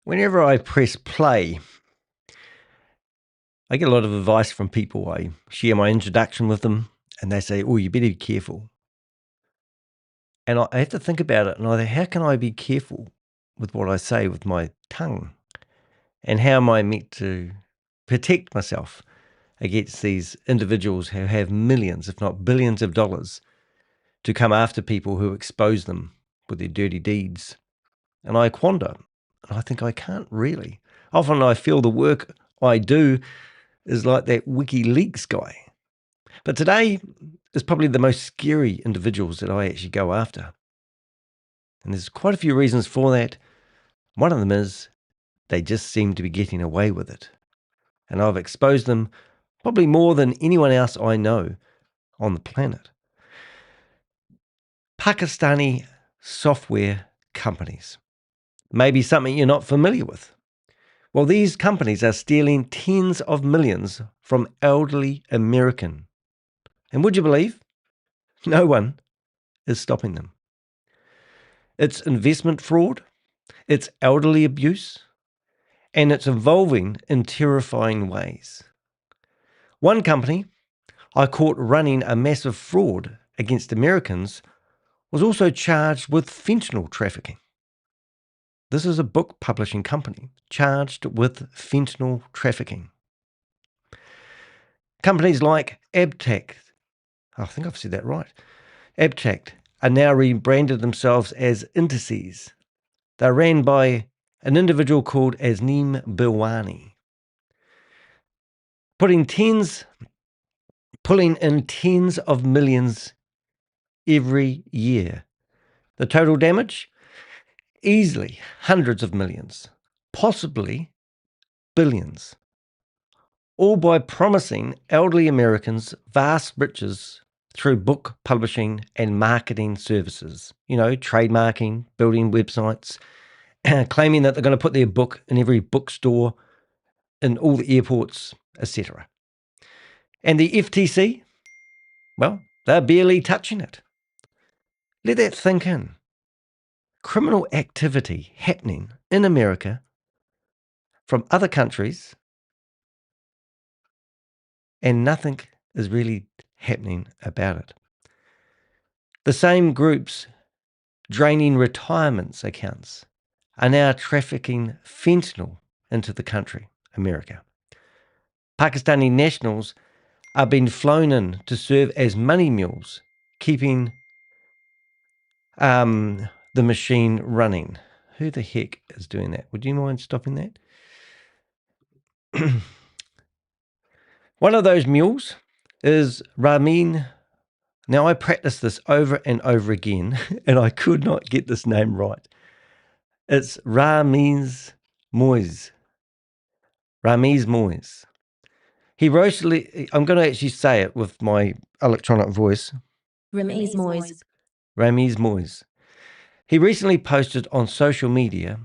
Whenever I press play, I get a lot of advice from people. I share my introduction with them and they say, oh, you better be careful. And I have to think about it and I think, how can I be careful with what I say with my tongue? And how am I meant to protect myself against these individuals who have millions, if not billions of dollars to come after people who expose them with their dirty deeds? And I quander. And I think I can't really. Often I feel the work I do is like that WikiLeaks guy. But today is probably the most scary individuals that I actually go after. And there's quite a few reasons for that. One of them is they just seem to be getting away with it. And I've exposed them probably more than anyone else I know on the planet. Pakistani software companies. Maybe something you're not familiar with. Well, these companies are stealing tens of millions from elderly American. And would you believe? No one is stopping them. It's investment fraud, it's elderly abuse, and it's evolving in terrifying ways. One company I caught running a massive fraud against Americans was also charged with fentanyl trafficking. This is a book publishing company charged with fentanyl trafficking. Companies like Abtact, I think I've said that right, Abtact are now rebranded themselves as Indices. They're ran by an individual called Azneem Bilwani, pulling in tens of millions every year. The total damage? Easily hundreds of millions, possibly billions, all by promising elderly Americans vast riches through book publishing and marketing services, trademarking, building websites, claiming that they're going to put their book in every bookstore, in all the airports, etc. And the FTC, well, they're barely touching it. Let that sink in. Criminal activity happening in America from other countries, and nothing is really happening about it. The same groups draining retirements accounts are now trafficking fentanyl into the country, America. Pakistani nationals are being flown in to serve as money mules, keeping the machine running. Who the heck is doing that? Would you mind stopping that? One of those mules is Ramin. Now, I practiced this over and over again, and I could not get this name right. It's Ramiz Moise. Ramiz Moise. I'm going to actually say it with my electronic voice. Ramiz Moise. Ramiz Moise. He recently posted on social media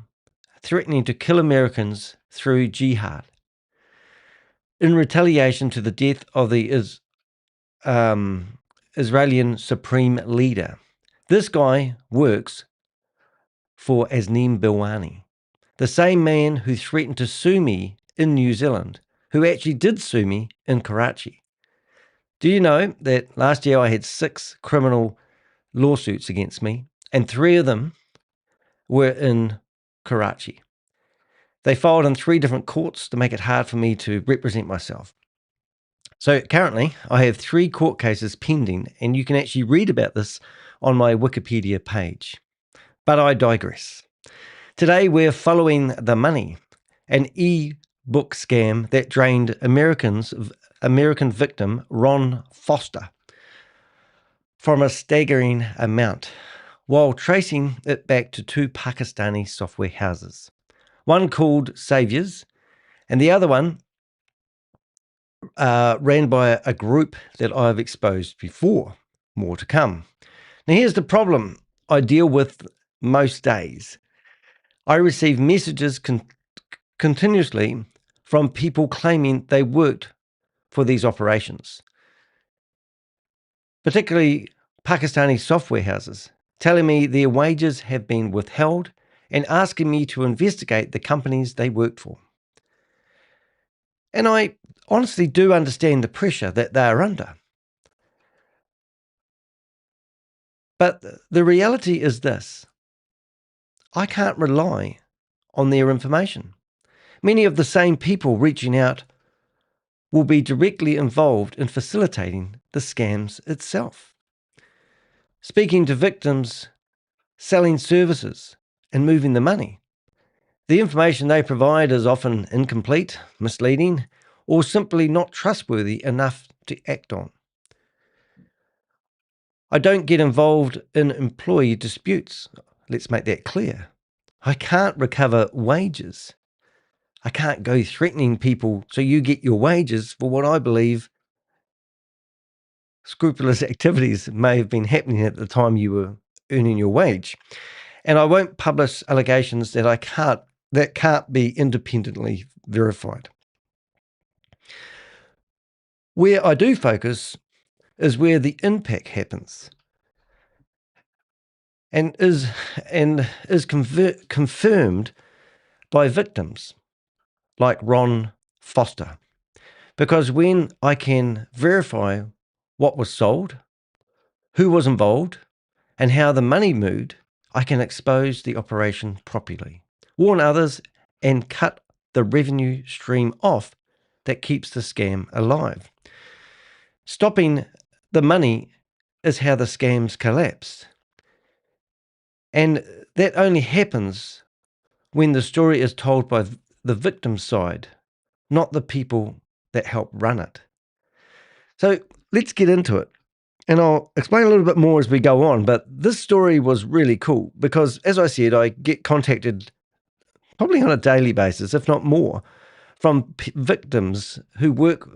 threatening to kill Americans through jihad in retaliation to the death of the Israeli supreme leader. This guy works for Azneem Bilwani, the same man who threatened to sue me in New Zealand, who actually did sue me in Karachi. Do you know that last year I had 6 criminal lawsuits against me, and 3 of them were in Karachi? They filed in 3 different courts to make it hard for me to represent myself. So currently, I have 3 court cases pending, and you can actually read about this on my Wikipedia page. But I digress. Today, we're following the money, an e-book scam that drained American victim Ron Foster from a staggering amount, while tracing it back to 2 Pakistani software houses. One called Saviors, and the other one ran by a group that I've exposed before. More to come. Now, here's the problem I deal with most days. I receive messages continuously from people claiming they worked for these operations, particularly Pakistani software houses, telling me their wages have been withheld and asking me to investigate the companies they worked for. And I honestly do understand the pressure that they are under. But the reality is this: I can't rely on their information. Many of the same people reaching out will be directly involved in facilitating the scams itself. Speaking to victims, selling services, and moving the money. The information they provide is often incomplete, misleading, or simply not trustworthy enough to act on. I don't get involved in employee disputes. Let's make that clear. I can't recover wages. I can't go threatening people so you get your wages for what I believe scrupulous activities may have been happening at the time you were earning your wage. And I won't publish allegations that can't be independently verified. Where I do focus is where the impact happens and is confirmed by victims like Ron Foster. Because when I can verify what was sold, who was involved, and how the money moved, I can expose the operation properly, warn others, and cut the revenue stream off that keeps the scam alive. Stopping the money is how the scams collapse. And that only happens when the story is told by the victim's side, not the people that help run it. So let's get into it. And I'll explain a little bit more as we go on. But this story was really cool because, as I said, I get contacted probably on a daily basis, if not more, from victims who work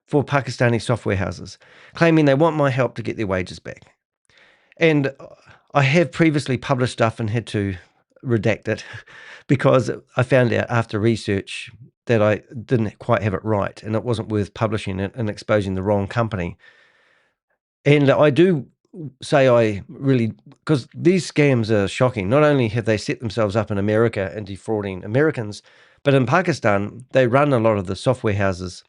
for Pakistani software houses, claiming they want my help to get their wages back. And I have previously published stuff and had to redact it because I found out after research that I didn't quite have it right and it wasn't worth publishing it and exposing the wrong company. And I do say because these scams are shocking. Not only have they set themselves up in America and defrauding Americans, but in Pakistan, they run a lot of the software houses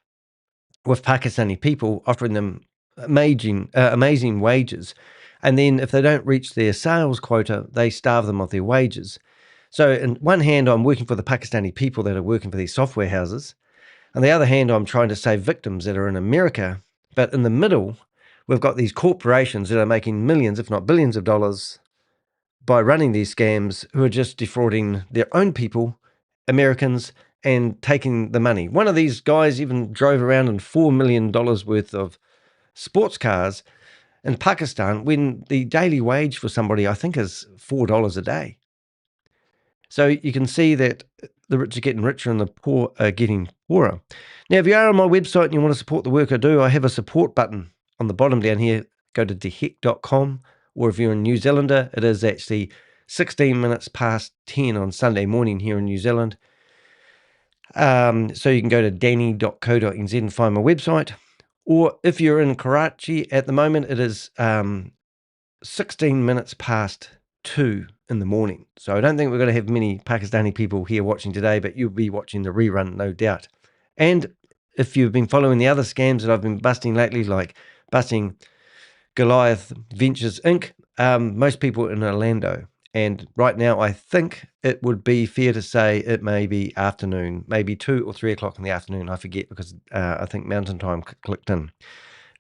with Pakistani people, offering them amazing wages. And then if they don't reach their sales quota, they starve them of their wages. So in one hand, I'm working for the Pakistani people that are working for these software houses. On the other hand, I'm trying to save victims that are in America. But in the middle, we've got these corporations that are making millions, if not billions of dollars by running these scams, who are just defrauding their own people, Americans, and taking the money. One of these guys even drove around in $4 million worth of sports cars in Pakistan when the daily wage for somebody, I think, is $4 a day. So you can see that the rich are getting richer and the poor are getting poorer. Now, if you are on my website and you want to support the work I do, I have a support button on the bottom down here. Go to deheck.com, or if you're in New Zealander, it is actually 16 minutes past 10 on Sunday morning here in New Zealand. So you can go to danny.co.nz and find my website. Or if you're in Karachi at the moment, it is 16 minutes past 2 in the morning. So I don't think we're going to have many Pakistani people here watching today, but you'll be watching the rerun, no doubt. And if you've been following the other scams that I've been busting lately, like busting Goliath Ventures Inc., most people in Orlando. And right now, I think it would be fair to say it may be afternoon, maybe 2 or 3 o'clock in the afternoon. I forget because I think Mountain Time clicked in.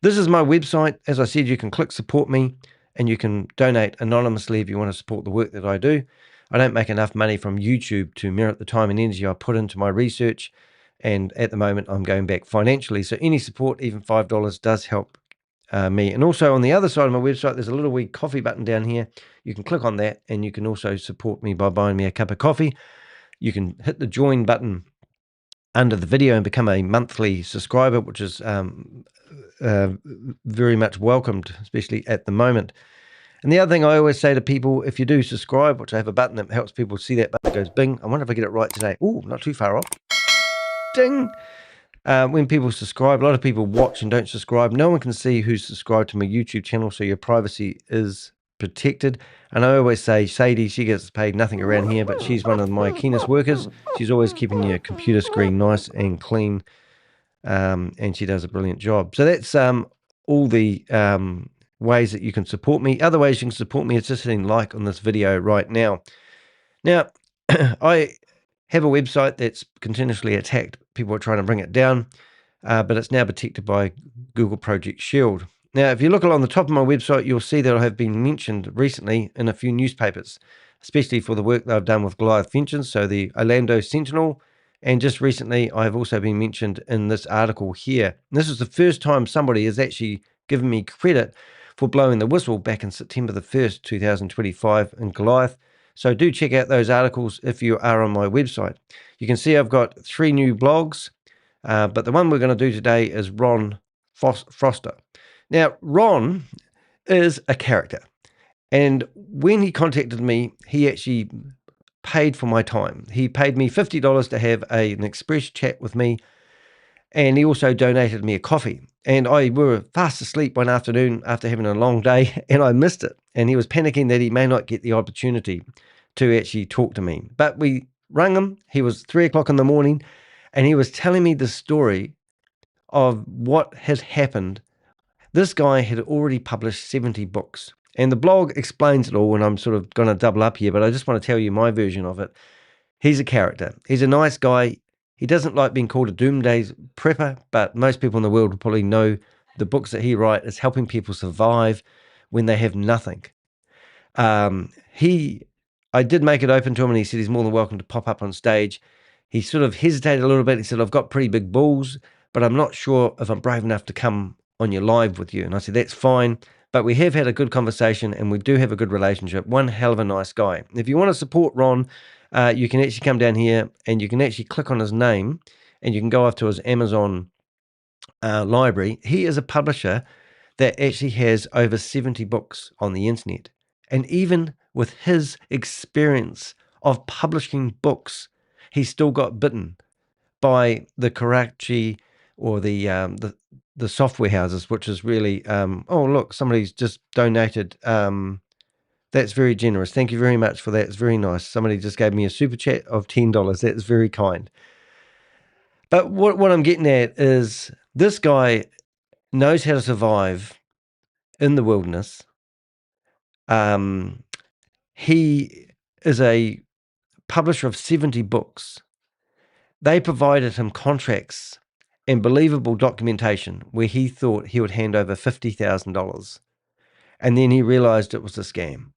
This is my website. As I said, you can click support me and you can donate anonymously if you want to support the work that I do. I don't make enough money from YouTube to merit the time and energy I put into my research. And at the moment, I'm going back financially. So any support, even $5, does help me. And also on the other side of my website, there's a little wee coffee button down here. You can click on that and you can also support me by buying me a cup of coffee. You can hit the join button under the video and become a monthly subscriber, which is very much welcomed, especially at the moment. And the other thing I always say to people, if you do subscribe, which I have a button that helps people see that button goes bing. I wonder if I get it right today. Oh, not too far off. Ding. When people subscribe, a lot of people watch and don't subscribe. No one can see who's subscribed to my YouTube channel, so your privacy is protected. And I always say, Sadie, she gets paid nothing around here, but she's one of my keenest workers. She's always keeping your computer screen nice and clean, and she does a brilliant job. So that's all the ways that you can support me. Other ways you can support me is just hitting like on this video right now. Now, I have a website that's continuously attacked. People are trying to bring it down, but it's now protected by Google Project Shield. Now, if you look along the top of my website, you'll see that I have been mentioned recently in a few newspapers, especially for the work that I've done with Goliath Ventures, so the Orlando Sentinel, and just recently I have also been mentioned in this article here. And this is the first time somebody has actually given me credit for blowing the whistle back in September the 1st, 2025 in Goliath. So do check out those articles if you are on my website. You can see I've got 3 new blogs, but the one we're going to do today is Ron Foster. Now, Ron is a character, and when he contacted me, he actually paid for my time. He paid me $50 to have an express chat with me, and he also donated me a coffee. And we were fast asleep one afternoon after having a long day, and I missed it. And he was panicking that he may not get the opportunity to actually talk to me. But we rang him. He was 3 o'clock in the morning, and he was telling me the story of what had happened. This guy had already published 70 books, and the blog explains it all, and I'm sort of going to double up here, but I just want to tell you my version of it. He's a character. He's a nice guy. He doesn't like being called a doomsday prepper, but most people in the world will probably know the books that he writes is helping people survive when they have nothing. I did make it open to him, and he said he's more than welcome to pop up on stage. He sort of hesitated a little bit. He said, I've got pretty big balls, but I'm not sure if I'm brave enough to come on your live with you. And I said, that's fine. But we have had a good conversation, and we do have a good relationship. One hell of a nice guy. If you want to support Ron, you can actually come down here and you can actually click on his name, and you can go off to his Amazon library. He is a publisher that actually has over 70 books on the internet. And even with his experience of publishing books, he still got bitten by the Karachi or the software houses, which is really, oh, look, somebody's just donated. That's very generous. Thank you very much for that. It's very nice. Somebody just gave me a super chat of $10. That's very kind. But what I'm getting at is this guy knows how to survive in the wilderness. He is a publisher of 70 books. They provided him contracts and believable documentation where he thought he would hand over $50,000. And then he realized it was a scam.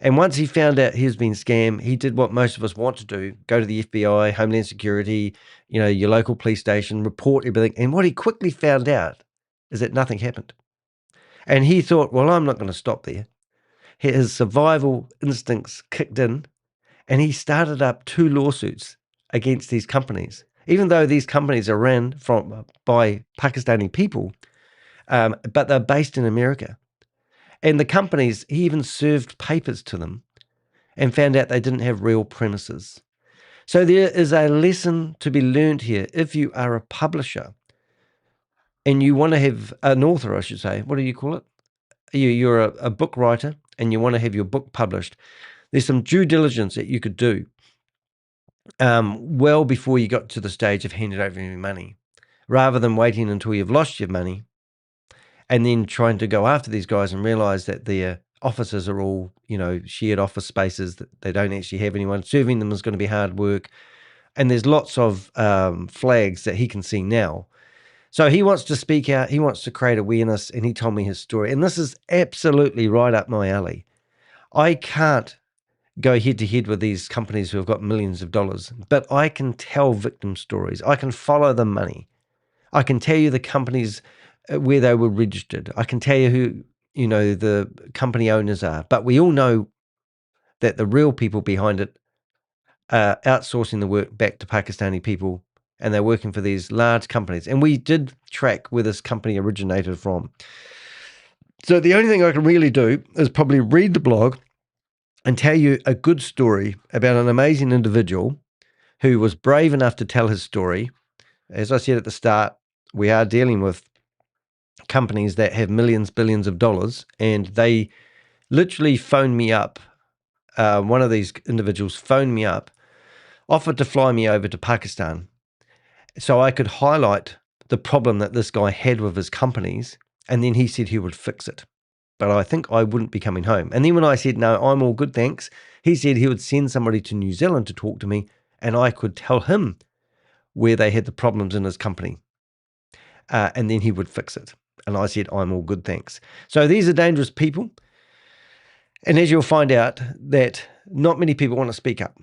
And once he found out he was being scammed, he did what most of us want to do, go to the FBI, Homeland Security, your local police station, report everything. And what he quickly found out is that nothing happened. And he thought, well, I'm not going to stop there. His survival instincts kicked in, and he started up 2 lawsuits against these companies, even though these companies are ran by Pakistani people, but they're based in America. And the companies, he even served papers to them and found out they didn't have real premises. So there is a lesson to be learned here. If you are a publisher and you want to have an author, I should say, what do you call it? You're a book writer and you want to have your book published. There's some due diligence that you could do well before you got to the stage of handing over your money, rather than waiting until you've lost your money and then trying to go after these guys and realize that their offices are all, shared office spaces, that they don't actually have anyone. Serving them is going to be hard work. And there's lots of flags that he can see now. So he wants to speak out. He wants to create awareness. And he told me his story. And this is absolutely right up my alley. I can't go head to head with these companies who have got millions of dollars, but I can tell victim stories. I can follow the money. I can tell you the companies where they were registered. I can tell you who, the company owners are, but we all know that the real people behind it are outsourcing the work back to Pakistani people, and they're working for these large companies. And we did track where this company originated from. So the only thing I can really do is probably read the blog and tell you a good story about an amazing individual who was brave enough to tell his story. As I said at the start, we are dealing with companies that have millions, billions of dollars, and they literally phoned me up. One of these individuals phoned me up, offered to fly me over to Pakistan so I could highlight the problem that this guy had with his companies, and then he said he would fix it. But I think I wouldn't be coming home. And then when I said, no, I'm all good, thanks, he said he would send somebody to New Zealand to talk to me, and I could tell him where they had the problems in his company, and then he would fix it. And I said, I'm all good, thanks. So these are dangerous people. And as you'll find out, that not many people want to speak up.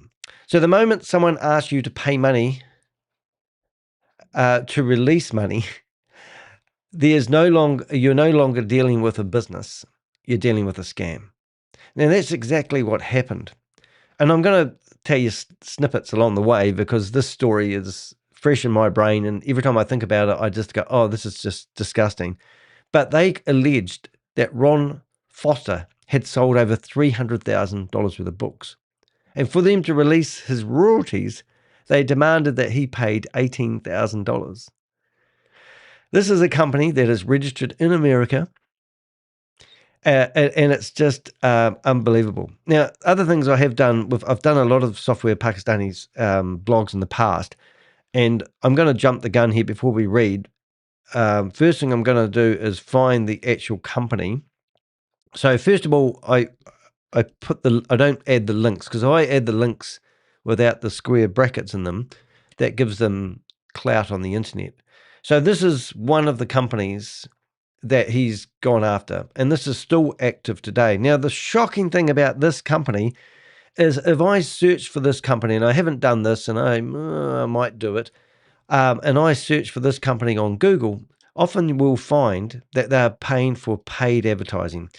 So the moment someone asks you to pay money, to release money, you're no longer dealing with a business. You're dealing with a scam. Now, that's exactly what happened. And I'm going to tell you snippets along the way because this story is fresh in my brain. And every time I think about it, I just go, oh, this is just disgusting. But they alleged that Ron Foster had sold over $300,000 worth of books. And for them to release his royalties, they demanded that he paid $18,000. This is a company that is registered in America, and it's just unbelievable. Now, other things I have done, I've done a lot of Software Pakistanis blogs in the past, and I'm going to jump the gun here before we read. First thing I'm going to do is find the actual company. So first of all, I don't add the links because I add the links without the square brackets in them. That gives them clout on the internet. So this is one of the companies that he's gone after, and this is still active today. Now, the shocking thing about this company is if I search for this company, and I haven't done this, and I might do it, and I search for this company on Google, often you will find that they're paying for paid advertising.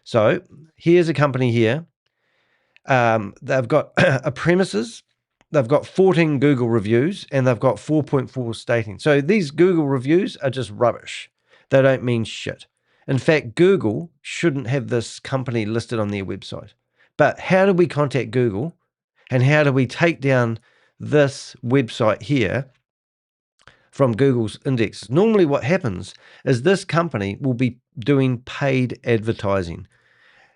So here's a company here. They've got a premises, they've got 14 Google reviews, and they've got 4.4 stating. So these Google reviews are just rubbish. They don't mean shit. In fact, Google shouldn't have this company listed on their website. But how do we contact Google, and how do we take down this website here from Google's index? Normally what happens is this company will be doing paid advertising.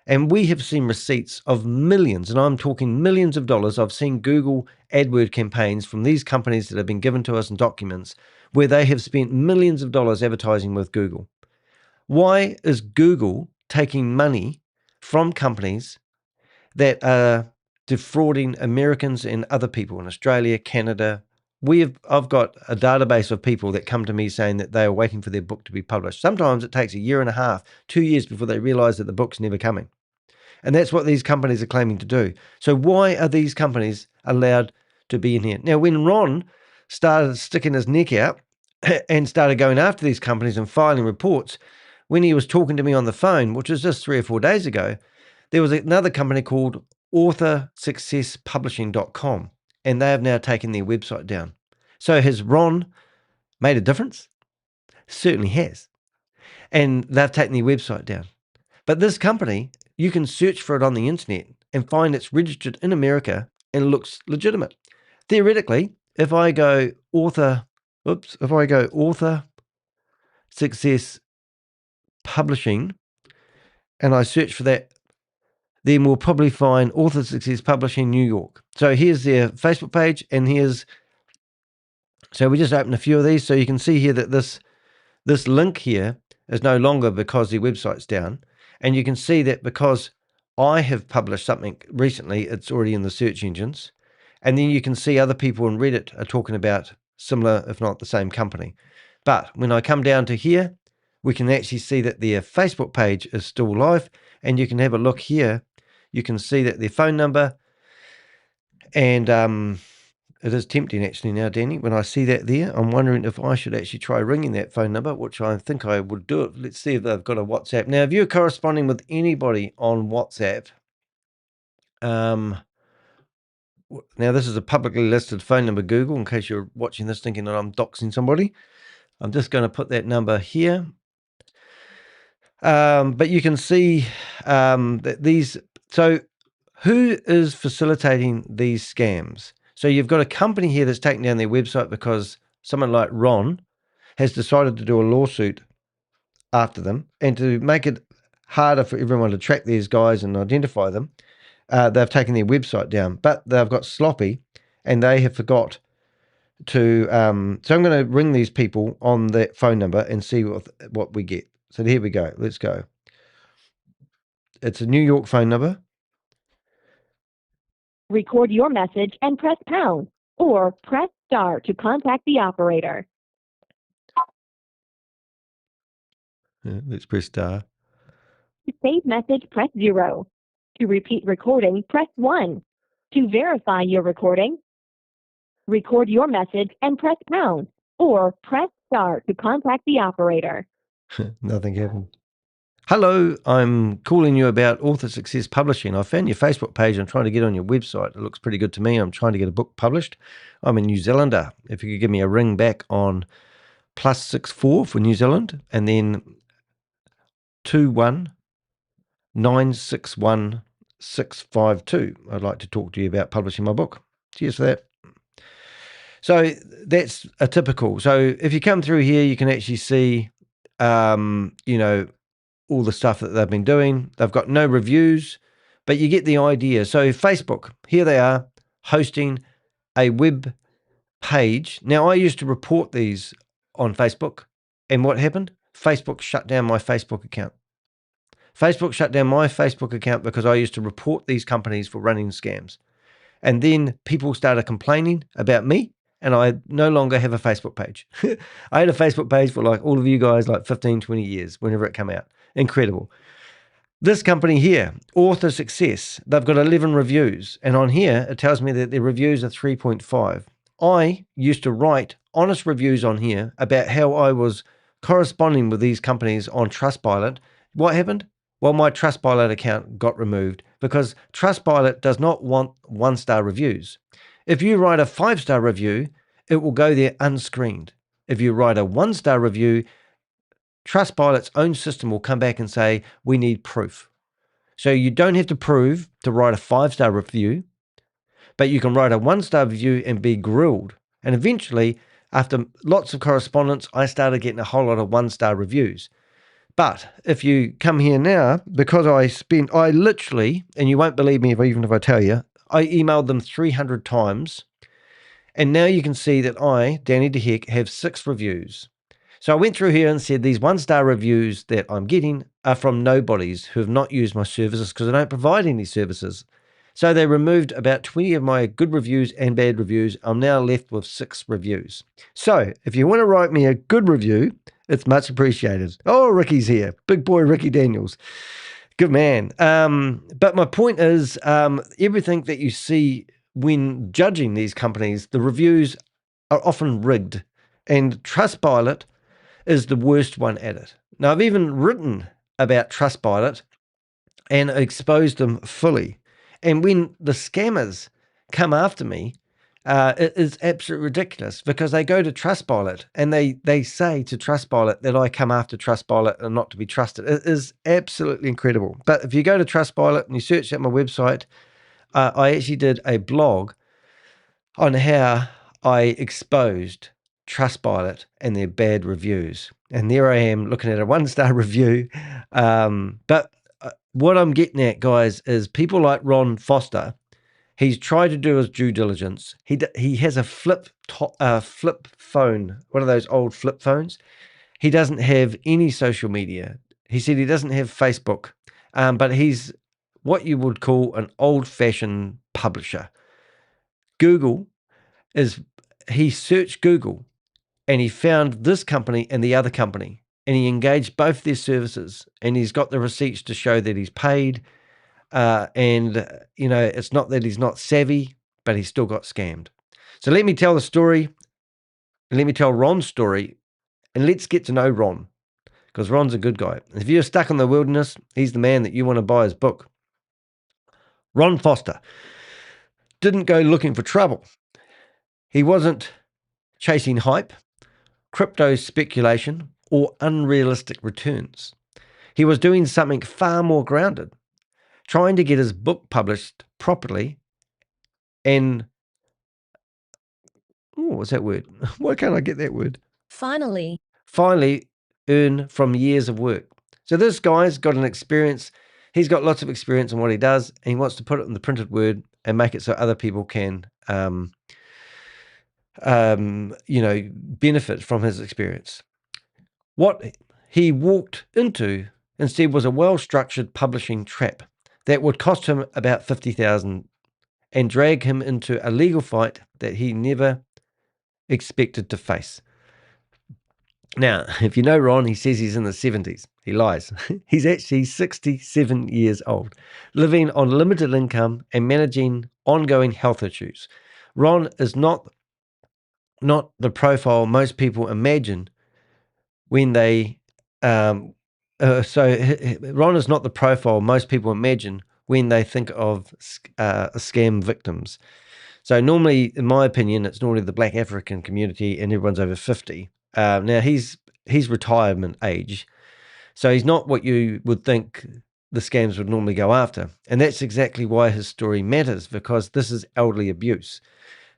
And we have seen receipts of millions, and I'm talking millions of dollars. I've seen Google AdWord campaigns from these companies that have been given to us in documents where they have spent millions of dollars advertising with Google. Why is Google taking money from companies that are defrauding Americans and other people in Australia, Canada? I've got a database of people that come to me saying that they are waiting for their book to be published. Sometimes it takes a year and a half, 2 years before they realize that the book's never coming. And that's what these companies are claiming to do. So why are these companies allowed to be in here? Now, when Ron started sticking his neck out and started going after these companies and filing reports, when he was talking to me on the phone, which was just 3 or 4 days ago, there was another company called authorsuccesspublishing.com, and they have now taken their website down. So has Ron made a difference? Certainly has. And they've taken their website down. But this company, you can search for it on the internet and find it's registered in America and looks legitimate. Theoretically, if I go author success publishing and I search for that, then we'll probably find Author Success Publishing New York. So here's their Facebook page, and so we just open a few of these. So you can see here that this link here is no longer because the website's down. And you can see that because I have published something recently, it's already in the search engines. And then you can see other people on Reddit are talking about similar, if not the same company. But when I come down to here, we can actually see that their Facebook page is still live. And you can have a look here. You can see that their phone number, and it is tempting actually now, Danny. When I see that there, I'm wondering if I should actually try ringing that phone number, which I think I would do it. Let's see if they've got a WhatsApp. Now, if you're corresponding with anybody on WhatsApp, now this is a publicly listed phone number, Google, in case you're watching this thinking that I'm doxing somebody. I'm just going to put that number here. But you can see that these, so who is facilitating these scams? So you've got a company here that's taken down their website because someone like Ron has decided to do a lawsuit after them and to make it harder for everyone to track these guys and identify them, they've taken their website down, but they've got sloppy and they have forgot to. So I'm going to ring these people on that phone number and see what we get. So here we go. Let's go. It's a New York phone number. Record your message and press pound, or press star to contact the operator. Let's press star. To save message, press 0. To repeat recording, press 1. To verify your recording, record your message and press pound, or press star to contact the operator. Nothing happened. Hello, I'm calling you about Author Success Publishing. I found your Facebook page. I'm trying to get on your website. It looks pretty good to me. I'm trying to get a book published. I'm a New Zealander. If you could give me a ring back on +64 for New Zealand and then 21961652. I'd like to talk to you about publishing my book. Cheers for that. So that's a typical. So if you come through here, you can actually see, all the stuff that they've been doing. They've got no reviews, but you get the idea. So Facebook, here they are hosting a web page. Now, I used to report these on Facebook, and what happened? Facebook shut down my Facebook account. Facebook shut down my Facebook account because I used to report these companies for running scams. And then people started complaining about me, and I no longer have a Facebook page. I had a Facebook page for like all of you guys, like 15, 20 years, whenever it came out. Incredible. This company here, Author Success, they've got 11 reviews. And on here, it tells me that their reviews are 3.5. I used to write honest reviews on here about how I was corresponding with these companies on Trustpilot. What happened? Well, my Trustpilot account got removed because Trustpilot does not want 1-star reviews. If you write a 5-star review, it will go there unscreened. If you write a 1-star review, Trustpilot's own system will come back and say, we need proof. So you don't have to prove to write a 5-star review, but you can write a 1-star review and be grilled. And eventually, after lots of correspondence, I started getting a whole lot of 1-star reviews. But if you come here now, because I literally, and you won't believe me even if I tell you, I emailed them 300 times. And now you can see that I, Danny DeHeck, have 6 reviews. So I went through here and said these 1-star reviews that I'm getting are from nobodies who have not used my services because I don't provide any services. So they removed about 20 of my good reviews and bad reviews. I'm now left with 6 reviews. So if you want to write me a good review, it's much appreciated. Oh, Ricky's here. Big boy Ricky Daniels. Good man. But my point is, everything that you see when judging these companies, the reviews are often rigged. And Trustpilot is the worst one at it. Now, I've even written about Trustpilot and exposed them fully. And when the scammers come after me, it is absolutely ridiculous because they go to Trustpilot and they say to Trustpilot that I come after Trustpilot and not to be trusted. It is absolutely incredible. But if you go to Trustpilot and you search at my website, I actually did a blog on how I exposed Trustpilot and their bad reviews. And there I am looking at a 1-star review. But what I'm getting at, guys, is people like Ron Foster. He's tried to do his due diligence. He has a flip phone, one of those old flip phones. He doesn't have any social media. He said he doesn't have Facebook, but he's what you would call an old-fashioned publisher. He searched Google and he found this company and the other company, and he engaged both their services, and he's got the receipts to show that he's paid. It's not that he's not savvy, but he's still got scammed. So let me tell the story, and let me tell Ron's story, and let's get to know Ron, because Ron's a good guy. If you're stuck in the wilderness, he's the man that you want to buy his book. Ron Foster didn't go looking for trouble. He wasn't chasing hype, crypto speculation, or unrealistic returns. He was doing something far more grounded, trying to get his book published properly and, what's that word? Why can't I get that word? Finally, Finally earn from years of work. So this guy's got an experience. He's got lots of experience in what he does, and he wants to put it in the printed word and make it so other people can, benefit from his experience. What he walked into instead was a well-structured publishing trap that would cost him about $50,000 and drag him into a legal fight that he never expected to face. Now, if you know Ron, he says he's in the 70s. He lies. He's actually 67 years old, living on limited income and managing ongoing health issues. Ron is not the profile most people imagine when they. Ron is not the profile most people imagine when they think of scam victims. So normally, in my opinion, it's normally the Black African community and everyone's over 50. Now he's retirement age, so he's not what you would think the scams would normally go after. And that's exactly why his story matters, because this is elderly abuse.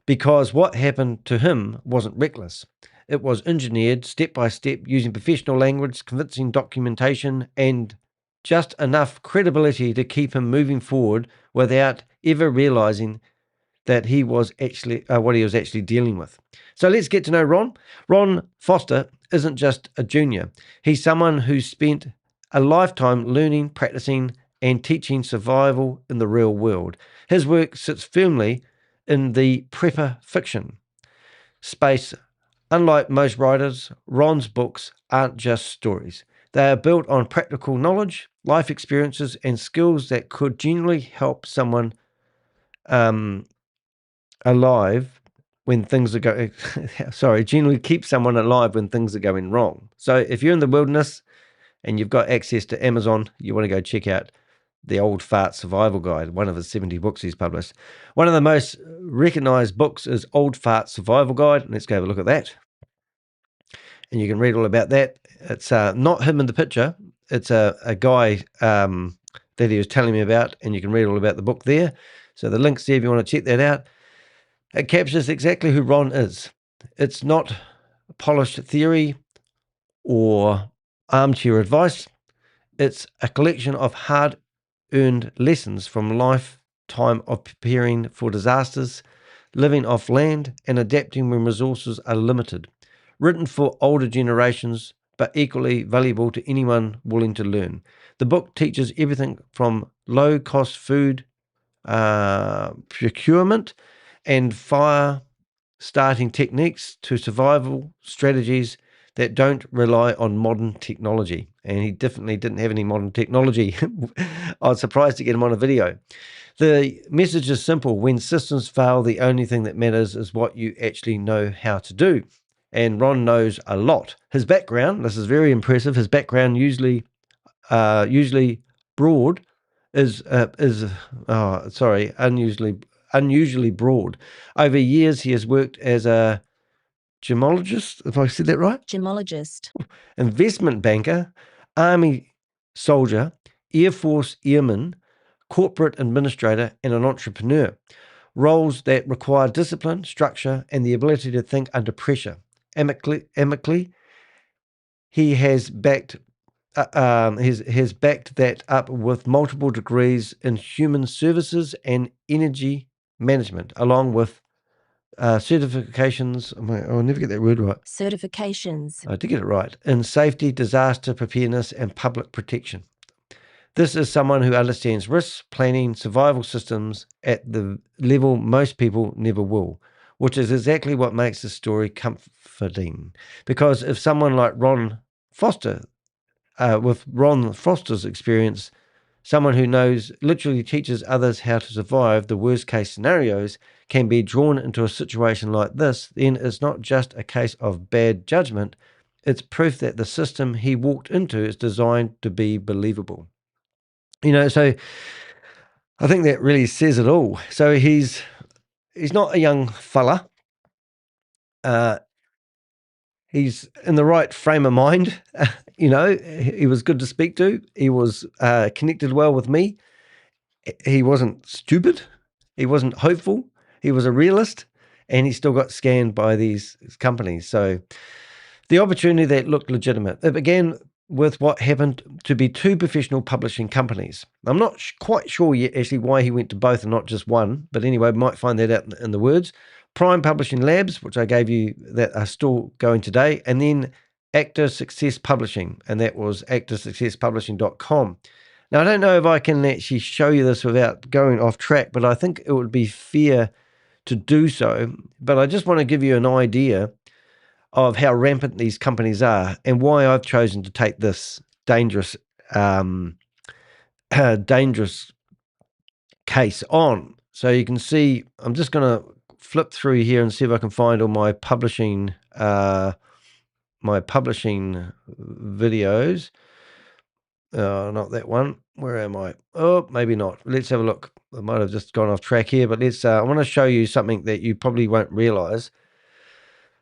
Because what happened to him wasn't reckless. It was engineered step by step using professional language, convincing documentation, and just enough credibility to keep him moving forward without ever realizing that he was actually what he was actually dealing with. So let's get to know Ron. Ron Foster isn't just a junior. He's someone who spent a lifetime learning, practicing, and teaching survival in the real world. His work sits firmly in the prepper fiction space. Unlike most writers, Ron's books aren't just stories. They are built on practical knowledge, life experiences, and skills that could genuinely help someone alive when things are going genuinely keep someone alive when things are going wrong. So if you're in the wilderness and you've got access to Amazon, you want to go check out the Old Fart Survival Guide, one of his 70 books he's published. One of the most recognized books is Old Fart Survival Guide. Let's go have a look at that. And you can read all about that. It's not him in the picture. It's a guy that he was telling me about, and you can read all about the book there. So the link's there if you want to check that out. It captures exactly who Ron is. It's not polished theory or armchair advice. It's a collection of hard-earned lessons from a lifetime of preparing for disasters, living off land, and adapting when resources are limited. Written for older generations, but equally valuable to anyone willing to learn. The book teaches everything from low-cost food procurement and fire starting techniques to survival strategies that don't rely on modern technology. And he definitely didn't have any modern technology. I was surprised to get him on a video. The message is simple. When systems fail, the only thing that matters is what you actually know how to do. And Ron knows a lot. His background, this is very impressive, his background usually broad unusually broad. Over years, he has worked as a gemologist, if I said that right? Gemologist. Investment banker, army soldier, Air Force airman, corporate administrator, and an entrepreneur. Roles that require discipline, structure, and the ability to think under pressure. Amicably, he has backed that up with multiple degrees in human services and energy management, along with certifications. I'll never get that word right. Certifications. I did get it right. In safety, disaster preparedness, and public protection. This is someone who understands risks, planning, survival systems at the level most people never will, which is exactly what makes the story comforting. Because if someone like Ron Foster, with Ron Foster's experience, someone who literally teaches others how to survive the worst case scenarios, can be drawn into a situation like this, then it's not just a case of bad judgment, it's proof that the system he walked into is designed to be believable. So I think that really says it all. So he's not a young fella. He's in the right frame of mind. He was good to speak to. He was connected well with me. He wasn't stupid. He wasn't hopeful. He was a realist, and he still got scanned by these companies. So the opportunity that looked legitimate. It began with what happened to be two professional publishing companies. I'm not quite sure yet actually why he went to both and not just one, but anyway, might find that out in the words. Prime Publishing Labs, which I gave you, that are still going today, and then Actor Success Publishing, and that was actorsuccesspublishing.com. Now, I don't know if I can actually show you this without going off track, but I think it would be fair to do so. But I just want to give you an idea of how rampant these companies are and why I've chosen to take this dangerous dangerous case on. So you can see, I'm just going to flip through here and see if I can find all my publishing videos. Not that one. Where am I? Oh, maybe not. Let's have a look. I might have just gone off track here, but I want to show you something that you probably won't realize.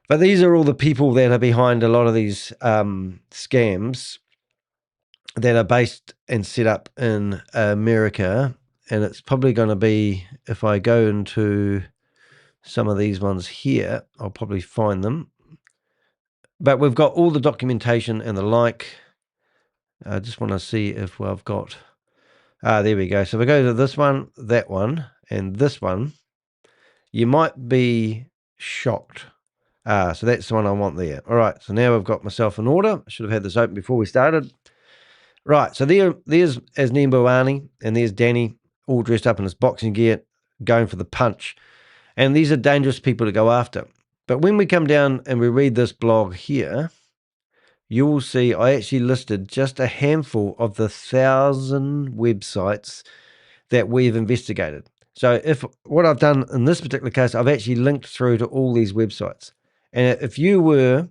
But these are all the people that are behind a lot of these scams that are based and set up in America. And it's probably going to be, if I go into some of these ones here, I'll probably find them. But we've got all the documentation and the like. I just want to see if I've got... there we go. So if I go to this one, that one, and this one, you might be shocked. So that's the one I want there. All right, so now I've got myself in order. I should have had this open before we started. Right, so there's Asneem Bawani, and there's Danny, all dressed up in his boxing gear, going for the punch. And these are dangerous people to go after. But when we come down and we read this blog here, you will see I actually listed just a handful of the 1,000 websites that we've investigated. So if what I've done in this particular case, I've actually linked through to all these websites. And if you were,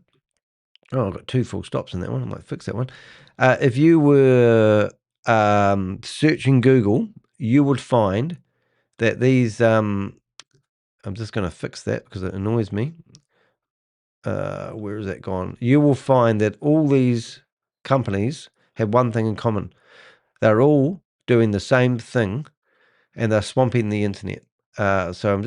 I've got two full stops in that one. I might fix that one. If you were searching Google, you would find that these, I'm just going to fix that because it annoys me. Where is that gone? You will find that all these companies have one thing in common. They're all doing the same thing, and they're swamping the internet. So I'm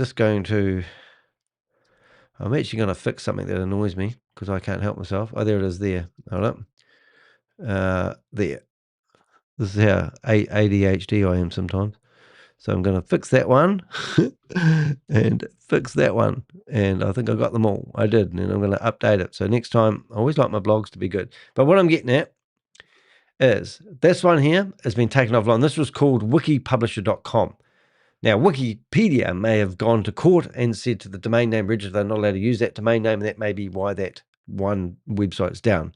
actually going to fix something that annoys me because I can't help myself. Oh, there it is there. Hold up. There. This is how ADHD I am sometimes. So I'm going to fix that one and fix that one. And I think I got them all. I did. And I'm going to update it. So next time, I always like my blogs to be good. But what I'm getting at is this one here has been taken offline. This was called wikipublisher.com. Now, Wikipedia may have gone to court and said to the domain name register they're not allowed to use that domain name, and that may be why that one website's down.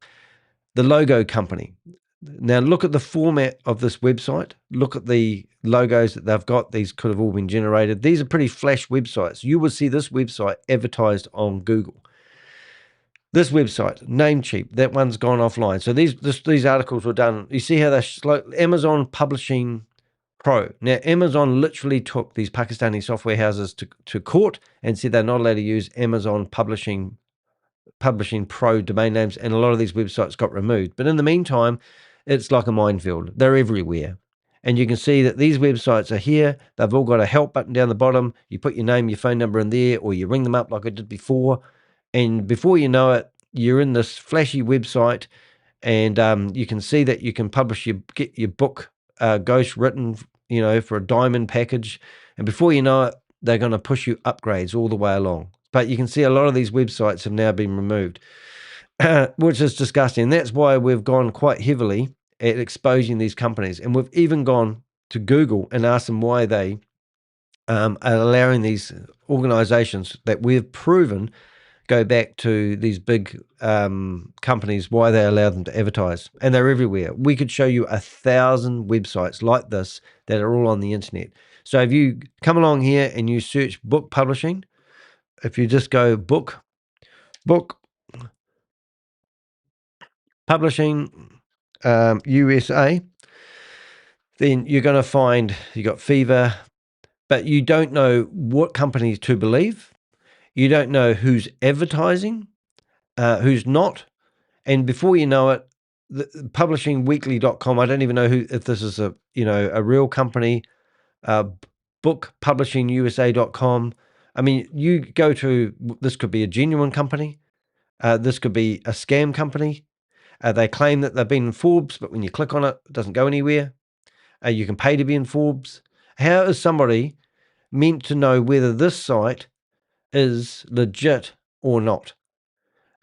The logo company. Now, look at the format of this website. Look at the logos that they've got. These could have all been generated. These are pretty flash websites. You will see this website advertised on Google. This website, Namecheap, that one's gone offline. So these articles were done. You see how they're slow. Amazon Publishing Pro. Now, Amazon literally took these Pakistani software houses to court and said they're not allowed to use Amazon Publishing Pro domain names, and a lot of these websites got removed. But in the meantime, it's like a minefield. They're everywhere. And you can see that these websites are here. They've all got a help button down the bottom. You put your name, your phone number in there, or you ring them up like I did before. And before you know it, you're in this flashy website, and you can see that you can get your book ghost written, for a diamond package. And before you know it, they're going to push you upgrades all the way along. But you can see a lot of these websites have now been removed, which is disgusting. And that's why we've gone quite heavily at exposing these companies. And we've even gone to Google and asked them why they are allowing these organizations that we've proven go back to these big companies, why they allow them to advertise. And they're everywhere. We could show you 1,000 websites like this that are all on the internet. So if you come along here and you search book publishing, if you just go book publishing USA, then you're going to find you got Fever, but you don't know what companies to believe. You don't know who's advertising, who's not. And before you know it, publishingweekly.com, I don't even know if this is a real company, bookpublishingusa.com. I mean, you go to, this could be a genuine company. This could be a scam company. They claim that they've been in Forbes, but when you click on it, it doesn't go anywhere. You can pay to be in Forbes. How is somebody meant to know whether this site is legit or not?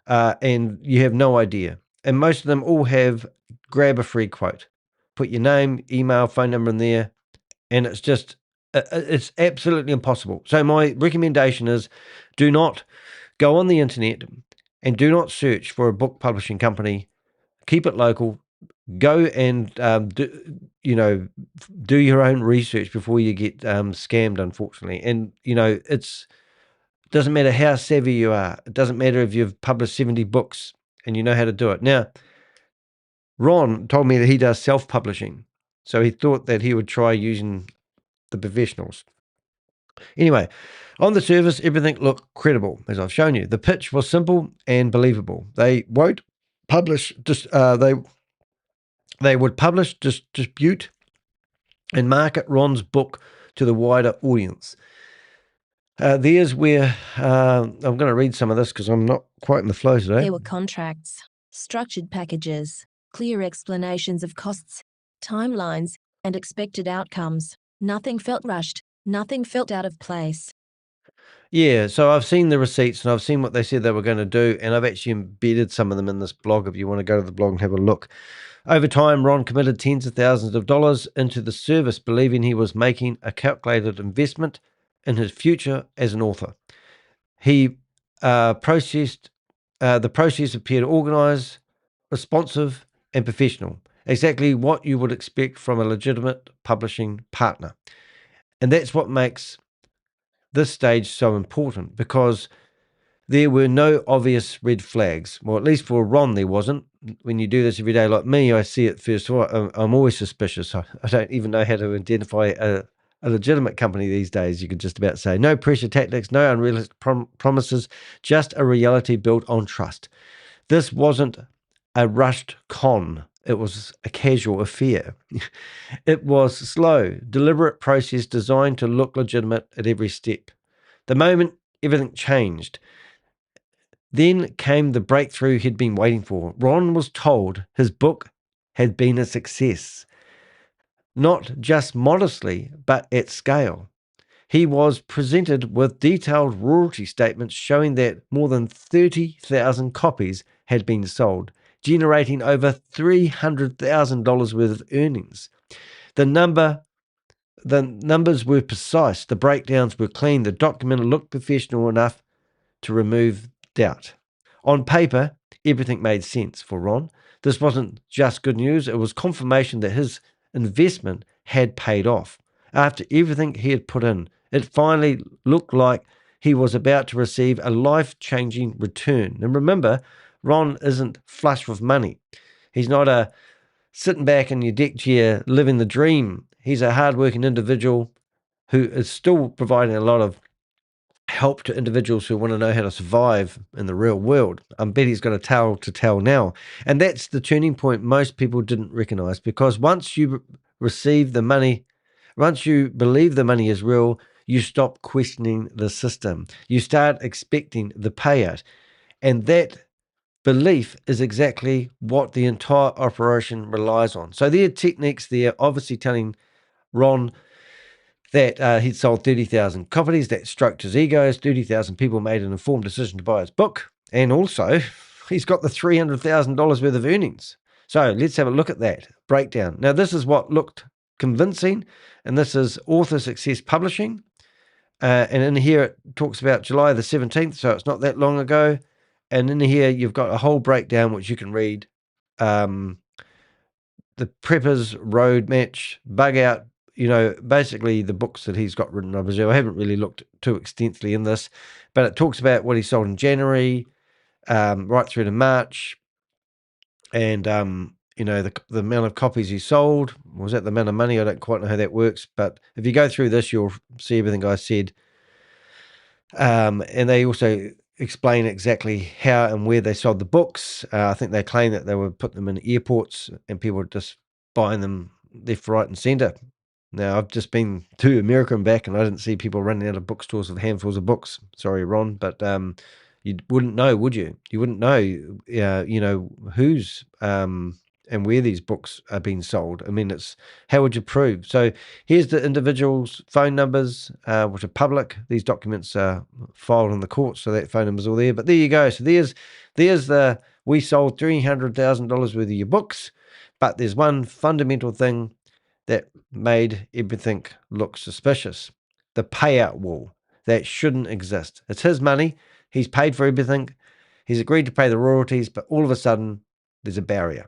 And you have no idea. And most of them all have grab a free quote, put your name, email, phone number in there, and it's absolutely impossible. So my recommendation is do not go on the internet and do not search for a book publishing company. Keep it local. Go and do your own research before you get scammed, unfortunately. And it doesn't matter how savvy you are. It doesn't matter if you've published 70 books and you know how to do it. Now, Ron told me that he does self-publishing, so he thought that he would try using the professionals. Anyway, on the surface, everything looked credible, as I've shown you. The pitch was simple and believable. They won't publish. They would publish, distribute, and market Ron's book to the wider audience. There's where I'm going to read some of this because I'm not quite in the flow today. There were contracts, structured packages, clear explanations of costs, timelines, and expected outcomes. Nothing felt rushed. Nothing felt out of place. Yeah, so I've seen the receipts and I've seen what they said they were going to do, and I've actually embedded some of them in this blog if you want to go to the blog and have a look. Over time, Ron committed tens of thousands of dollars into the service, believing he was making a calculated investment in his future as an author. He the process appeared organized, responsive, and professional, exactly what you would expect from a legitimate publishing partner. And that's what makes this stage so important, because there were no obvious red flags. Well, at least for Ron, there wasn't. When you do this every day like me, I see it first of all. I'm always suspicious. I don't even know how to identify a legitimate company these days. You could just about say no pressure tactics, no unrealistic promises, just a reality built on trust. This wasn't a rushed con. It was a casual affair. It was slow, deliberate process designed to look legitimate at every step. The moment everything changed, then came the breakthrough he'd been waiting for. Ron was told his book had been a success, not just modestly, but at scale. He was presented with detailed royalty statements showing that more than 30,000 copies had been sold, generating over $300,000 worth of earnings. The numbers were precise, the breakdowns were clean, the document looked professional enough to remove doubt. On paper, everything made sense for Ron. This wasn't just good news, it was confirmation that his investment had paid off. After everything he had put in, it finally looked like he was about to receive a life-changing return. And remember, Ron isn't flush with money. He's not a sitting back in your deck chair living the dream. He's a hardworking individual who is still providing a lot of help to individuals who want to know how to survive in the real world. I bet he's got a tale to tell now. And that's the turning point most people didn't recognize, because once you receive the money, once you believe the money is real, you stop questioning the system. You start expecting the payout. And that belief is exactly what the entire operation relies on. So their techniques, they're obviously telling Ron that he'd sold 30,000 copies. That stroked his egos. 30,000 people made an informed decision to buy his book. And also, he's got the $300,000 worth of earnings. So let's have a look at that breakdown. Now, this is what looked convincing, and this is Author Success Publishing. And in here, it talks about July the 17th, so it's not that long ago. And in here, you've got a whole breakdown, which you can read. The Preppers Road Match, Bug Out, basically the books that he's got written. I haven't really looked too extensively in this, but it talks about what he sold in January, right through to March, and the amount of copies he sold. Was that the amount of money? I don't quite know how that works, but if you go through this, you'll see everything I said. And they also explain exactly how and where they sold the books. I think they claim that they were putting them in airports and people were just buying them left, right, and centre. Now, I've just been to America and back, and I didn't see people running out of bookstores with handfuls of books. Sorry, Ron, but You wouldn't know, would you? You wouldn't know, who's and where these books are being sold. I mean, how would you prove? So here's the individuals' phone numbers, which are public. These documents are filed in the court, so that phone number's all there. But there you go. So there's we sold $300,000 worth of your books, but there's one fundamental thing that made everything look suspicious: the payout wall. That shouldn't exist. It's his money. He's paid for everything. He's agreed to pay the royalties, but all of a sudden, there's a barrier.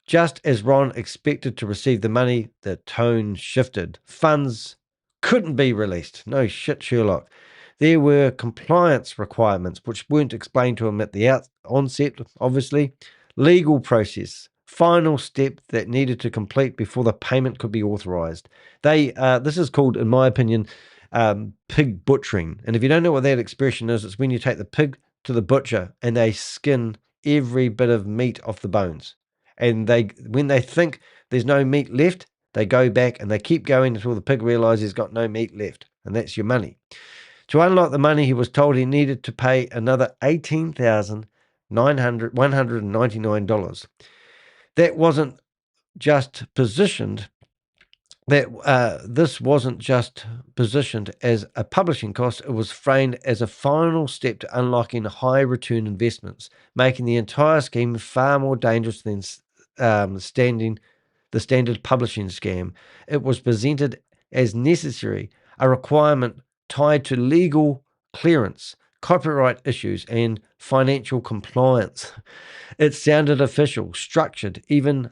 Just as Ron expected to receive the money, the tone shifted. Funds couldn't be released. No shit, Sherlock. There were compliance requirements which weren't explained to him at the onset, obviously. Legal process, final step that needed to complete before the payment could be authorized. This is called, in my opinion, pig butchering. And if you don't know what that expression is, it's when you take the pig to the butcher and they skin every bit of meat off the bones. And when they think there's no meat left, they go back and they keep going until the pig realizes he's got no meat left. And that's your money. To unlock the money, he was told he needed to pay another $18,199. That wasn't just positioned this wasn't just positioned as a publishing cost, it was framed as a final step to unlocking high return investments, making the entire scheme far more dangerous than the standard publishing scam. It was presented as necessary, a requirement tied to legal clearance, copyright issues, and financial compliance. It sounded official, structured, even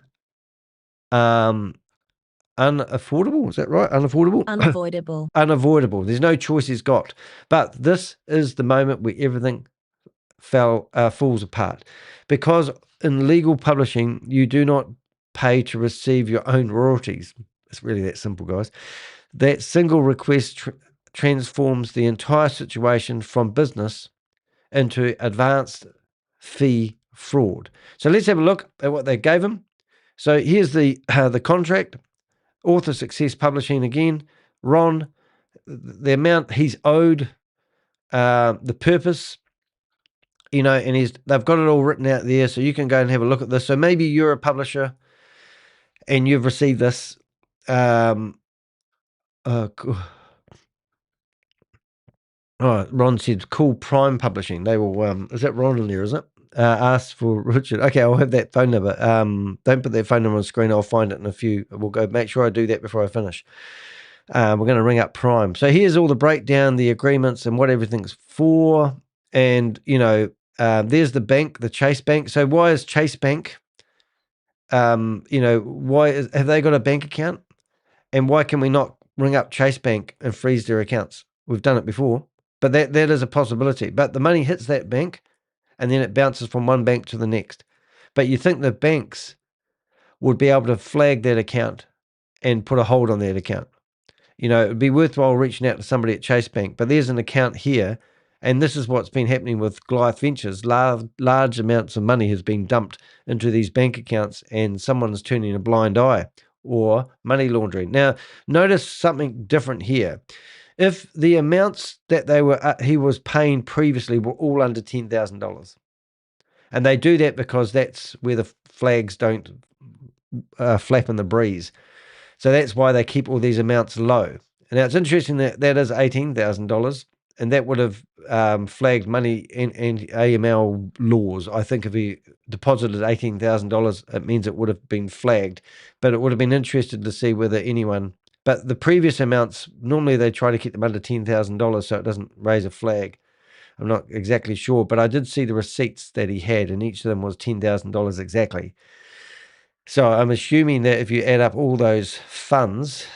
unaffordable. Is that right? Unaffordable? Unavoidable. Unavoidable. There's no choice he's got. But this is the moment where everything falls apart. Because in legal publishing, you do not pay to receive your own royalties. It's really that simple, guys. That single request transforms the entire situation from business into advanced fee fraud. So let's have a look at what they gave him. So here's the contract. Author Success Publishing again. Ron, the amount he's owed, the purpose, and they've got it all written out there, so you can go and have a look at this. So maybe you're a publisher and you've received this. Ron said, "Cool Prime Publishing." They will. Is that Ron in there? Is it? Ask for Richard. Okay, I'll have that phone number. Don't put that phone number on the screen. I'll find it in a few. We'll go make sure I do that before I finish. We're going to ring up Prime. So here's all the breakdown, the agreements, and what everything's for. And there's the bank, the Chase Bank. So why is Chase Bank? Have they got a bank account? And why can we not ring up Chase Bank and freeze their accounts? We've done it before, but that is a possibility. But the money hits that bank, and then it bounces from one bank to the next. But you think the banks would be able to flag that account and put a hold on that account? It would be worthwhile reaching out to somebody at Chase Bank. But there's an account here, and this is what's been happening with Goliath Ventures. Large amounts of money has been dumped into these bank accounts, and someone's turning a blind eye, or money laundering. Now, notice something different here. If the amounts that he was paying previously were all under $10,000, and they do that because that's where the flags don't flap in the breeze. So that's why they keep all these amounts low. And now it's interesting that is $18,000, and that would have flagged money and AML laws. I think if he deposited $18,000, it means it would have been flagged. But it would have been interested to see whether anyone. But the previous amounts, normally they try to keep them under $10,000 so it doesn't raise a flag. I'm not exactly sure, but I did see the receipts that he had, and each of them was $10,000 exactly. So I'm assuming that if you add up all those funds,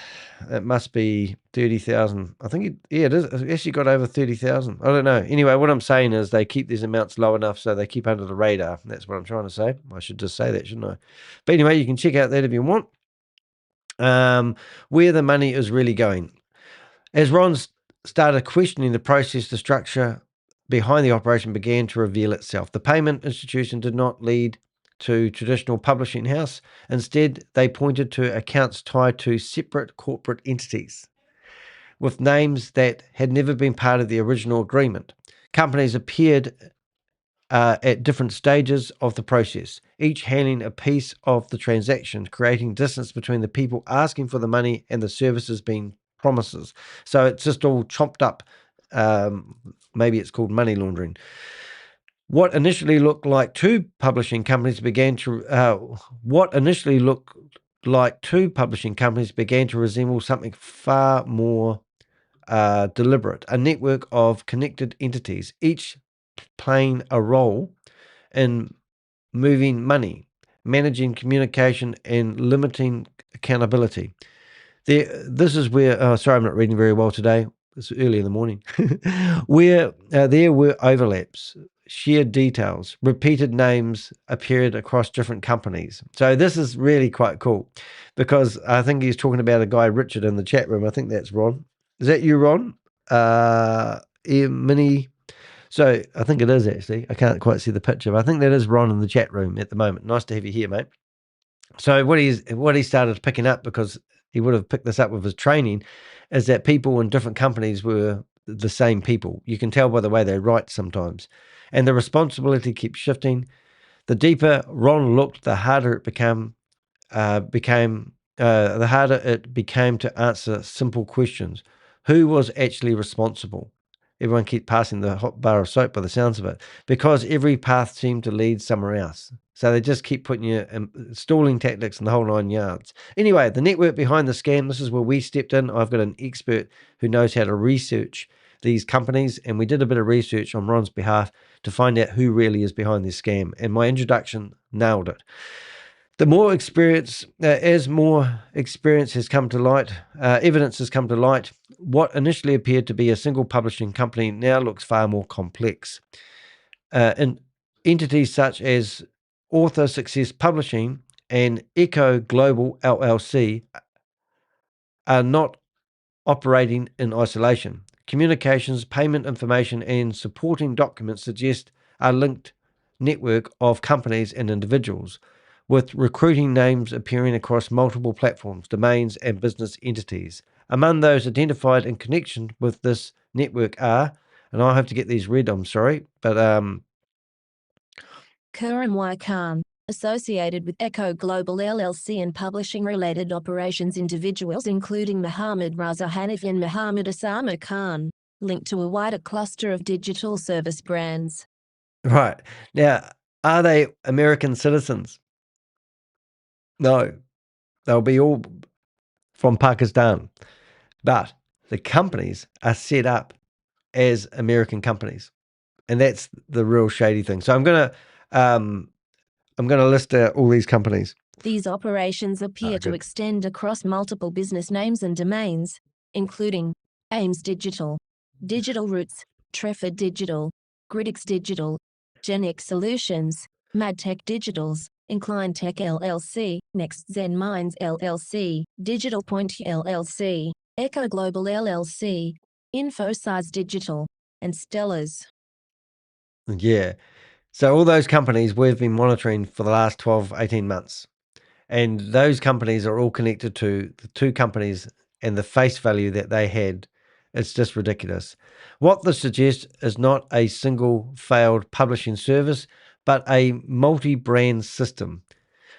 it must be 30,000. I think it is. It's actually got over 30,000. I don't know. Anyway, what I'm saying is they keep these amounts low enough so they keep under the radar. That's what I'm trying to say. I should just say that, shouldn't I? But anyway, you can check out that if you want. Where the money is really going. As Ron started questioning the process, the structure behind the operation began to reveal itself. The payment institution did not lead to traditional publishing house. Instead, they pointed to accounts tied to separate corporate entities with names that had never been part of the original agreement. companies appeared at different stages of the process, each handling a piece of the transaction, creating distance between the people asking for the money and the services being promises. So it's just all chopped up. Maybe it's called money laundering. What initially looked like two publishing companies began to resemble something far more deliberate, a network of connected entities, each playing a role in moving money, managing communication, and limiting accountability. This is where, sorry, I'm not reading very well today. It's early in the morning. Where there were overlaps, shared details, repeated names appeared across different companies. So this is really quite cool because I think he's talking about a guy, Richard, in the chat room. I think that's Ron. Is that you, Ron? Mini. So I think it is actually. I can't quite see the picture, but I think that is Ron in the chat room at the moment. Nice to have you here, mate. So what he started picking up, because he would have picked this up with his training, is that people in different companies were the same people. You can tell by the way they write sometimes. And the responsibility keeps shifting. The deeper Ron looked, the harder it became to answer simple questions. Who was actually responsible? Everyone kept passing the hot bar of soap by the sounds of it, because every path seemed to lead somewhere else. So they just keep putting you in stalling tactics and the whole 9 yards. Anyway, the network behind the scam, this is where we stepped in. I've got an expert who knows how to research these companies, and we did a bit of research on Ron's behalf to find out who really is behind this scam. And my introduction nailed it. The more experience, as more experience has come to light, evidence has come to light, what initially appeared to be a single publishing company now looks far more complex. And entities such as Author Success Publishing and Echo Global LLC are not operating in isolation. Communications, payment information, and supporting documents suggest a linked network of companies and individuals, with recruiting names appearing across multiple platforms, domains, and business entities. Among those identified in connection with this network are, and I'll have to get these read, I'm sorry, but Karim Y. Khan, associated with Echo Global LLC and publishing-related operations individuals including Mohammed Raza Hanafi and Mohammed Osama Khan, linked to a wider cluster of digital service brands. right. Now, are they American citizens? No. They'll be all from Pakistan. But the companies are set up as American companies. And that's the real shady thing. So I'm gonna list out all these companies. These operations appear to extend across multiple business names and domains, including Ames Digital, Digital Roots, Treffer Digital, Gridix Digital, Genix Solutions, Madtech Digitals, Incline Tech LLC, Next Zen Minds LLC, Digital Point LLC, Echo Global LLC, InfoSize Digital, and Stellars. Yeah. So all those companies we've been monitoring for the last 12, 18 months. And those companies are all connected to the two companies, and the face value that they had. It's just ridiculous. What this suggests is not a single failed publishing service, but a multi-brand system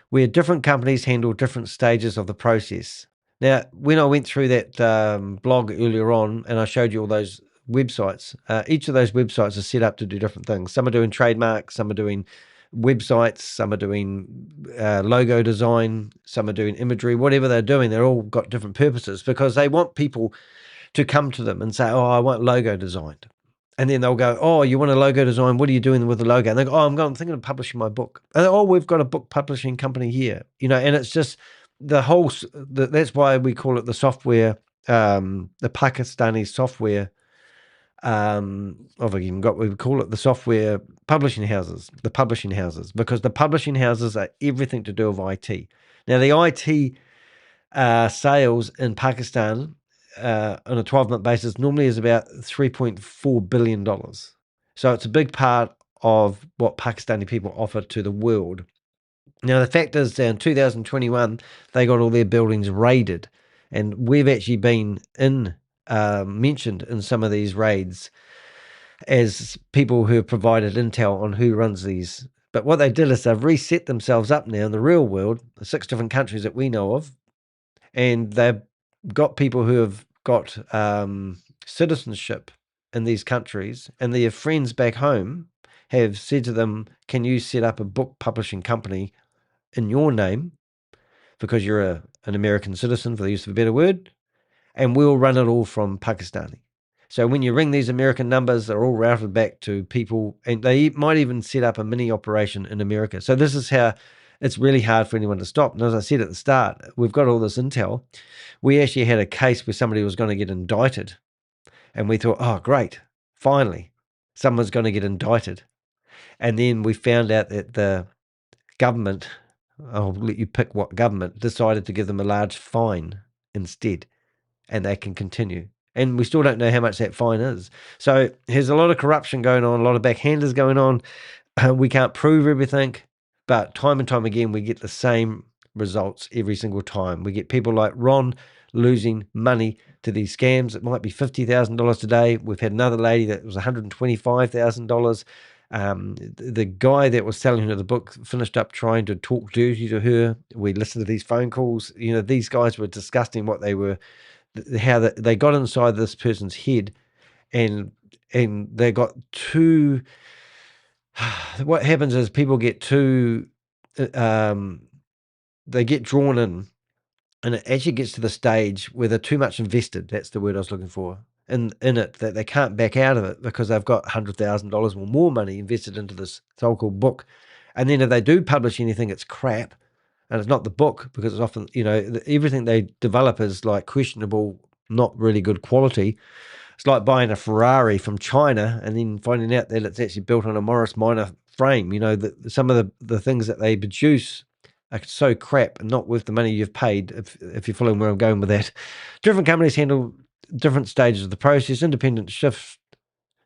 where different companies handle different stages of the process. Now, when I went through that blog earlier on and I showed you all those websites, each of those websites are set up to do different things. Some are doing trademarks, some are doing websites, some are doing logo design, some are doing imagery, whatever they're doing, they're all got different purposes because they want people to come to them and say, oh, I want logo designed. And then they'll go, oh, you want a logo design? What are you doing with the logo? And they go, oh, I'm thinking of publishing my book. And oh, we've got a book publishing company here, and it's just the whole, that's why we call it the software, the Pakistani software. We call it the software publishing houses, because the publishing houses are everything to do with IT. Now, the IT sales in Pakistan on a 12-month basis normally is about $3.4 billion. So it's a big part of what Pakistani people offer to the world. Now, the fact is, in 2021, they got all their buildings raided, and we've actually been mentioned in some of these raids. as people who have provided intel on who runs these. But what they did is they've reset themselves up now in the real world, the 6 different countries that we know of, and they've got people who have got citizenship in these countries, and their friends back home have said to them, can you set up a book publishing company in your name because you're an American citizen, for the use of a better word, and we'll run it all from Pakistani. So when you ring these American numbers, they're all routed back to people, and they might even set up a mini operation in America. So this is how it's really hard for anyone to stop. And as I said at the start, we've got all this intel. We actually had a case where somebody was going to get indicted, and we thought, oh, great, finally, someone's going to get indicted. And then we found out that the government, I'll let you pick what government, decided to give them a large fine instead, and they can continue. And we still don't know how much that fine is. So there's a lot of corruption going on, a lot of backhanders going on. We can't prove everything, but time and time again, we get the same results every single time. We get people like Ron losing money to these scams. It might be $50,000 today. We've had another lady that was $125,000. The guy that was selling her the book finished up trying to talk dirty to her. We listened to these phone calls. You know, these guys were disgusting what they were, how they got inside this person's head, and they got too. What happens is people get too, they get drawn in, and it actually gets to the stage where they're too much invested. That's the word I was looking for. In it, that they can't back out of it because they've got $100,000 or more money invested into this so-called book. And then if they do publish anything, it's crap. And it's not the book, because it's often, you know, everything they develop is like questionable, not really good quality. It's like buying a Ferrari from China and then finding out that it's actually built on a Morris Minor frame. You know, some of the things that they produce are so crap and not worth the money you've paid, if you're following where I'm going with that. Different companies handle different stages of the process. Independent shifts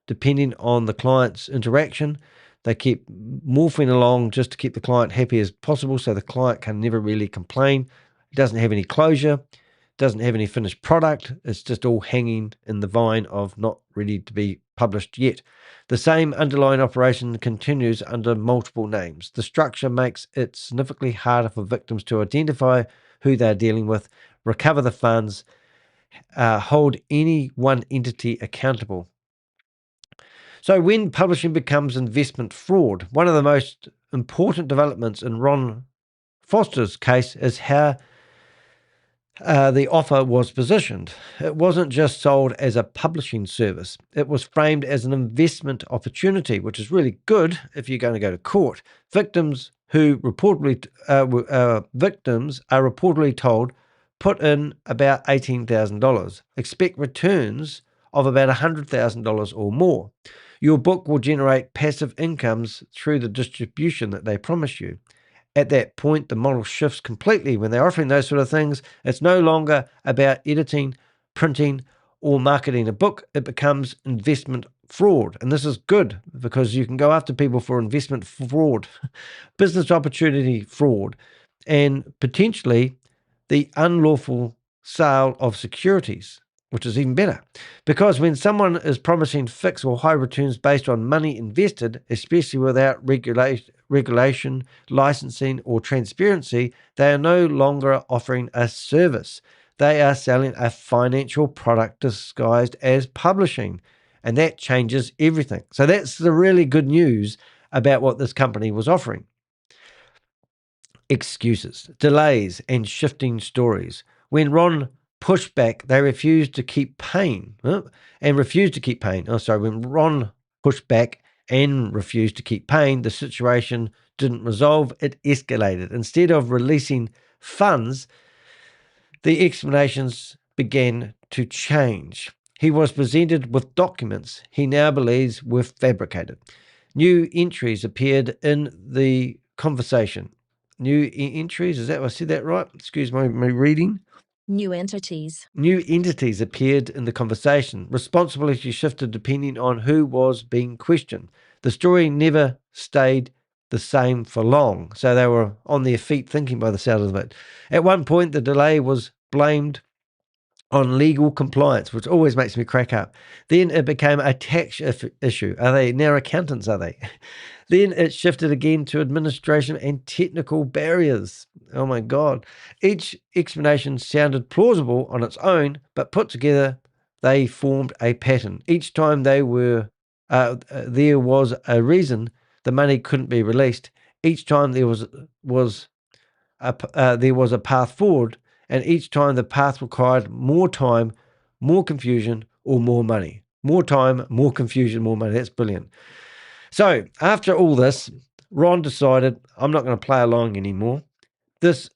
depending on the client's interaction. They keep morphing along just to keep the client happy as possible, so the client can never really complain. It doesn't have any closure, doesn't have any finished product. It's just all hanging in the vine of not ready to be published yet. The same underlying operation continues under multiple names. The structure makes it significantly harder for victims to identify who they're dealing with, recover the funds, hold any one entity accountable. So when publishing becomes investment fraud, one of the most important developments in Ron Foster's case is how the offer was positioned. It wasn't just sold as a publishing service. It was framed as an investment opportunity, which is really good if you're going to go to court. Victims are reportedly told, put in about $18,000. Expect returns of about $100,000 or more. Your book will generate passive incomes through the distribution that they promise you. At that point, the model shifts completely. When they're offering those sort of things, it's no longer about editing, printing, or marketing a book. It becomes investment fraud. And this is good because you can go after people for investment fraud, business opportunity fraud, and potentially the unlawful sale of securities, which is even better. Because when someone is promising fixed or high returns based on money invested, especially without regulation, licensing, or transparency, they are no longer offering a service. They are selling a financial product disguised as publishing, and that changes everything. So that's the really good news about what this company was offering. Excuses, delays, and shifting stories. When Ron pushed back, they refused to keep paying and refused to keep paying. When Ron pushed back and refused to keep paying, the situation didn't resolve. It escalated. Instead of releasing funds, the explanations began to change. He was presented with documents he now believes were fabricated. New entries appeared in the conversation. New entries, is that, I said that right? Excuse my reading. New entities. New entities appeared in the conversation. Responsibility shifted depending on who was being questioned. The story never stayed the same for long, so they were on their feet thinking by the sound of it. At one point, the delay was blamed on legal compliance, which always makes me crack up. Then it became a tax issue. Are they now accountants, are they? Then it shifted again to administration and technical barriers. Oh my God. Each explanation sounded plausible on its own, but put together, they formed a pattern. Each time there was a reason the money couldn't be released. Each time there was a path forward, and each time the path required more time, more confusion, or more money. More time, more confusion, more money. That's brilliant. So after all this, Ron decided, I'm not going to play along anymore. This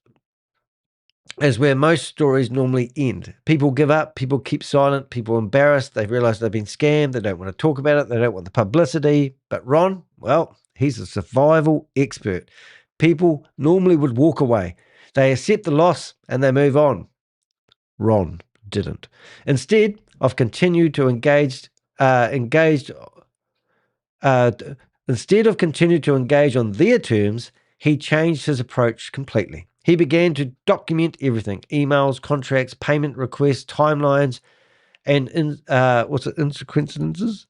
is where most stories normally end. People give up, people keep silent, people embarrassed, they realize they've been scammed, they don't want to talk about it, they don't want the publicity. But Ron, well, he's a survival expert. People normally would walk away. They accept the loss and they move on. Ron didn't. Instead of continued to engage on their terms, he changed his approach completely. He began to document everything: emails, contracts, payment requests, timelines, and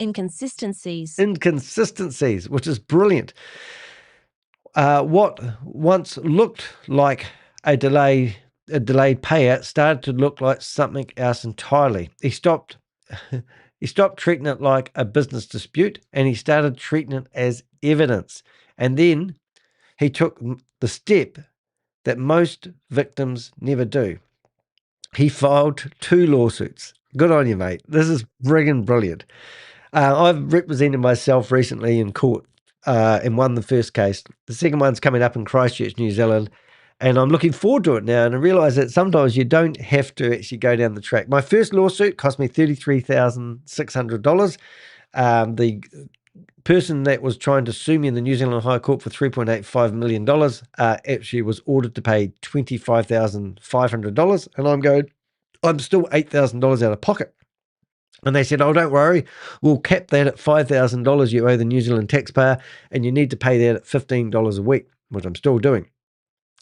inconsistencies, which is brilliant. What once looked like a delayed payout started to look like something else entirely. He stopped treating it like a business dispute, and he started treating it as evidence. And then he took the step that most victims never do. He filed 2 lawsuits. Good on you, mate. This is friggin' brilliant. I've represented myself recently in court and won the first case. The second one's coming up in Christchurch, New Zealand, and I'm looking forward to it now. And I realise that sometimes you don't have to actually go down the track. My first lawsuit cost me $33,600. The person that was trying to sue me in the New Zealand High Court for $3.85 million actually was ordered to pay $25,500. And I'm still $8,000 out of pocket. And they said, oh, don't worry, we'll cap that at $5,000 you owe the New Zealand taxpayer, and you need to pay that at $15 a week, which I'm still doing.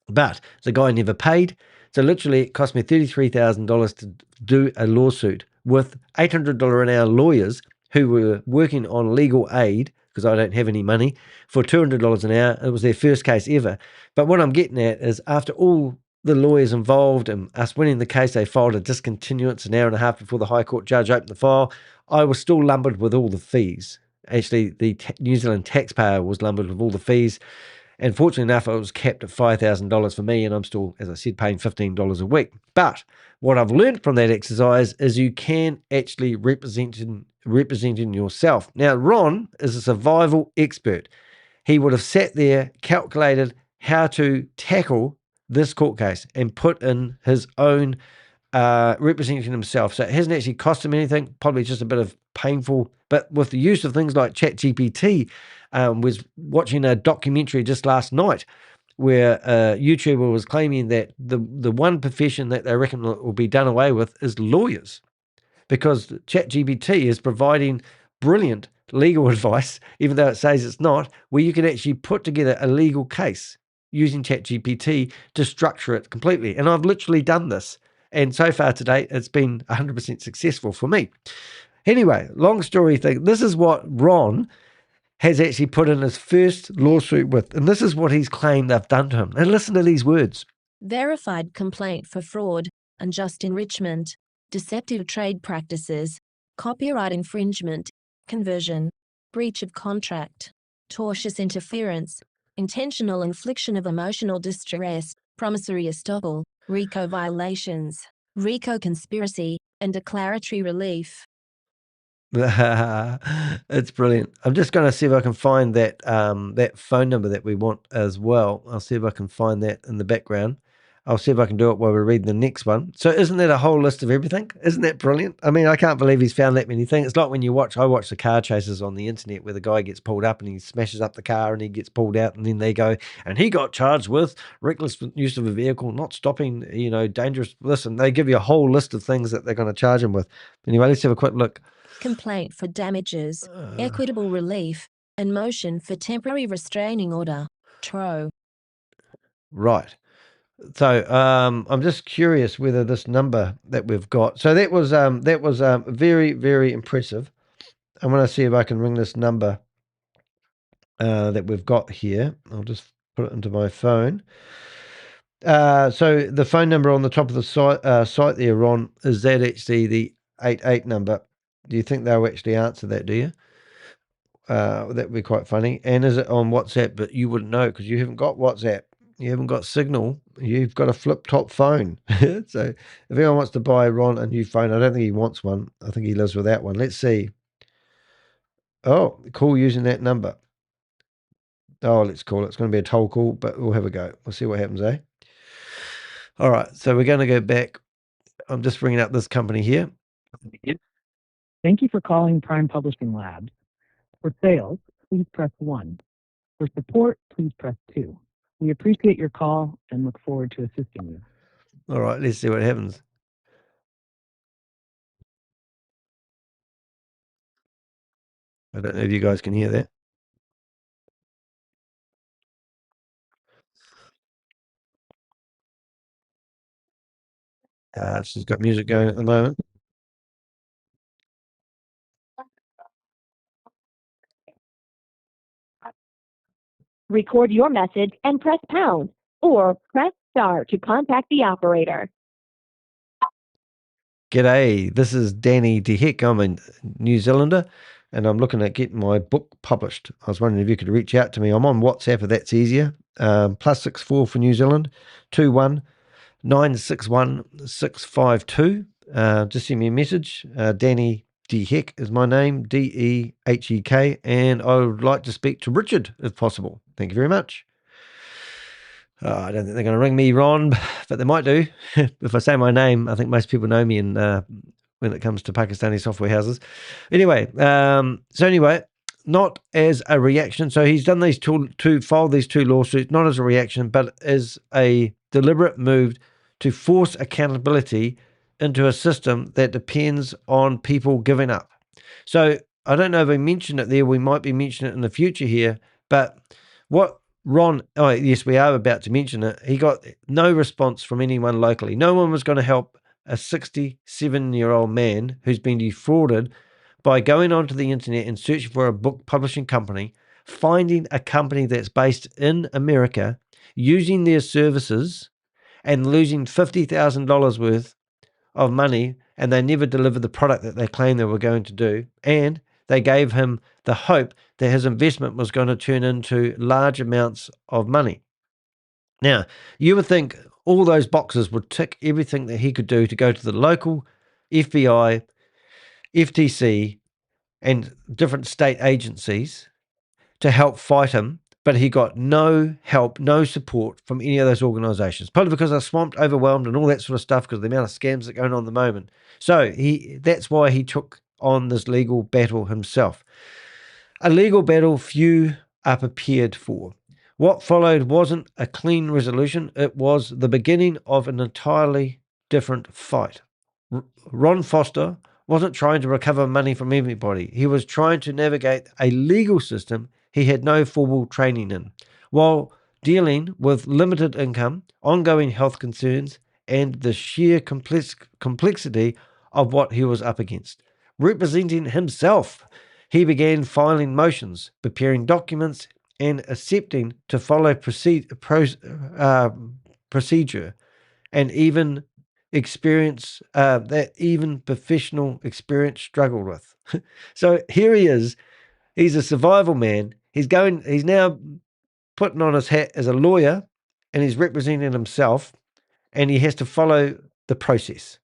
But the guy never paid. So literally it cost me $33,000 to do a lawsuit with $800 an hour lawyers who were working on legal aid, because I don't have any money, for $200 an hour. It was their first case ever. But what I'm getting at is, after all the lawyers involved and us winning the case, they filed a discontinuance an hour and a half before the High Court judge opened the file. I was still lumbered with all the fees. Actually, the New Zealand taxpayer was lumbered with all the fees. And fortunately enough, it was capped at $5,000 for me, and I'm still, as I said, paying $15 a week. But what I've learned from that exercise is you can actually representing yourself. Now, Ron is a survival expert. He would have sat there, calculated how to tackle this court case, and put in his own representing himself. So it hasn't actually cost him anything, probably just a bit of painful, but with the use of things like ChatGPT, was watching a documentary just last night where a YouTuber was claiming that the one profession that they reckon will be done away with is lawyers, because ChatGPT is providing brilliant legal advice, even though it says it's not, where you can actually put together a legal case using ChatGPT to structure it completely. And I've literally done this. And so far to date, it's been 100% successful for me. Anyway, long story thing. This is what Ron has actually put in his first lawsuit with, and this is what he's claimed they've done to him. And listen to these words. Verified complaint for fraud, unjust enrichment, deceptive trade practices, copyright infringement, conversion, breach of contract, tortious interference, intentional infliction of emotional distress, promissory estoppel, RICO violations, RICO conspiracy, and declaratory relief. It's brilliant. I'm just going to see if I can find that that phone number that we want as well. I'll see if I can find that in the background. I'll see if I can do it while we're reading the next one. So isn't that a whole list of everything? Isn't that brilliant? I mean, I can't believe he's found that many things. It's like when I watch the car chases on the internet where the guy gets pulled up and he smashes up the car and he gets pulled out, and then they go, and he got charged with reckless use of a vehicle, not stopping, dangerous. Listen, they give you a whole list of things that they're going to charge him with. Anyway, let's have a quick look. Complaint for damages, equitable relief, and motion for temporary restraining order, TRO. Right. So I'm just curious whether this number that we've got. So that was very, very impressive. I want to see if I can ring this number that we've got here. I'll just put it into my phone. So the phone number on the top of the site there, Ron, is that actually the 88 number? Do you think they'll actually answer that, do you? That would be quite funny. And is it on WhatsApp? But you wouldn't know because you haven't got WhatsApp. You haven't got Signal. You've got a flip-top phone. So if anyone wants to buy Ron a new phone, I don't think he wants one. I think he lives without one. Let's see. Oh, call using that number. Oh, let's call it. It's going to be a toll call, but we'll have a go. We'll see what happens, eh? All right. So we're going to go back. I'm just bringing up this company here. Thank you for calling Prime Publishing Labs. For sales, please press 1. For support, please press 2. We appreciate your call and look forward to assisting you. All right, let's see what happens. I don't know if you guys can hear that. She's got music going at the moment. Record your message and press pound, or press star to contact the operator. G'day, this is Danny DeHeck. I'm a New Zealander and I'm looking at getting my book published. I was wondering if you could reach out to me. I'm on WhatsApp if that's easier. +64 for New Zealand, 21 961 652. Just send me a message. Danny DeHeck is my name, DEHEK, and I would like to speak to Richard if possible. Thank you very much. I don't think they're going to ring me, Ron, but they might do. If I say my name, I think most people know me in, when it comes to Pakistani software houses. Anyway, not as a reaction. So he's done these filed these two lawsuits, not as a reaction, but as a deliberate move to force accountability into a system that depends on people giving up. So I don't know if I mentioned it there. We might be mentioning it in the future here, but what Ron, oh yes, we are about to mention it. He got no response from anyone locally. No one was going to help a 67-year-old man who's been defrauded by going onto the internet and searching for a book publishing company, finding a company that's based in America, using their services and losing $50,000 worth of money, and they never delivered the product that they claimed they were going to do. And they gave him the hope that his investment was going to turn into large amounts of money. Now, you would think all those boxes would tick everything that he could do to go to the local FBI, FTC, and different state agencies to help fight him, but he got no help, no support from any of those organizations, probably because they're swamped, overwhelmed, and all that sort of stuff because of the amount of scams that are going on at the moment. So that's why he took on this legal battle himself. A legal battle few are prepared for. What followed wasn't a clean resolution. It was the beginning of an entirely different fight. Ron Foster wasn't trying to recover money from everybody. He was trying to navigate a legal system he had no formal training in, while dealing with limited income, ongoing health concerns, and the sheer complexity of what he was up against. Representing himself, he began filing motions, preparing documents, and accepting to follow procedure, and even experience that even professional experience struggled with. So here he is. He's a survival man. He's now putting on his hat as a lawyer, and he's representing himself, and he has to follow the process.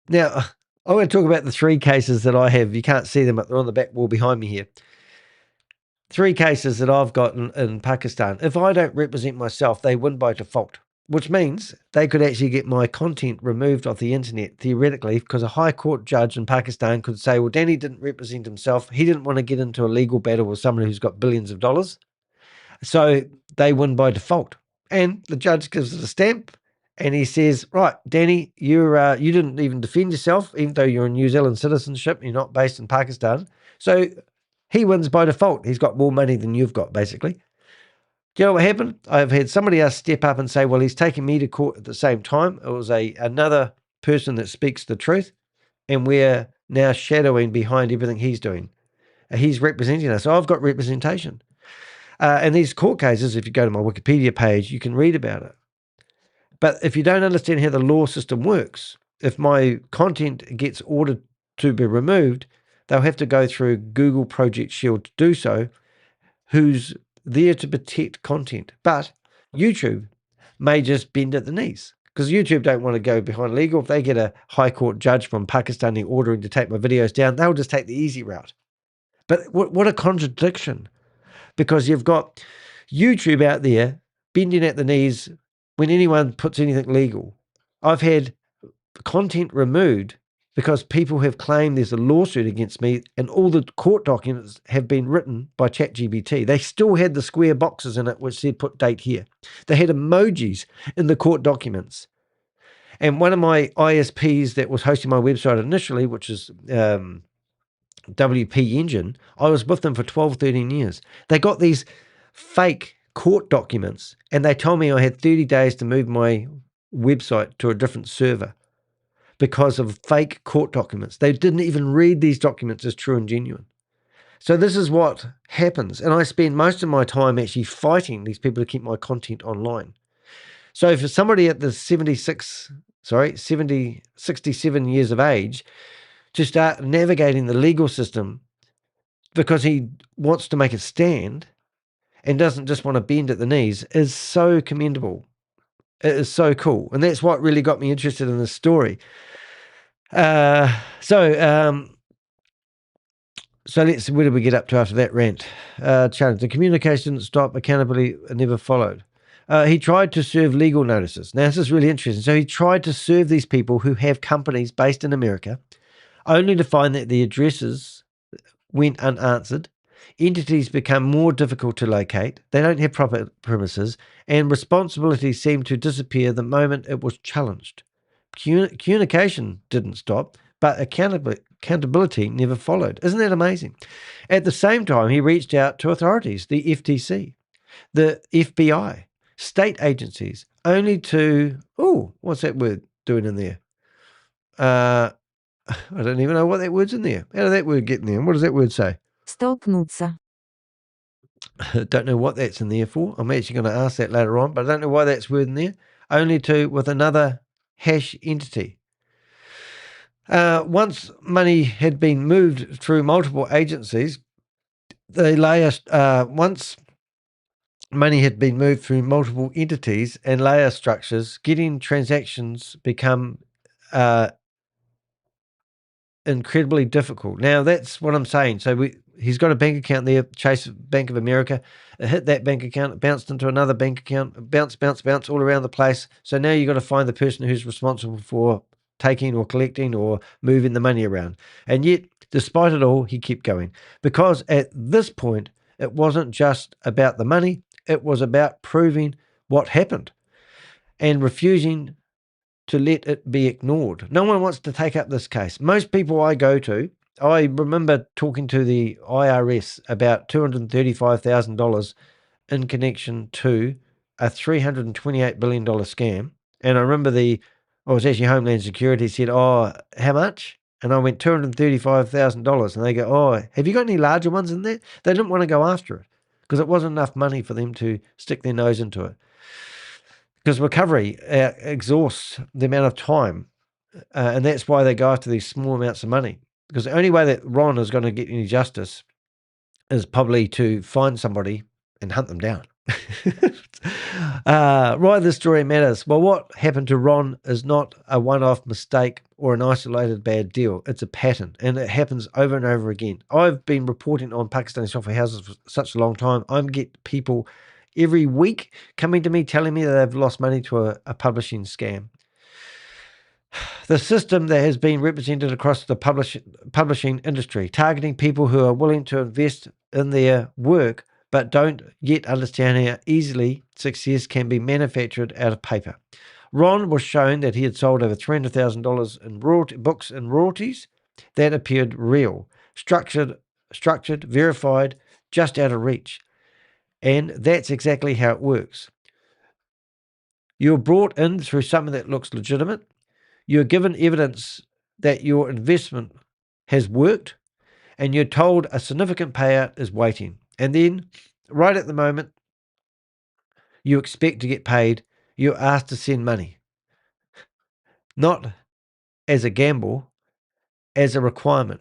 Now, I want to talk about the 3 cases that I have. You can't see them, but they're on the back wall behind me here. 3 cases that I've got in Pakistan. If I don't represent myself, they win by default, which means they could actually get my content removed off the internet, theoretically, because a high court judge in Pakistan could say, well, Danny didn't represent himself. He didn't want to get into a legal battle with someone who's got billions of dollars. So they win by default. And the judge gives it a stamp and he says, right, Danny, you didn't even defend yourself, even though you're in New Zealand citizenship, you're not based in Pakistan. So he wins by default. He's got more money than you've got, basically. Do you know what happened? I've had somebody else step up and say, well, he's taking me to court at the same time. It was another person that speaks the truth, and we're now shadowing behind everything he's doing. He's representing us. So I've got representation. And these court cases, if you go to my Wikipedia page, you can read about it. But if you don't understand how the law system works, if my content gets ordered to be removed, they'll have to go through Google Project Shield to do so, who's there to protect content. But YouTube may just bend at the knees because YouTube don't want to go behind legal. If they get a high court judge from Pakistani ordering to take my videos down, they'll just take the easy route. But what a contradiction, because you've got YouTube out there bending at the knees when anyone puts anything legal. I've had content removed because people have claimed there's a lawsuit against me and all the court documents have been written by ChatGPT. They still had the square boxes in it which said put date here. They had emojis in the court documents. And one of my ISPs that was hosting my website initially, which is WP Engine, I was with them for 12, 13 years. They got these fake court documents and they told me I had 30 days to move my website to a different server because of fake court documents. They didn't even read these documents as true and genuine. So this is what happens. And I spend most of my time actually fighting these people to keep my content online. So for somebody at the 67 years of age to start navigating the legal system because he wants to make a stand and doesn't just want to bend at the knees is so commendable. It is so cool. And that's what really got me interested in this story. So where did we get up to after that rant? Challenge. The communication didn't stop, accountability never followed. He tried to serve legal notices. Now, this is really interesting. So he tried to serve these people who have companies based in America, only to find that the addresses went unanswered. Entities become more difficult to locate. They don't have proper premises, and responsibilities seem to disappear the moment it was challenged. Communication didn't stop, but accountability never followed. Isn't that amazing? At the same time, he reached out to authorities, the FTC, the FBI, state agencies, only to, what's that word doing in there? I don't even know what that word's in there. How did that word get in there? And what does that word say? Stolknúť. Don't know what that's in there for. I'm actually going to ask that later on, but I don't know why that's word in there. Only to with another hash entity. Once money had been moved through multiple agencies, once money had been moved through multiple entities and layer structures, getting transactions become incredibly difficult. Now, that's what I'm saying. So he's got a bank account there, Chase Bank of America. It hit that bank account, it bounced into another bank account, bounce all around the place. So now you've got to find the person who's responsible for taking or collecting or moving the money around. And yet, despite it all, he kept going. Because at this point, it wasn't just about the money, it was about proving what happened and refusing to let it be ignored. No one wants to take up this case. Most people I go to, I remember talking to the IRS about $235,000 in connection to a $328 billion scam. And I remember it was actually Homeland Security said, how much? And I went $235,000. And they go, have you got any larger ones in there? They didn't want to go after it because it wasn't enough money for them to stick their nose into it. Because recovery exhausts the amount of time, and that's why they go after these small amounts of money. Because the only way that Ron is going to get any justice is probably to find somebody and hunt them down. Why this story matters? Well, what happened to Ron is not a one-off mistake or an isolated bad deal. It's a pattern, and it happens over and over again. I've been reporting on Pakistani software houses for such a long time. I get people every week coming to me telling me that they've lost money to a publishing scam. The system that has been represented across the publishing industry, targeting people who are willing to invest in their work but don't yet understand how easily success can be manufactured out of paper. Ron was shown that he had sold over $300,000 in books and royalties that appeared real, structured, verified, just out of reach. And that's exactly how it works. You're brought in through something that looks legitimate. You're given evidence that your investment has worked, and you're told a significant payout is waiting. And then, right at the moment, you expect to get paid, you're asked to send money. Not as a gamble, as a requirement.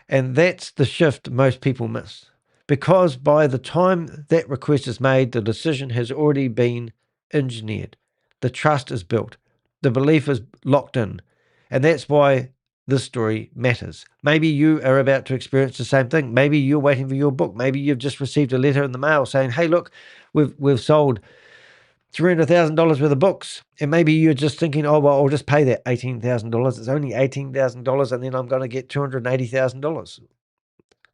And that's the shift most people miss. Because by the time that request is made, the decision has already been engineered. The trust is built. The belief is locked in. And that's why this story matters. Maybe you are about to experience the same thing. Maybe you're waiting for your book. Maybe you've just received a letter in the mail saying, hey, look, we've sold $300,000 worth of books. And maybe you're just thinking, oh, well, I'll just pay that $18,000. It's only $18,000 and then I'm going to get $280,000.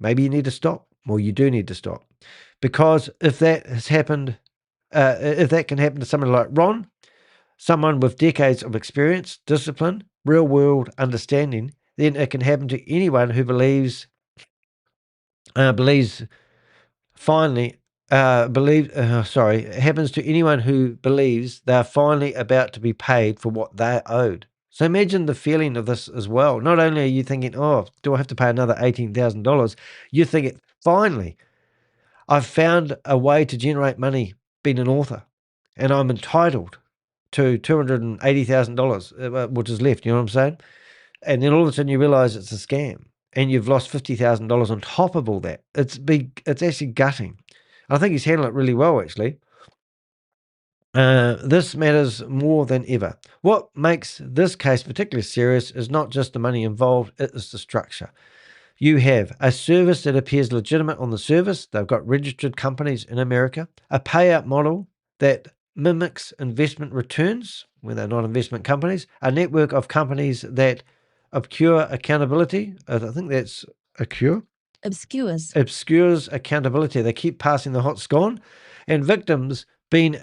Maybe you need to stop. Well, you do need to stop. Because if that has happened, if that can happen to someone like Ron, someone with decades of experience, discipline, real world understanding, then it can happen to anyone who believes finally it happens to anyone who believes they're finally about to be paid for what they're owed. So imagine the feeling of this as well. Not only are you thinking, oh, do I have to pay another $18,000? You're thinking, finally, I've found a way to generate money being an author, and I'm entitled to $280,000, which is left, you know what I'm saying? And then all of a sudden you realize it's a scam, and you've lost $50,000 on top of all that. It's actually gutting. I think he's handled it really well, actually. This matters more than ever. What makes this case particularly serious is not just the money involved, it is the structure. You have a service that appears legitimate on the surface. They've got registered companies in America, a payout model that mimics investment returns when they're not investment companies, a network of companies that obscure accountability. I think that's obscures accountability. They keep passing the hot scone, and victims being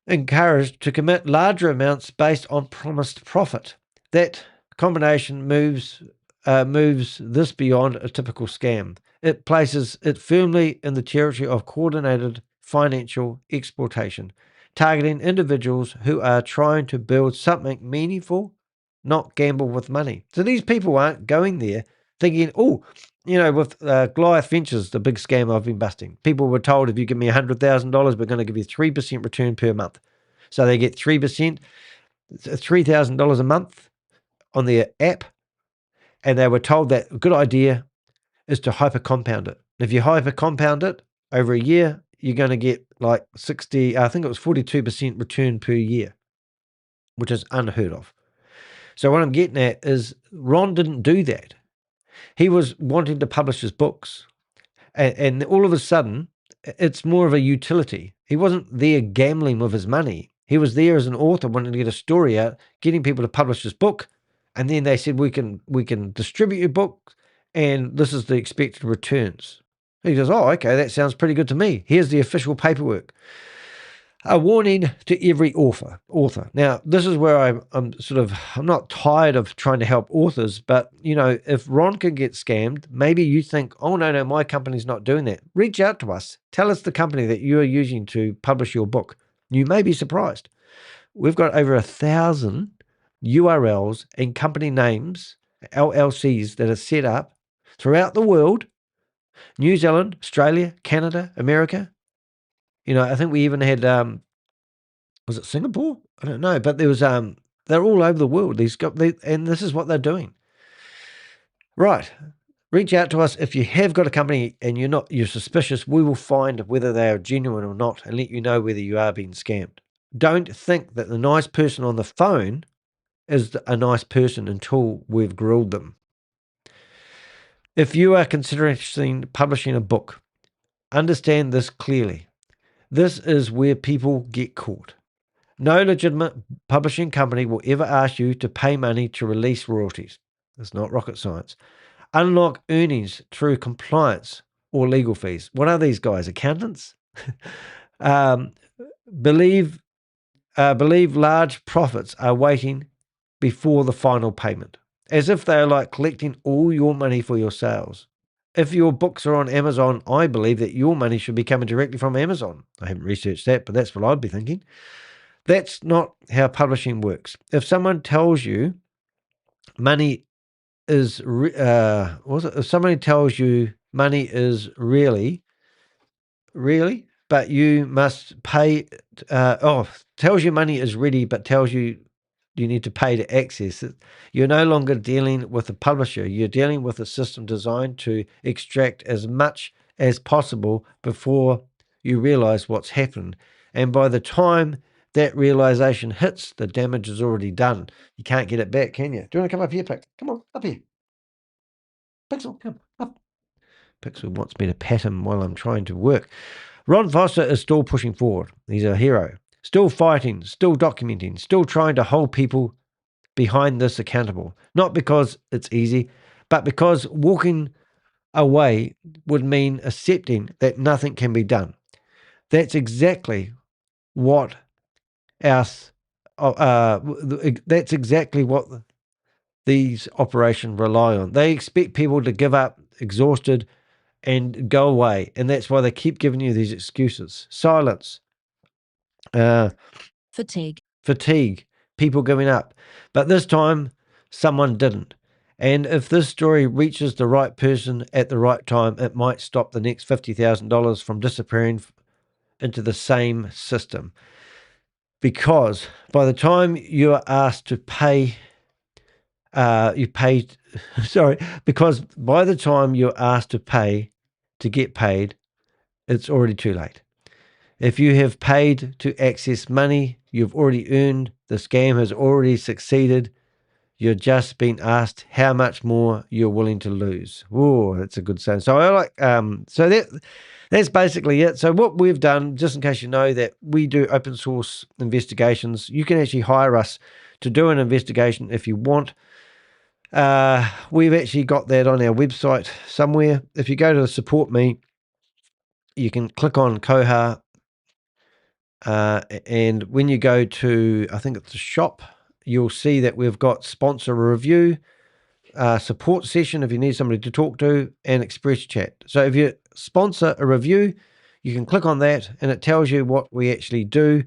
encouraged to commit larger amounts based on promised profit. That combination moves this beyond a typical scam. It places it firmly in the territory of coordinated financial exploitation, targeting individuals who are trying to build something meaningful, not gamble with money. So these people aren't going there thinking, oh, with Goliath Ventures, the big scam I've been busting, people were told, if you give me $100,000, we're going to give you 3% return per month. So they get 3%, $3,000 a month on their app. And they were told that a good idea is to hyper compound it. If you hyper compound it over a year, you're going to get like 42% return per year, which is unheard of. So what I'm getting at is Ron didn't do that. He was wanting to publish his books. And all of a sudden, it's more of a utility. He wasn't there gambling with his money. He was there as an author wanting to get a story out, getting people to publish his book. And then they said, we can distribute your book, and this is the expected returns. He goes, oh, okay, that sounds pretty good to me. Here's the official paperwork. A warning to every author. Now, this is where I'm not tired of trying to help authors, but, if Ron can get scammed, maybe you think, oh, no, my company's not doing that. Reach out to us. Tell us the company that you are using to publish your book. You may be surprised. We've got over 1,000 URLs and company names, LLCs, that are set up throughout the world, New Zealand, Australia, Canada, America. I think we even had, was it Singapore? I don't know, but there was, they're all over the world. And this is what they're doing. Right. Reach out to us if you have got a company and you're suspicious. We will find whether they are genuine or not and let you know whether you are being scammed. Don't think that the nice person on the phone is a nice person until we've grilled them. If you are considering publishing a book, understand this clearly. This is where people get caught. No legitimate publishing company will ever ask you to pay money to release royalties. It's not rocket science. Unlock earnings through compliance or legal fees. What are these guys? Accountants? Believe large profits are waiting before the final payment, as if they are like collecting all your money for your sales. if your books are on Amazon, I believe that your money should be coming directly from Amazon. I haven't researched that, but that's what I'd be thinking. That's not how publishing works. If someone tells you money is, if somebody tells you money is really, but you must pay, tells you money is ready, but tells you you need to pay to access it, you're no longer dealing with a publisher. You're dealing with a system designed to extract as much as possible before you realize what's happened. And by the time that realization hits, the damage is already done. You can't get it back, can you? Do you want to come up here, Pix? Come on, up here. Pixel, come up. Pixel wants me to pat him while I'm trying to work. Ron Foster is still pushing forward. He's a hero. Still fighting, still documenting, still trying to hold people behind this accountable. Not because it's easy, but because walking away would mean accepting that nothing can be done. That's exactly what that's exactly what these operations rely on. They expect people to give up, exhausted, and go away. And that's why they keep giving you these excuses. Silence, fatigue, people giving up. But this time, someone didn't. And if this story reaches the right person at the right time, it might stop the next $50,000 from disappearing into the same system. Because by the time you are asked to pay, because by the time you're asked to pay to get paid, it's already too late. If you have paid to access money you've already earned, the scam has already succeeded. You're just being asked how much more you're willing to lose. Oh, that's a good saying. So I like that's basically it. So what we've done, just in case you know, that we do open source investigations. You can actually hire us to do an investigation if you want. We've actually got that on our website somewhere. If you go to support me, you can click on Koha. And when you go to, I think it's the shop, you'll see that we've got sponsor a review, support session if you need somebody to talk to, and express chat. So if you sponsor a review, you can click on that and it tells you what we actually do.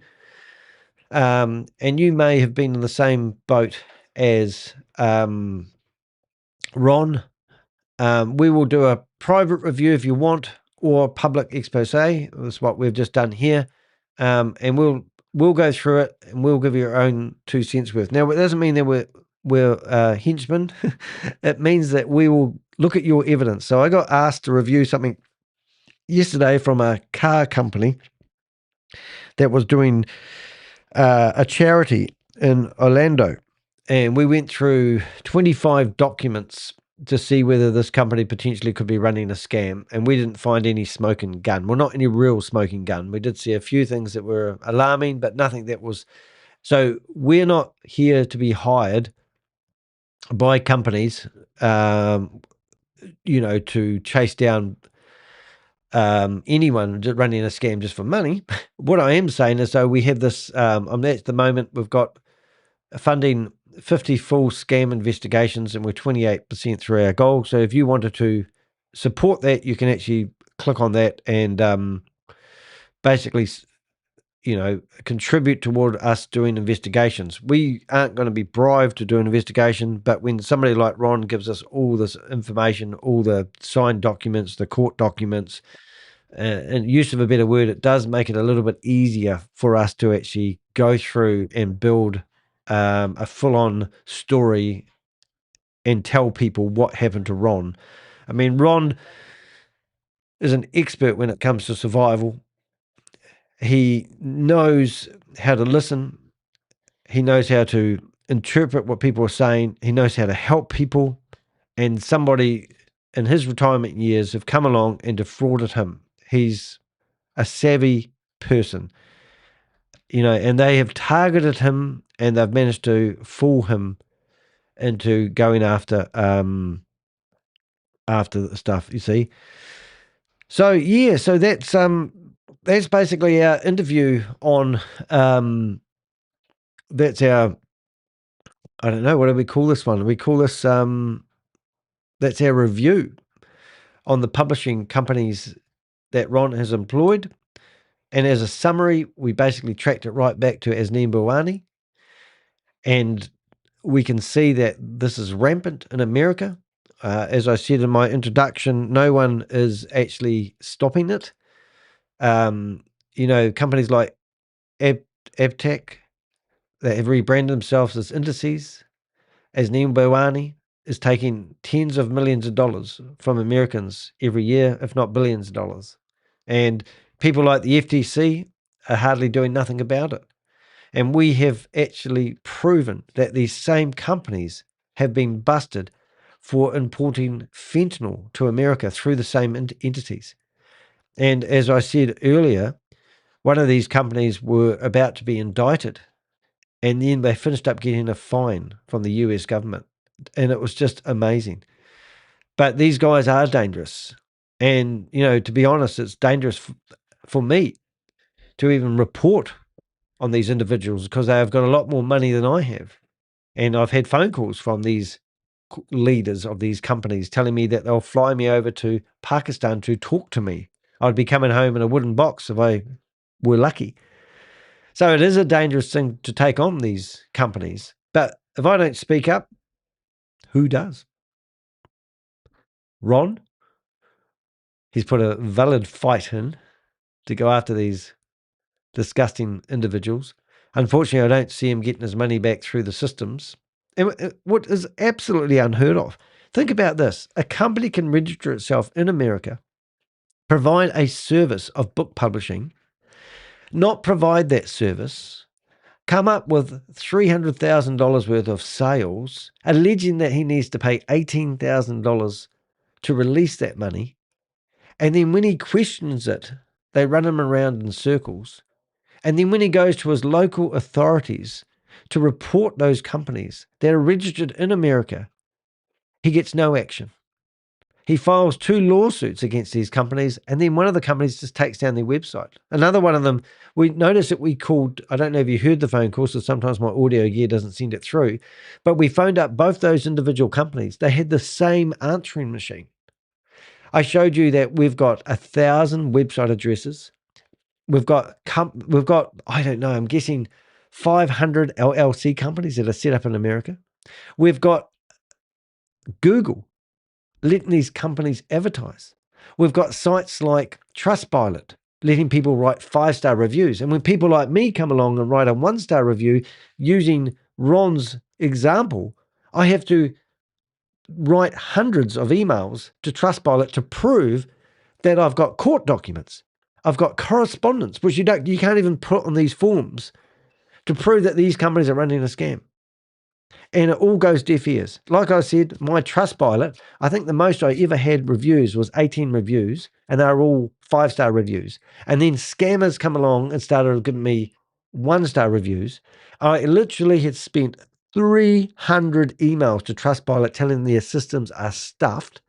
And you may have been in the same boat as Ron. We will do a private review if you want, or public expose. That's what we've just done here. And we'll go through it and we'll give you our own 2 cents worth. Now, it doesn't mean that we're henchmen. It means that we will look at your evidence. So I got asked to review something yesterday from a car company that was doing a charity in Orlando. And we went through 25 documents to see whether this company potentially could be running a scam. And we didn't find any smoking gun. Well, not any real smoking gun. We did see a few things that were alarming, but nothing that was. So we're not here to be hired by companies, to chase down anyone running a scam just for money. What I am saying is, so we have this, at the moment, we've got funding 50 full scam investigations and we're 28% through our goal. So if you wanted to support that, you can actually click on that and basically, contribute toward us doing investigations. We aren't going to be bribed to do an investigation, but when somebody like Ron gives us all this information, all the signed documents, the court documents, and use of a better word, it does make it a little bit easier for us to actually go through and build a full-on story and tell people what happened to Ron. I mean, Ron is an expert when it comes to survival. He knows how to listen. He knows how to interpret what people are saying. He knows how to help people. And somebody in his retirement years have come along and defrauded him. He's a savvy person, and they have targeted him and they've managed to fool him into going after the stuff, you see. So yeah, so that's basically our interview on that's our, I don't know, what do we call this one? We call this that's our review on the publishing companies that Ron has employed. And as a summary, we basically tracked it right back to Aznim Bawani. And we can see that this is rampant in America. As I said in my introduction, no one is actually stopping it. Companies like Abtec that have rebranded themselves as indices, as Neil Bawani is taking tens of millions of dollars from Americans every year, if not billions of dollars. And people like the FTC are hardly doing nothing about it. And we have actually proven that these same companies have been busted for importing fentanyl to America through the same entities. And as I said earlier, one of these companies were about to be indicted, and then they finished up getting a fine from the US government. And it was just amazing. But these guys are dangerous. And, to be honest, it's dangerous for me to even report on these individuals because they have got a lot more money than I have. And I've had phone calls from these leaders of these companies telling me that they'll fly me over to Pakistan to talk to me. I'd be coming home in a wooden box if I were lucky. So it is a dangerous thing to take on these companies. But if I don't speak up, who does? Ron, he's put a valid fight in to go after these disgusting individuals. Unfortunately, I don't see him getting his money back through the systems. And what is absolutely unheard of. Think about this. A company can register itself in America, provide a service of book publishing, not provide that service, come up with $300,000 worth of sales, alleging that he needs to pay $18,000 to release that money. And then when he questions it, they run him around in circles. And then when he goes to his local authorities to report those companies that are registered in America, he gets no action. He files 2 lawsuits against these companies, and then one of the companies just takes down their website. Another one of them, we noticed that we called, I don't know if you heard the phone call, so sometimes my audio gear doesn't send it through, but we phoned up both those individual companies. They had the same answering machine. I showed you that we've got 1,000 website addresses. We've got, I don't know, I'm guessing 500 LLC companies that are set up in America. We've got Google letting these companies advertise. We've got sites like Trustpilot letting people write 5-star reviews. And when people like me come along and write a 1-star review using Ron's example, I have to write hundreds of emails to Trustpilot to prove that I've got court documents. I've got correspondence, which you can't even put on these forms to prove that these companies are running a scam. And it all goes deaf ears. Like I said, my Trustpilot, I think the most I ever had reviews was 18 reviews, and they were all 5-star reviews. And then scammers come along and started giving me 1-star reviews. I literally had spent 300 emails to Trustpilot telling them their systems are stuffed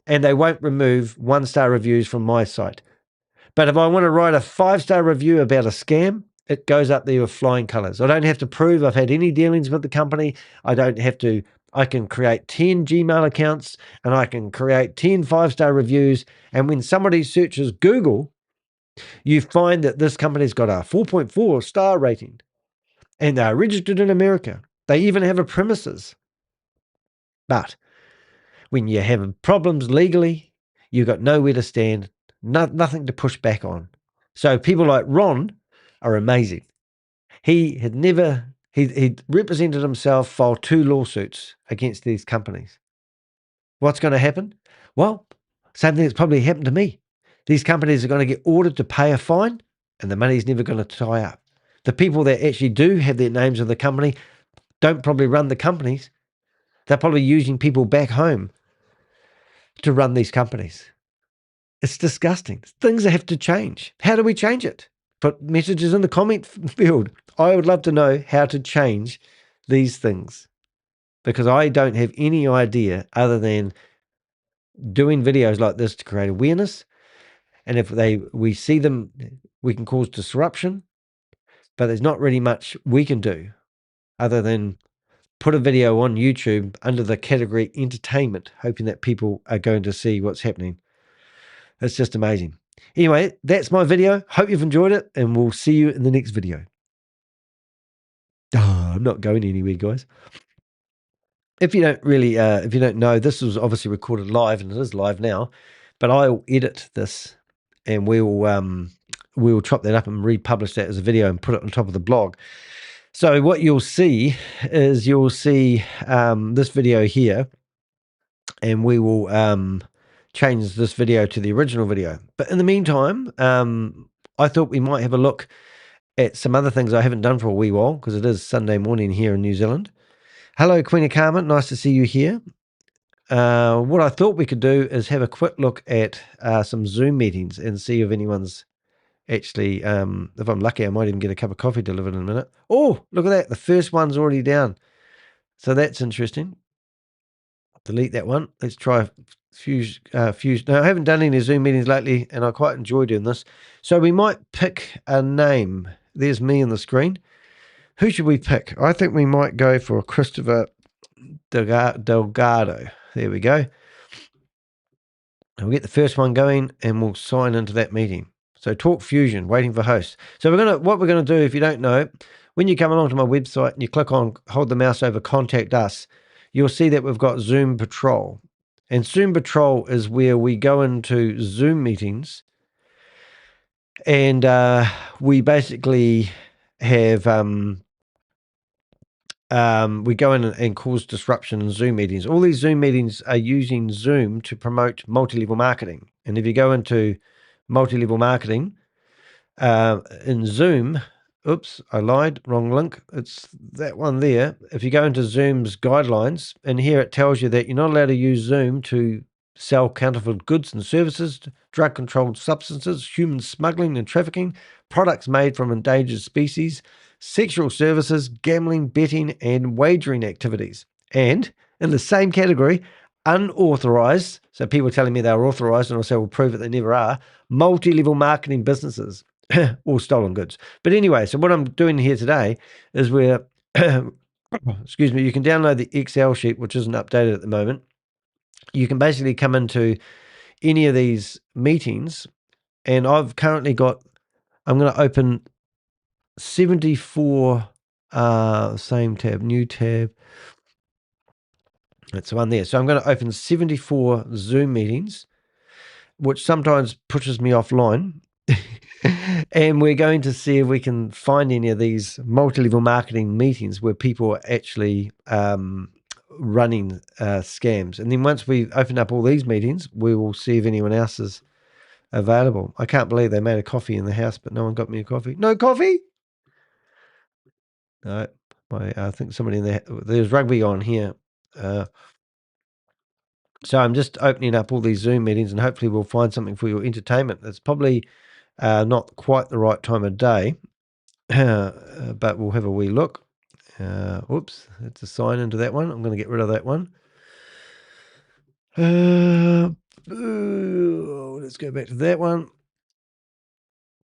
and they won't remove 1-star reviews from my site. But if I want to write a 5-star review about a scam, it goes up there with flying colors. I don't have to prove I've had any dealings with the company. I can create 10 Gmail accounts and I can create 10 5-star reviews. And when somebody searches Google, you find that this company's got a 4.4 star rating and they're registered in America. They even have a premises. But when you're having problems legally, you've got nowhere to stand, nothing to push back on. So people like Ron are amazing. He represented himself, filed 2 lawsuits against these companies. What's going to happen? Well, same thing that's probably happened to me. These companies are going to get ordered to pay a fine and the money's never going to tie up. The people that actually do have their names of the company don't probably run the companies. They're probably using people back home to run these companies. It's disgusting. Things have to change. How do we change it? Put messages in the comment field. I would love to know how to change these things because I don't have any idea other than doing videos like this to create awareness. And if we see them, we can cause disruption, but there's not really much we can do other than put a video on YouTube under the category entertainment, hoping that people are going to see what's happening. It's just amazing. Anyway, that's my video. Hope you've enjoyed it, and we'll see you in the next video. I'm not going anywhere, guys. If you don't know, this was obviously recorded live, and it is live now, but I'll edit this, and we'll chop that up and republish that as a video and put it on top of the blog. So what you'll see is this video here, and we will change this video to the original video. But in the meantime, I thought we might have a look at some other things I haven't done for a wee while, because it is Sunday morning here in New Zealand. Hello, Queen of Carmen. Nice to see you here. What I thought we could do is have a quick look at some Zoom meetings and see if anyone's actually, if I'm lucky, I might even get a cup of coffee delivered in a minute. Oh, look at that. The first one's already down. So that's interesting. Delete that one. Let's try Fuse. Now, I haven't done any Zoom meetings lately, and I quite enjoy doing this. So we might pick a name. There's me on the screen. Who should we pick? I think we might go for Christopher Delgado. There we go. And we'll get the first one going, and we'll sign into that meeting. So Talk Fusion, waiting for hosts. So what we're gonna do, if you don't know, when you come along to my website and you hold the mouse over Contact Us, you'll see that we've got Zoom Patrol. And Zoom Patrol is where we go into Zoom meetings, and we basically have we go in and cause disruption in Zoom meetings. All these Zoom meetings are using Zoom to promote multi-level marketing. And if you go into multi-level marketing in Zoom, oops, I lied, wrong link. It's that one there. If you go into Zoom's guidelines, and here it tells you that you're not allowed to use Zoom to sell counterfeit goods and services, drug-controlled substances, human smuggling and trafficking, products made from endangered species, sexual services, gambling, betting, and wagering activities. And in the same category, unauthorized, so people are telling me they're authorized, and I say, we'll prove it, they never are, multi-level marketing businesses, or stolen goods. But anyway, so what I'm doing here today is excuse me, you can download the Excel sheet, which isn't updated at the moment. You can basically come into any of these meetings, and I've currently got, I'm going to open 74, same tab, new tab. That's the one there. So I'm going to open 74 Zoom meetings, which sometimes pushes me offline. And we're going to see if we can find any of these multi-level marketing meetings where people are actually running scams. And then once we've opened up all these meetings, we will see if anyone else is available. I can't believe they made a coffee in the house, but no one got me a coffee. No coffee? No, I think somebody in there, there's rugby on here. So I'm just opening up all these Zoom meetings, and hopefully we'll find something for your entertainment. It's probably not quite the right time of day, but we'll have a wee look. Oops, let's assign into that one. I'm going to get rid of that one. Let's go back to that one.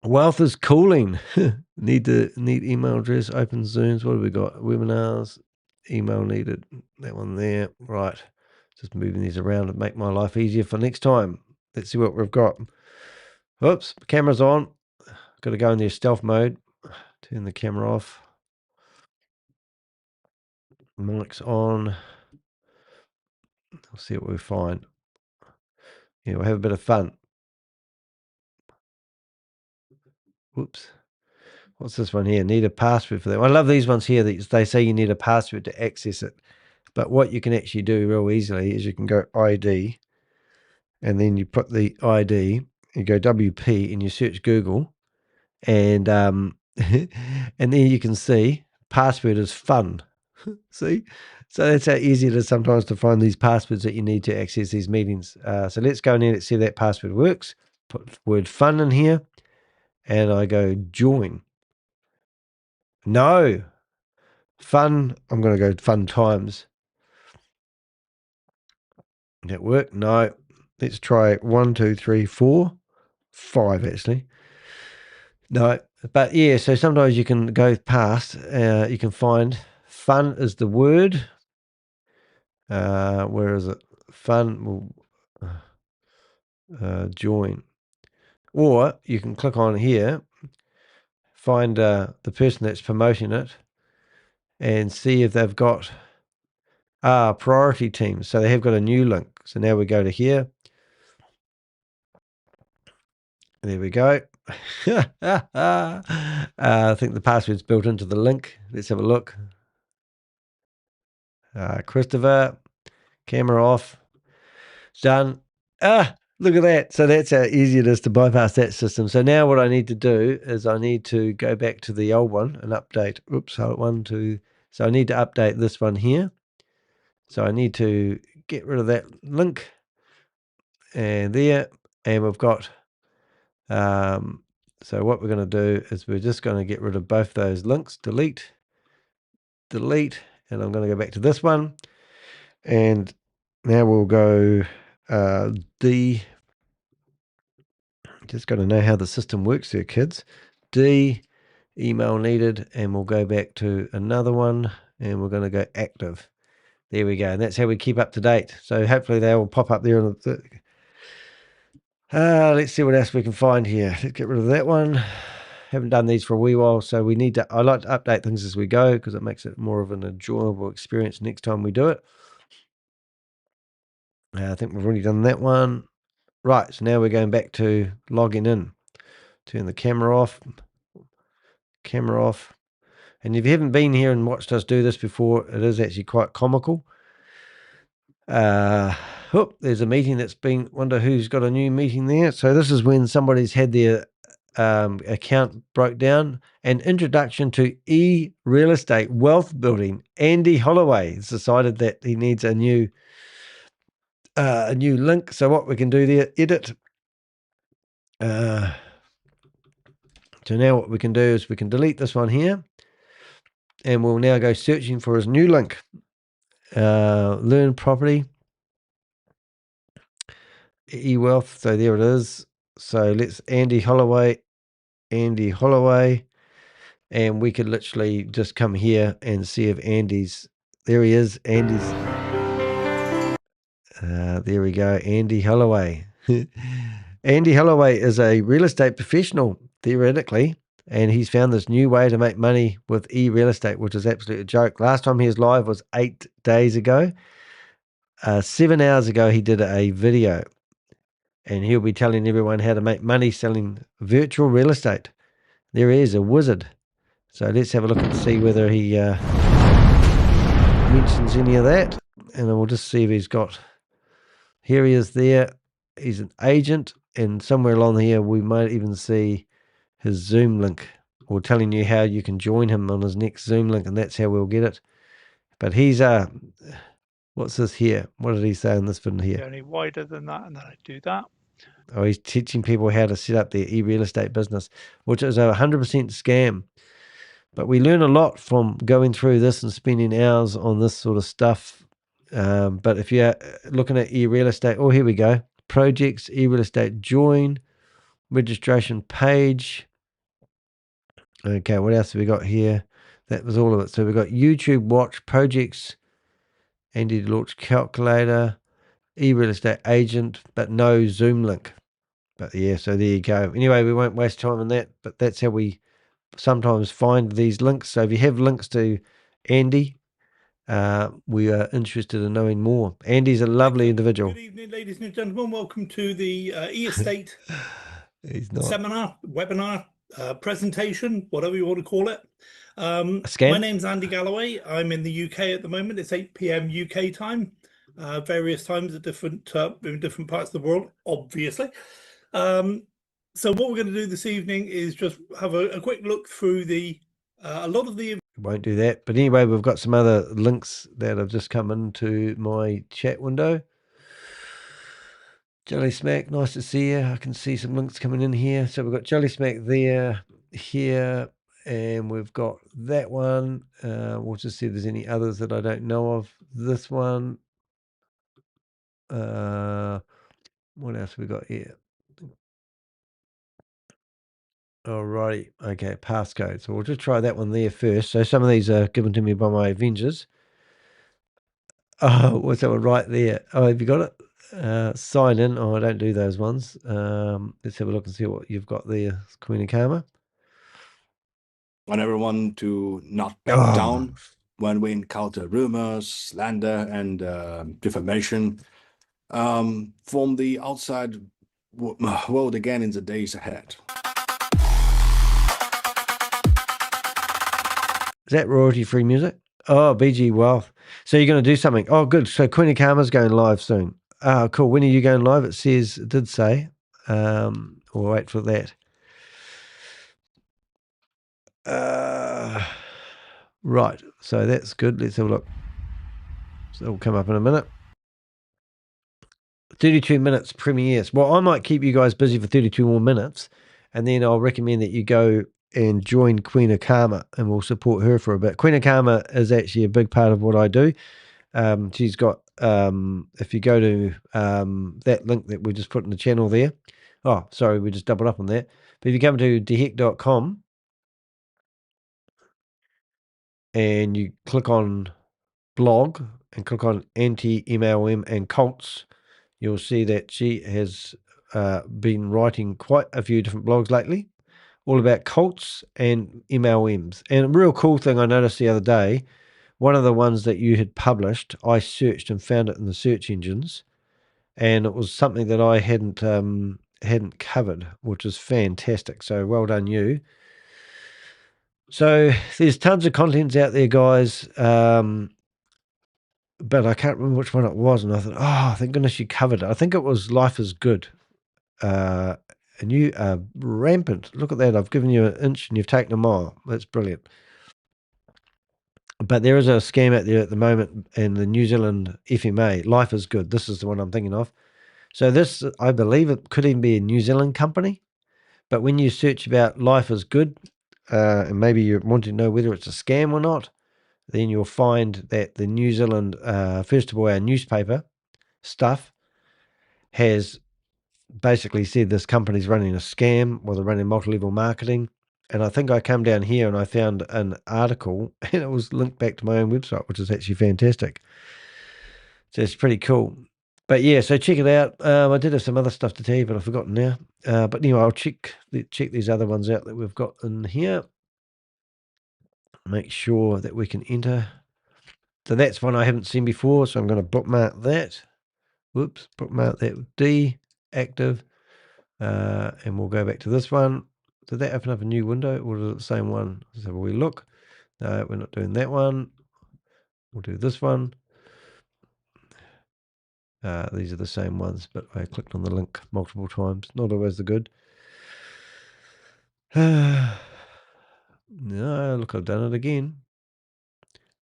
Wealth is cooling. Need email address, open Zooms. What have we got? Webinars, email needed. That one there. Right. Just moving these around to make my life easier for next time. Let's see what we've got. Oops, camera's on. Got to go in their stealth mode. Turn the camera off. Mic's on. We'll see what we find. Yeah, we'll have a bit of fun. Whoops. What's this one here? Need a password for that. I love these ones here. They say you need a password to access it. But what you can actually do real easily is you can go ID, and then you put the ID, you go WP, and you search Google, and and then you can see password is fun. See? So that's how easy it is sometimes to find these passwords that you need to access these meetings. So let's go in there and see if that password works. Put the word fun in here, and I go join. No. Fun. I'm going to go fun times. That work? No. Let's try 1, 2, 3, 4, 5 actually. No. But yeah, so sometimes you can go past, you can find fun is the word. Where is it? Fun will join. Or you can click on here, find the person that's promoting it, and see if they've got priority teams. So they have got a new link. So now we go to here. There we go. I think the password's built into the link. Let's have a look. Christopher, camera off. Done. Look at that. So that's how easy it is to bypass that system. So now what I need to do is I need to go back to the old one and update. Oops, hold one, two. So I need to update this one here. So I need to get rid of that link. And there. And we've got, so what we're going to do is we're just going to get rid of both those links. Delete. Delete. And I'm going to go back to this one. And now we'll go D. Just got to know how the system works there, kids. D, email needed, and we'll go back to another one, and we're going to go active. There we go, and that's how we keep up to date. So hopefully they will pop up there. Let's see what else we can find here. Let's get rid of that one. Haven't done these for a wee while, so we need to. I like to update things as we go because it makes it more of an enjoyable experience next time we do it. I think we've already done that one. Right, so now we're going back to logging in. Turn the camera off. Camera off. And if you haven't been here and watched us do this before, it is actually quite comical. There's a meeting that's been, wonder who's got a new meeting there. So this is when somebody's had their account broke down. An introduction to real estate wealth building. Andy Holloway has decided that he needs a new link. So what we can do there, edit. So now what we can do is we can delete this one here. And we'll now go searching for his new link. Learn property. eWealth. So there it is. So let's Andy Holloway. And we could literally just come here and see if Andy's, there he is. Andy's, there we go. Andy Holloway. Andy Holloway is a real estate professional, theoretically, and he's found this new way to make money with real estate, which is absolutely a joke. Last time he was live was 8 days ago. 7 hours ago, he did a video, and he'll be telling everyone how to make money selling virtual real estate. There he is, a wizard. So let's have a look and see whether he mentions any of that. And then we'll just see if he's got, here he is there. He's an agent, and somewhere along here we might even see his Zoom link, or telling you how you can join him on his next Zoom link, and that's how we'll get it. But he's, what's this here? What did he say in this video here? Only wider than that, and then I do that. Oh, he's teaching people how to set up their real estate business, which is a 100% scam. But we learn a lot from going through this and spending hours on this sort of stuff. But if you're looking at real estate, oh, here we go. Projects, real estate join, registration page. Okay, what else have we got here? That was all of it. So we've got YouTube watch, projects, Andy launch calculator, real estate agent, but no Zoom link. But yeah, so there you go. Anyway, we won't waste time on that, but that's how we sometimes find these links. So if you have links to Andy, we are interested in knowing more. Andy's a lovely individual. Good evening, ladies and gentlemen. Welcome to the e-estate seminar, webinar, presentation, whatever you want to call it. My name's Andy Galloway. I'm in the UK at the moment. It's 8 p.m. UK time. Various times at different in different parts of the world, obviously. So what we're going to do this evening is just have a quick look through the a lot of the. Won't do that, but anyway, we've got some other links that have just come into my chat window. Jelly Smack, nice to see you. I can see some links coming in here. So we've got Jelly Smack there, here, and we've got that one. We'll just see if there's any others that I don't know of. This one. What else have we got here? Alrighty. Okay, passcode. So we'll just try that one there first. So some of these are given to me by my Avengers. Oh, what's that one right there? Oh, have you got it? Sign in. Oh, I don't do those ones. Let's have a look and see what you've got there, Queen of Karma. Want everyone to not back down when we encounter rumors, slander, and defamation from the outside world again in the days ahead. Is that royalty-free music? Oh, BG Wealth. So you're going to do something. Oh, good. So Queen of Karma's going live soon. Oh, cool. When are you going live? It did say. We'll wait for that. Right. So that's good. Let's have a look. So it'll come up in a minute. 32 minutes premieres. Well, I might keep you guys busy for 32 more minutes, and then I'll recommend that you go and join Queen of Karma, and we'll support her for a bit. Queen of Karma is actually a big part of what I do. She's got, if you go to that link that we just put in the channel there. Oh, sorry, we just doubled up on that. But if you come to deheck.com and you click on blog and click on anti-MLM and cults, you'll see that she has been writing quite a few different blogs lately, all about cults and MLMs. And a real cool thing I noticed the other day, one of the ones that you had published, I searched and found it in the search engines, and it was something that I hadn't covered, which is fantastic. So well done you. So there's tons of contents out there, guys. But I can't remember which one it was, and I thought, oh, thank goodness you covered it. I think it was Life is Good. And you are rampant. Look at that. I've given you an inch and you've taken a mile. That's brilliant. But there is a scam out there at the moment in the New Zealand FMA. Life is Good. This is the one I'm thinking of. So this, I believe it could even be a New Zealand company. But when you search about Life is Good, and maybe you want to know whether it's a scam or not, then you'll find that the New Zealand, first of all, our newspaper stuff has basically said this company's running a scam, or they're running multi-level marketing. And I think I come down here and I found an article and it was linked back to my own website, which is actually fantastic. So it's pretty cool. But yeah, so check it out. I did have some other stuff to tell you, but I've forgotten now. But anyway, I'll check these other ones out that we've got in here. Make sure that we can enter. So that's one I haven't seen before, so I'm going to bookmark that. Whoops, bookmark that with D, active. And we'll go back to this one. Did that open up a new window, or is it the same one? Let's have a wee look. No, we're not doing that one. We'll do this one. These are the same ones, but I clicked on the link multiple times. Not always the good. No, look, I've done it again.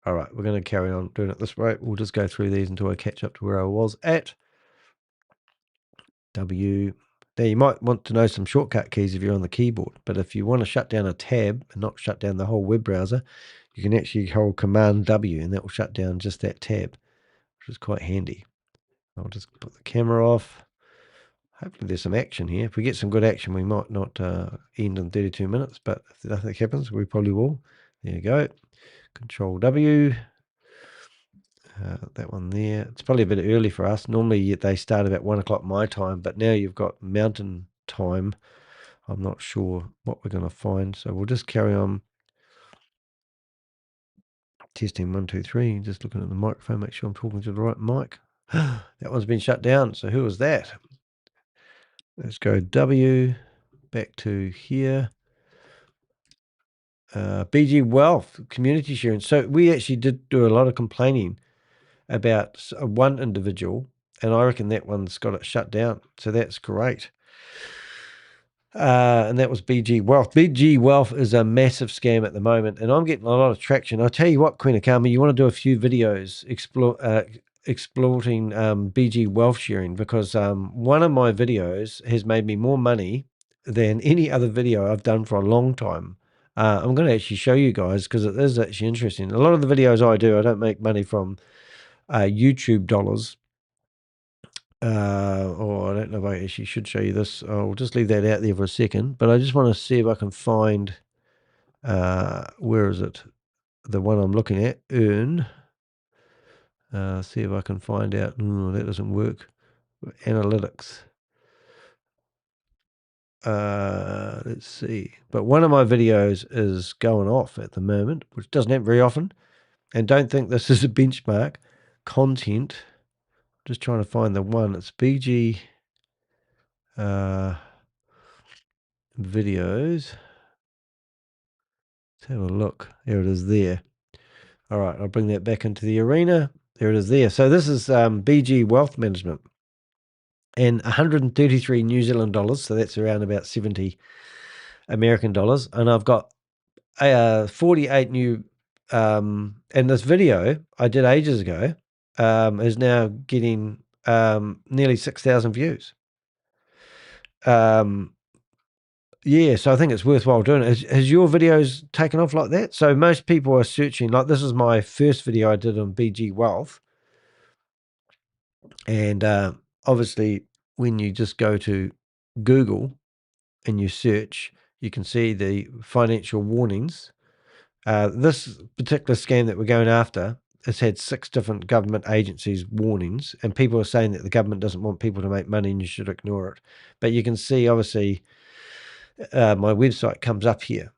All right, we're going to carry on doing it this way. We'll just go through these until I catch up to where I was at. W. Now, you might want to know some shortcut keys if you're on the keyboard, but if you want to shut down a tab and not shut down the whole web browser, you can actually hold Command W, and that will shut down just that tab, which is quite handy. I'll just put the camera off. Hopefully there's some action here. If we get some good action, we might not end in 32 minutes, but if nothing happens, we probably will. There you go. Control W. That one there. It's probably a bit early for us. Normally they start about 1 o'clock my time, but now you've got mountain time. I'm not sure what we're going to find, so we'll just carry on. Testing 1, 2, 3. Just looking at the microphone, make sure I'm talking to the right mic. That one's been shut down. So who was that? Let's go W, back to here. BG Wealth, community sharing. So we actually did do a lot of complaining about one individual, and I reckon that one's got it shut down. So that's great. And that was BG Wealth. BG Wealth is a massive scam at the moment, and I'm getting a lot of traction. I'll tell you what, Queen of Karma, you want to do a few videos exploiting BG Wealth sharing, because one of my videos has made me more money than any other video I've done for a long time. I'm going to actually show you guys, because it is actually interesting. A lot of the videos I do, I don't make money from YouTube dollars. Or I don't know if I actually should show you this. I'll just leave that out there for a second, but I just want to see if I can find, where is it? The one I'm looking at, earn. See if I can find out. That doesn't work. Analytics. Let's see. But one of my videos is going off at the moment, which doesn't happen very often. And don't think this is a benchmark. Content. Just trying to find the one. It's BG videos. Let's have a look. There it is there. All right, I'll bring that back into the arena. There it is there. So this is BG Wealth Management. And 133 New Zealand dollars. So that's around about 70 American dollars. And I've got 48 new, and this video I did ages ago is now getting nearly 6,000 views. Yeah, so I think it's worthwhile doing it. Has your videos taken off like that? So most people are searching, like this is my first video I did on BG Wealth. And obviously when you just go to Google and you search, you can see the financial warnings. This particular scam that we're going after has had 6 different government agencies warnings, and people are saying that the government doesn't want people to make money and you should ignore it. But you can see, obviously, my website comes up here.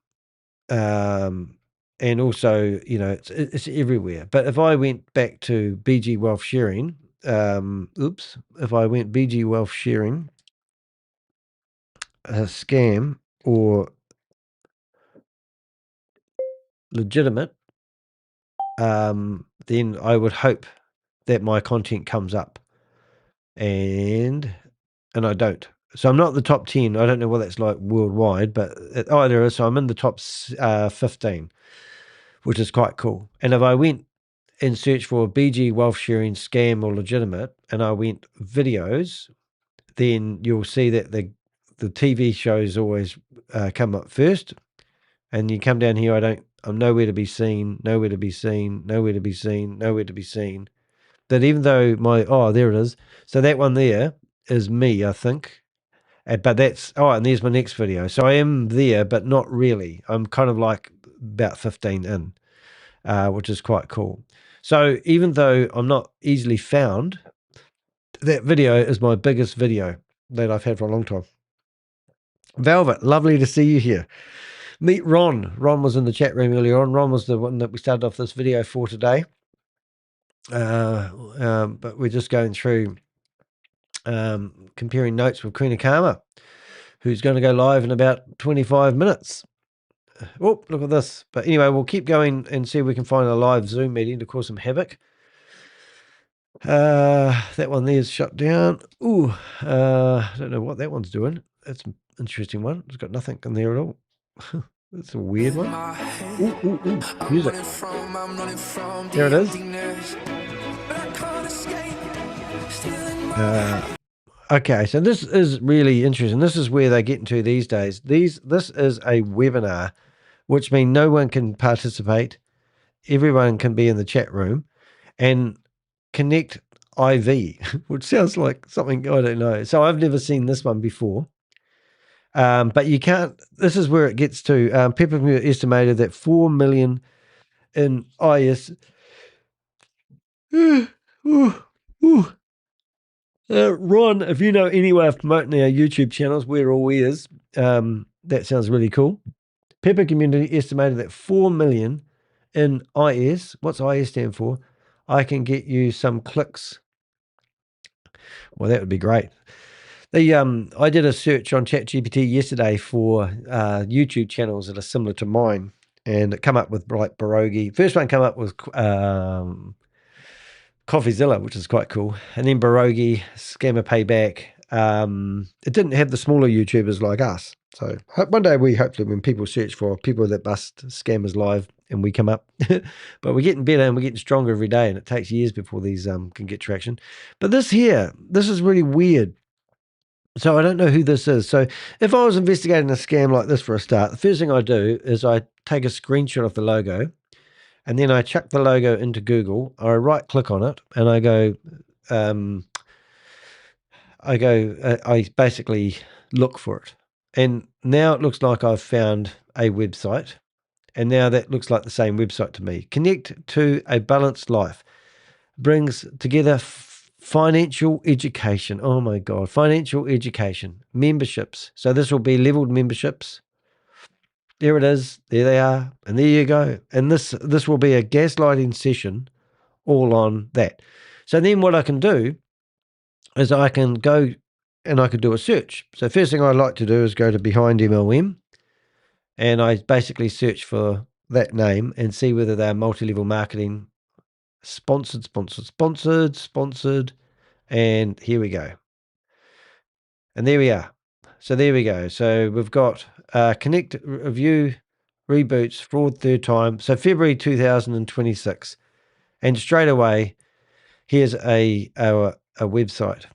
And also, you know, it's everywhere. But if I went back to BG Wealth Sharing, if I went BG Wealth Sharing, scam or legitimate, then I would hope that my content comes up, and I don't. So I'm not the top 10. I don't know what that's like worldwide, but there is. So I'm in the top 15, which is quite cool. And if I went and searched for BG Wealth Sharing scam or legitimate, and I went videos, then you'll see that the TV shows always come up first, and you come down here. I'm nowhere to be seen, nowhere to be seen, nowhere to be seen, nowhere to be seen. That even though there it is. So that one there is me, I think. But that's, and there's my next video. So I am there, but not really. I'm kind of like about 15 in, which is quite cool. So even though I'm not easily found, that video is my biggest video that I've had for a long time. Velvet, lovely to see you here. Meet Ron. Ron was in the chat room earlier on. Ron was the one that we started off this video for today. But we're just going through comparing notes with Queen of Karma, who's going to go live in about 25 minutes. Oh, look at this. But anyway, we'll keep going and see if we can find a live Zoom meeting to cause some havoc. That one there's shut down. I don't know what that one's doing. That's an interesting one. It's got nothing in there at all. That's a weird one. Music. There it is. Okay, so this is really interesting. This is where they get into these days. This is a webinar, which means no one can participate. Everyone can be in the chat room and connect IV, which sounds like something I don't know. So I've never seen this one before. But you can't. This is where it gets to. Peppermint estimated that 4 million in IS. Ron, if you know any way of promoting our YouTube channels, we're all ears. That sounds really cool. Pepper Community estimated that 4 million in IS. What's IS stand for? I can get you some clicks. Well, that would be great. I did a search on ChatGPT yesterday for YouTube channels that are similar to mine, and it come up with like Pierogi. First one come up with CoffeeZilla, which is quite cool, and then Pierogi, Scammer Payback. It didn't have the smaller YouTubers like us. So one day hopefully when people search for people that bust scammers live, and we come up, but we're getting better and we're getting stronger every day, and it takes years before these can get traction. But this is really weird. So I don't know who this is. So if I was investigating a scam like this for a start, the first thing I do is I take a screenshot of the logo, and then I chuck the logo into Google. I right click on it and I go, I basically look for it. And now it looks like I've found a website. And now that looks like the same website to me. Connect to a balanced life. Brings together financial education. Oh my God. Financial education. Memberships. So this will be leveled memberships. There it is. There they are. And there you go. And this will be a gaslighting session all on that. So then what I can do is I can go and I could do a search. So first thing I like to do is go to Behind MLM, and I basically search for that name and see whether they're multi-level marketing sponsored, and here we go. And there we are. So there we go. So we've got Connect Review Reboots Fraud Third Time. So February 2026. And straight away, here's a website.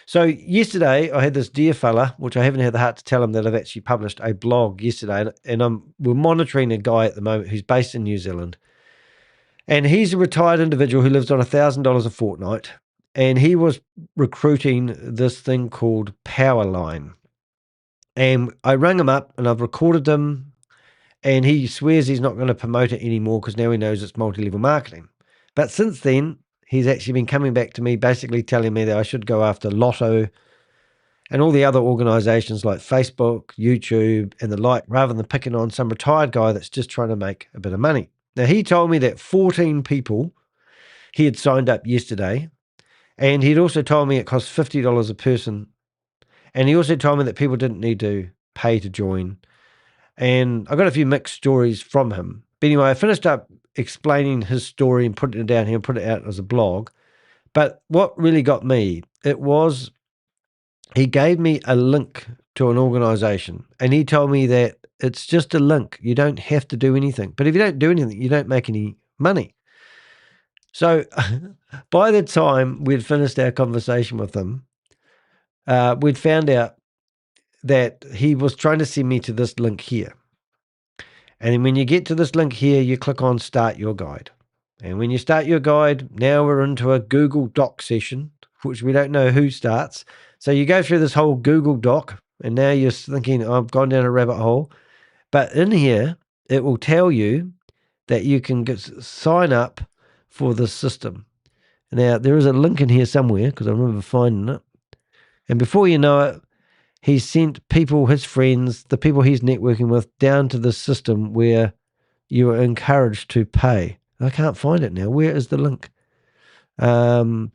So yesterday I had this dear fella, which I haven't had the heart to tell him that I've actually published a blog yesterday, and we're monitoring a guy at the moment who's based in New Zealand, and he's a retired individual who lives on $1,000 a fortnight, and he was recruiting this thing called Powerline, and I rang him up and I've recorded him, and he swears he's not going to promote it anymore because now he knows it's multi-level marketing. But since then, he's actually been coming back to me, basically telling me that I should go after Lotto and all the other organizations like Facebook, YouTube, and the like, rather than picking on some retired guy that's just trying to make a bit of money. Now, he told me that 14 people he had signed up yesterday, and he'd also told me it cost $50 a person. And he also told me that people didn't need to pay to join. And I got a few mixed stories from him. But anyway, I finished up explaining his story and putting it down here and put it out as a blog. But what really got me, it was he gave me a link to an organization, and he told me that it's just a link. You don't have to do anything. But if you don't do anything, you don't make any money. So by the time we'd finished our conversation with him, we'd found out that he was trying to send me to this link here. And then when you get to this link here, you click on Start Your Guide. And when you start your guide, now we're into a Google Doc session, which we don't know who starts. So you go through this whole Google Doc, and now you're thinking, oh, I've gone down a rabbit hole. But in here, it will tell you that you can sign up for the system. Now, there is a link in here somewhere because I remember finding it. And before you know it, he's sent people, his friends, the people he's networking with, down to the system where you are encouraged to pay. I can't find it now. Where is the link? I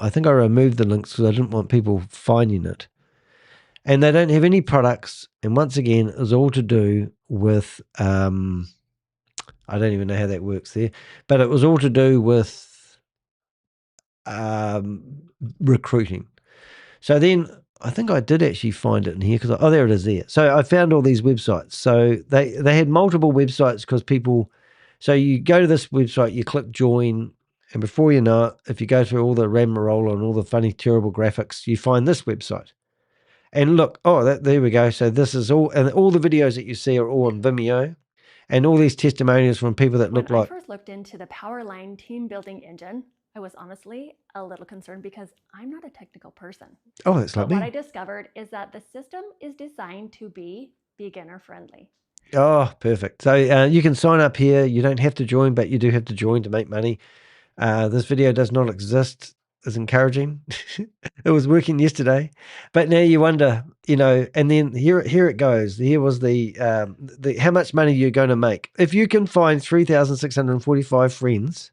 think I removed the links because I didn't want people finding it. And they don't have any products. And once again, it's all to do with, I don't even know how that works there, but it was all to do with recruiting. So then I think I did actually find it in here because, there it is there. So I found all these websites. So they had multiple websites because people, so you go to this website, you click join, and before you know it, if you go through all the rigmarole and all the funny, terrible graphics, you find this website. And look, there we go. So this is all, and all the videos that you see are all on Vimeo, and all these testimonials from people that look like. When I first looked into the Powerline team building engine, I was honestly a little concerned because I'm not a technical person. Oh, that's like me. What I discovered is that the system is designed to be beginner friendly. Oh, perfect. So you can sign up here. You don't have to join, but you do have to join to make money. This video does not exist. Is encouraging. It was working yesterday, but now you wonder, and then here it goes. Here was the how much money you're going to make. If you can find 3,645 friends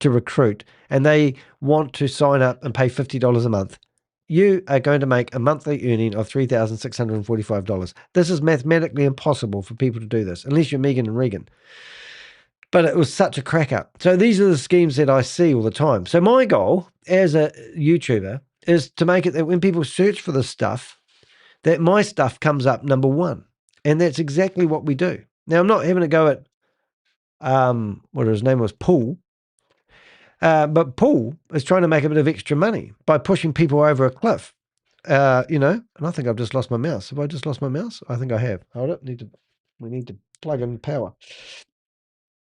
to recruit and they want to sign up and pay $50 a month, you are going to make a monthly earning of $3,645. This is mathematically impossible for people to do this, unless you're Megan and Regan. But it was such a crack up. So these are the schemes that I see all the time. So my goal as a YouTuber is to make it that when people search for this stuff, that my stuff comes up number one. And that's exactly what we do. Now, I'm not having a go at, what his name was, Paul. But Paul is trying to make a bit of extra money by pushing people over a cliff. And I think I've just lost my mouse. Have I just lost my mouse? I think I have. Hold it. We need to plug in power.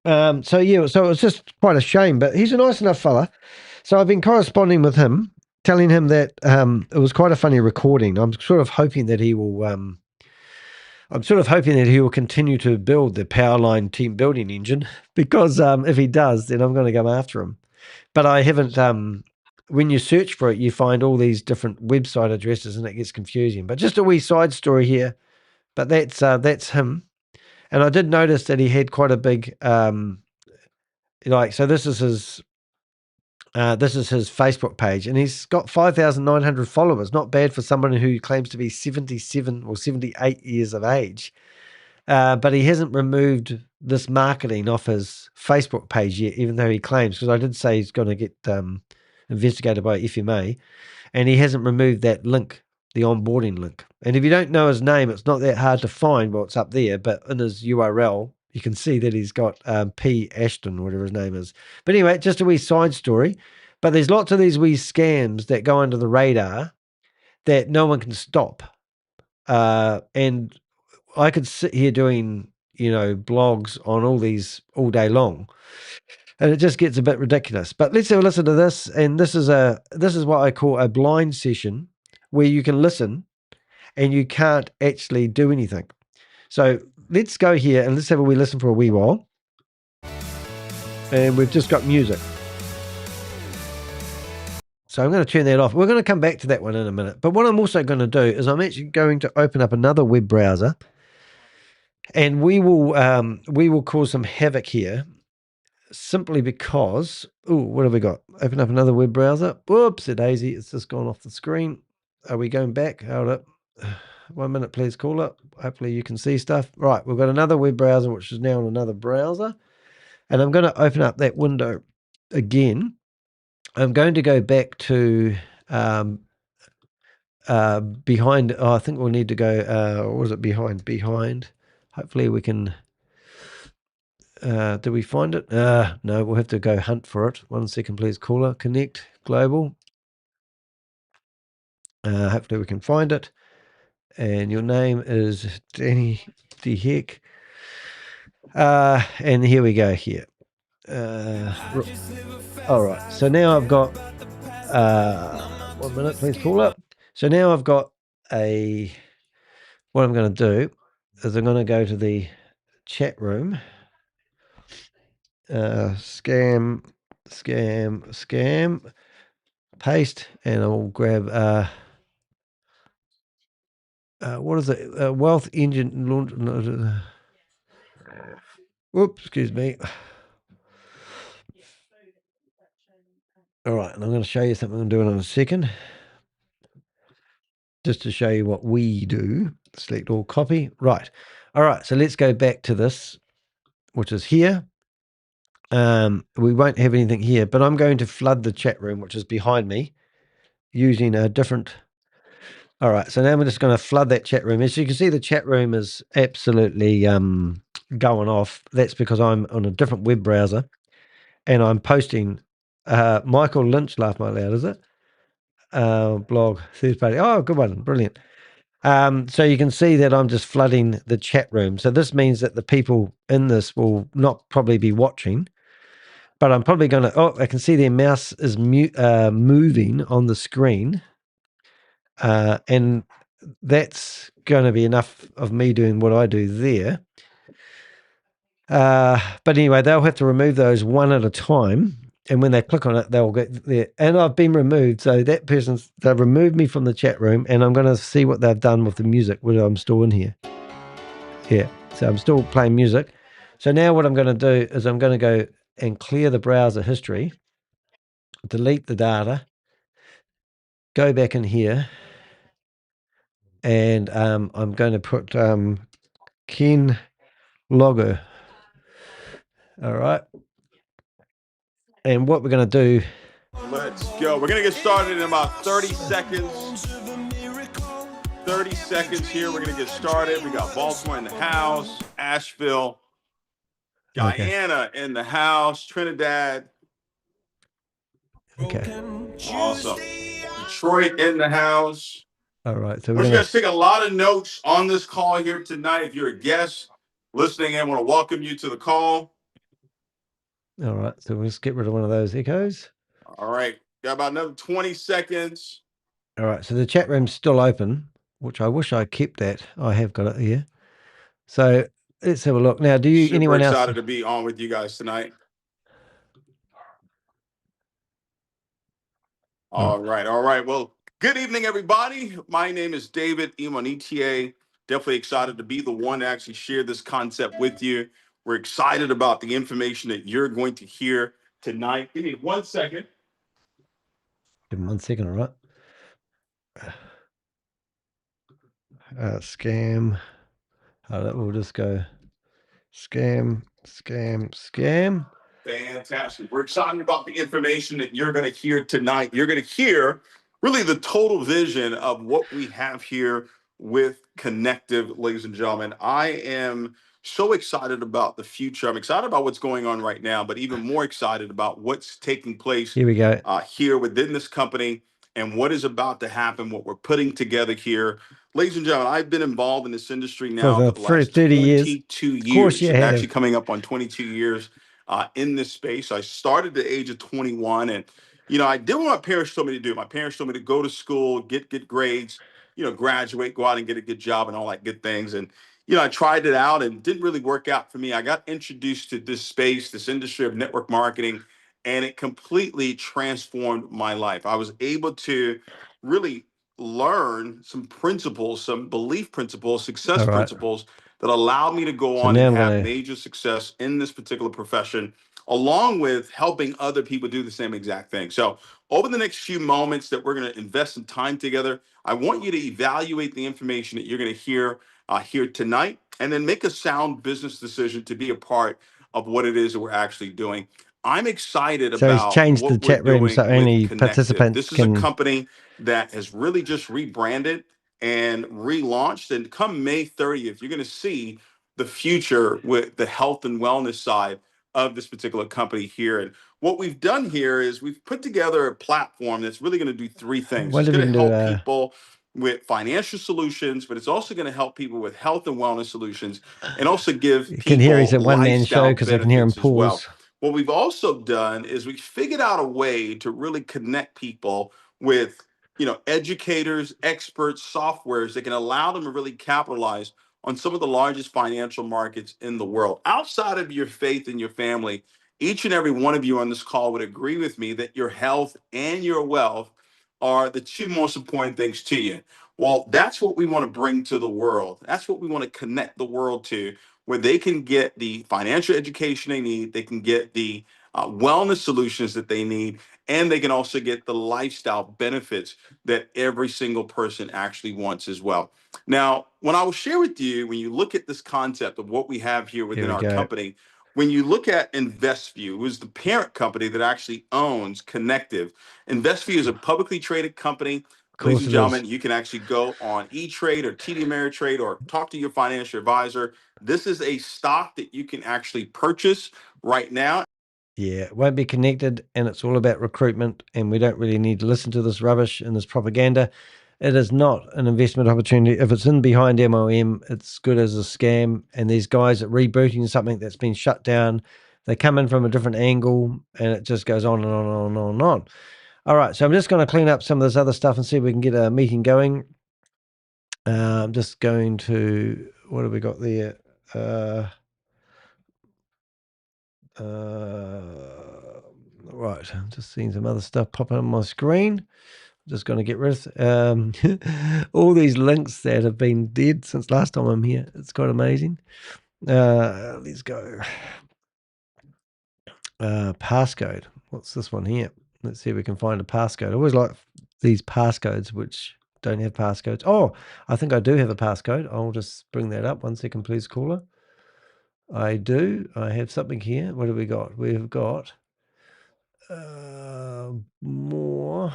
So it was just quite a shame, but he's a nice enough fella. So I've been corresponding with him, telling him that it was quite a funny recording. I'm sort of hoping that he will. I'm sort of hoping that he will continue to build the Powerline team building engine, because if he does, then I'm going to go after him. But I haven't. When you search for it, you find all these different website addresses, and it gets confusing. But just a wee side story here. But that's him, and I did notice that he had quite a big So this is his Facebook page, and he's got 5,900 followers. Not bad for someone who claims to be 77 or 78 years of age. But he hasn't removed this marketing off his Facebook page yet, even though he claims, because I did say he's going to get investigated by FMA, and he hasn't removed that link, the onboarding link. And if you don't know his name, it's not that hard to find what's up there, but in his URL, you can see that he's got P. Ashton, or whatever his name is. But anyway, just a wee side story. But there's lots of these wee scams that go under the radar that no one can stop. And I could sit here doing, blogs on all these all day long, and it just gets a bit ridiculous. But let's have a listen to this. And this is what I call a blind session, where you can listen and you can't actually do anything. So let's go here and let's have a wee listen for a wee while. And we've just got music. So I'm going to turn that off. We're going to come back to that one in a minute. But what I'm also going to do is I'm actually going to open up another web browser, and we will cause some havoc here, simply because, what have we got? Open up another web browser. Whoops, daisy, it's just gone off the screen. Are we going back? Hold up. 1 minute, please, caller. Hopefully you can see stuff. Right, we've got another web browser, which is now in another browser. And I'm going to open up that window again. I'm going to go back to behind. I think we'll need to go, what is it, behind. Hopefully we can, do we find it? No, we'll have to go hunt for it. 1 second, please, caller. Connect, global. Hopefully we can find it. And your name is Danny D. Heck. And here we go here. All right. So now I've got 1 minute, please, caller. So now I've got what I'm going to do is I'm going to go to the chat room. Scam, paste, and I'll grab what is it? Wealth engine launch. Whoops, excuse me. All right, and I'm going to show you something I'm doing in a second, just to show you what we do. Select all, copy. Right. All right, so let's go back to this, which is here. We won't have anything here, but I'm going to flood the chat room, which is behind me, using a different. All right, so now I'm just going to flood that chat room. As you can see, the chat room is absolutely going off. That's because I'm on a different web browser, and I'm posting Michael Lynch, laugh my loud, is it? Blog, third party. Oh, good one, brilliant. So you can see that I'm just flooding the chat room. So this means that the people in this will not probably be watching, but I'm probably going to, I can see their mouse is moving on the screen. And that's going to be enough of me doing what I do there. But anyway, they'll have to remove those one at a time. And when they click on it, they'll get there. And I've been removed. So that they've removed me from the chat room. And I'm going to see what they've done with the music, which I'm still in here. Yeah. So I'm still playing music. So now what I'm going to do is I'm going to go and clear the browser history, delete the data, go back in here. And I'm going to put Ken Logger. All right. And what we're going to do. Let's go. We're going to get started in about 30 seconds. 30 seconds here. We're going to get started. We got Baltimore in the house, Asheville, Guyana in the house, Trinidad. Okay. Awesome. Detroit in the house. All right. So we're going to take a lot of notes on this call here tonight. If you're a guest listening in, I want to welcome you to the call. All right. So we'll just get rid of one of those echoes. All right. Got about another 20 seconds. All right, so the chat room's still open, which I wish I kept that. I have got it here. So let's have a look. Now, do you anyone else? Super excited to be on with you guys tonight. All right. Well, good evening, everybody. My name is David Imonitier. Definitely excited to be the one to actually share this concept with you. We're excited about the information that you're going to hear tonight. Give me 1 second. Give me 1 second, all right. Scam. We'll just go scam. Fantastic. We're excited about the information that you're going to hear tonight. You're going to hear really the total vision of what we have here with Connective, ladies and gentlemen. I am so excited about the future. I'm excited about what's going on right now, but even more excited about what's taking place Here we go. Here within this company and what is about to happen, what we're putting together here. Ladies and gentlemen, I've been involved in this industry now for the last 22 years. Of course you have. Actually coming up on 22 years in this space. I started at the age of 21, and I did what my parents told me to do. My parents told me to go to school, get grades, graduate, go out and get a good job and all that good things. And I tried it out and didn't really work out for me. I got introduced to this space, this industry of network marketing, and it completely transformed my life. I was able to really learn some principles, some belief principles, success principles that allowed me to go on and have major success in this particular profession, along with helping other people do the same exact thing. So over the next few moments that we're going to invest some time together, I want you to evaluate the information that you're going to hear here tonight, and then make a sound business decision to be a part of what it is that we're actually doing. I'm excited about he's changed what the chat we're room doing so only with participants This is can... a company that has really just rebranded and relaunched. And come May 30th, you're going to see the future with the health and wellness side of this particular company here. And what we've done here is we've put together a platform that's really going to do three things. It's going to help people with financial solutions, but it's also going to help people with health and wellness solutions, and also give people he's a one-man show because I can hear him pause. Well. What we've also done is we figured out a way to really connect people with, educators, experts, softwares that can allow them to really capitalize on some of the largest financial markets in the world. Outside of your faith and your family, each and every one of you on this call would agree with me that your health and your wealth are the two most important things to you. Well, that's what we want to bring to the world. That's what we want to connect the world to, where they can get the financial education they need, they can get the wellness solutions that they need, and they can also get the lifestyle benefits that every single person actually wants as well. Now, when I will share with you, when you look at this concept of what we have here within our company, when you look at InvestView, it was the parent company that actually owns Connective. InvestView is a publicly traded company. Ladies and gentlemen, you can actually go on E-Trade or TD Ameritrade or talk to your financial advisor. This is a stock that you can actually purchase right now. Yeah, it won't be connected, and it's all about recruitment, and we don't really need to listen to this rubbish and this propaganda. It is not an investment opportunity. If it's in behind MOM, it's good as a scam, and these guys are rebooting something that's been shut down. They come in from a different angle, and it just goes on and on and on and on and on. All right, so I'm just going to clean up some of this other stuff and see if we can get a meeting going. I'm just going to, what have we got there? Right, I'm just seeing some other stuff popping on my screen. I'm just going to get rid of all these links that have been dead since last time I'm here. It's quite amazing. Let's go. Passcode. What's this one here? Let's see if we can find a passcode. I always like these passcodes which don't have passcodes. Oh, I think I do have a passcode. I'll just bring that up. 1 second, please, caller. I do. I have something here. What have we got? We've got more.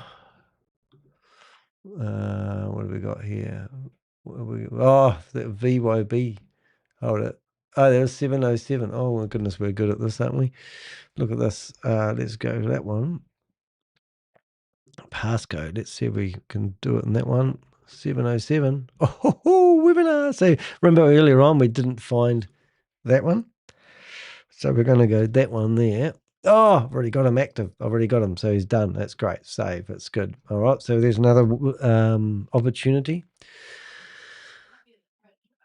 What have we got here? Oh, the VYB. Hold it. Oh, there's 707. Oh my goodness, we're good at this, aren't we? Look at this. Let's go to that one. Passcode. Let's see if we can do it in that one. 707. Oh, webinar. So remember earlier on we didn't find that one. So we're going to go that one there. Oh, I've already got him active. I've already got him, so he's done. That's great. Save. It's good. All right. So there's another opportunity.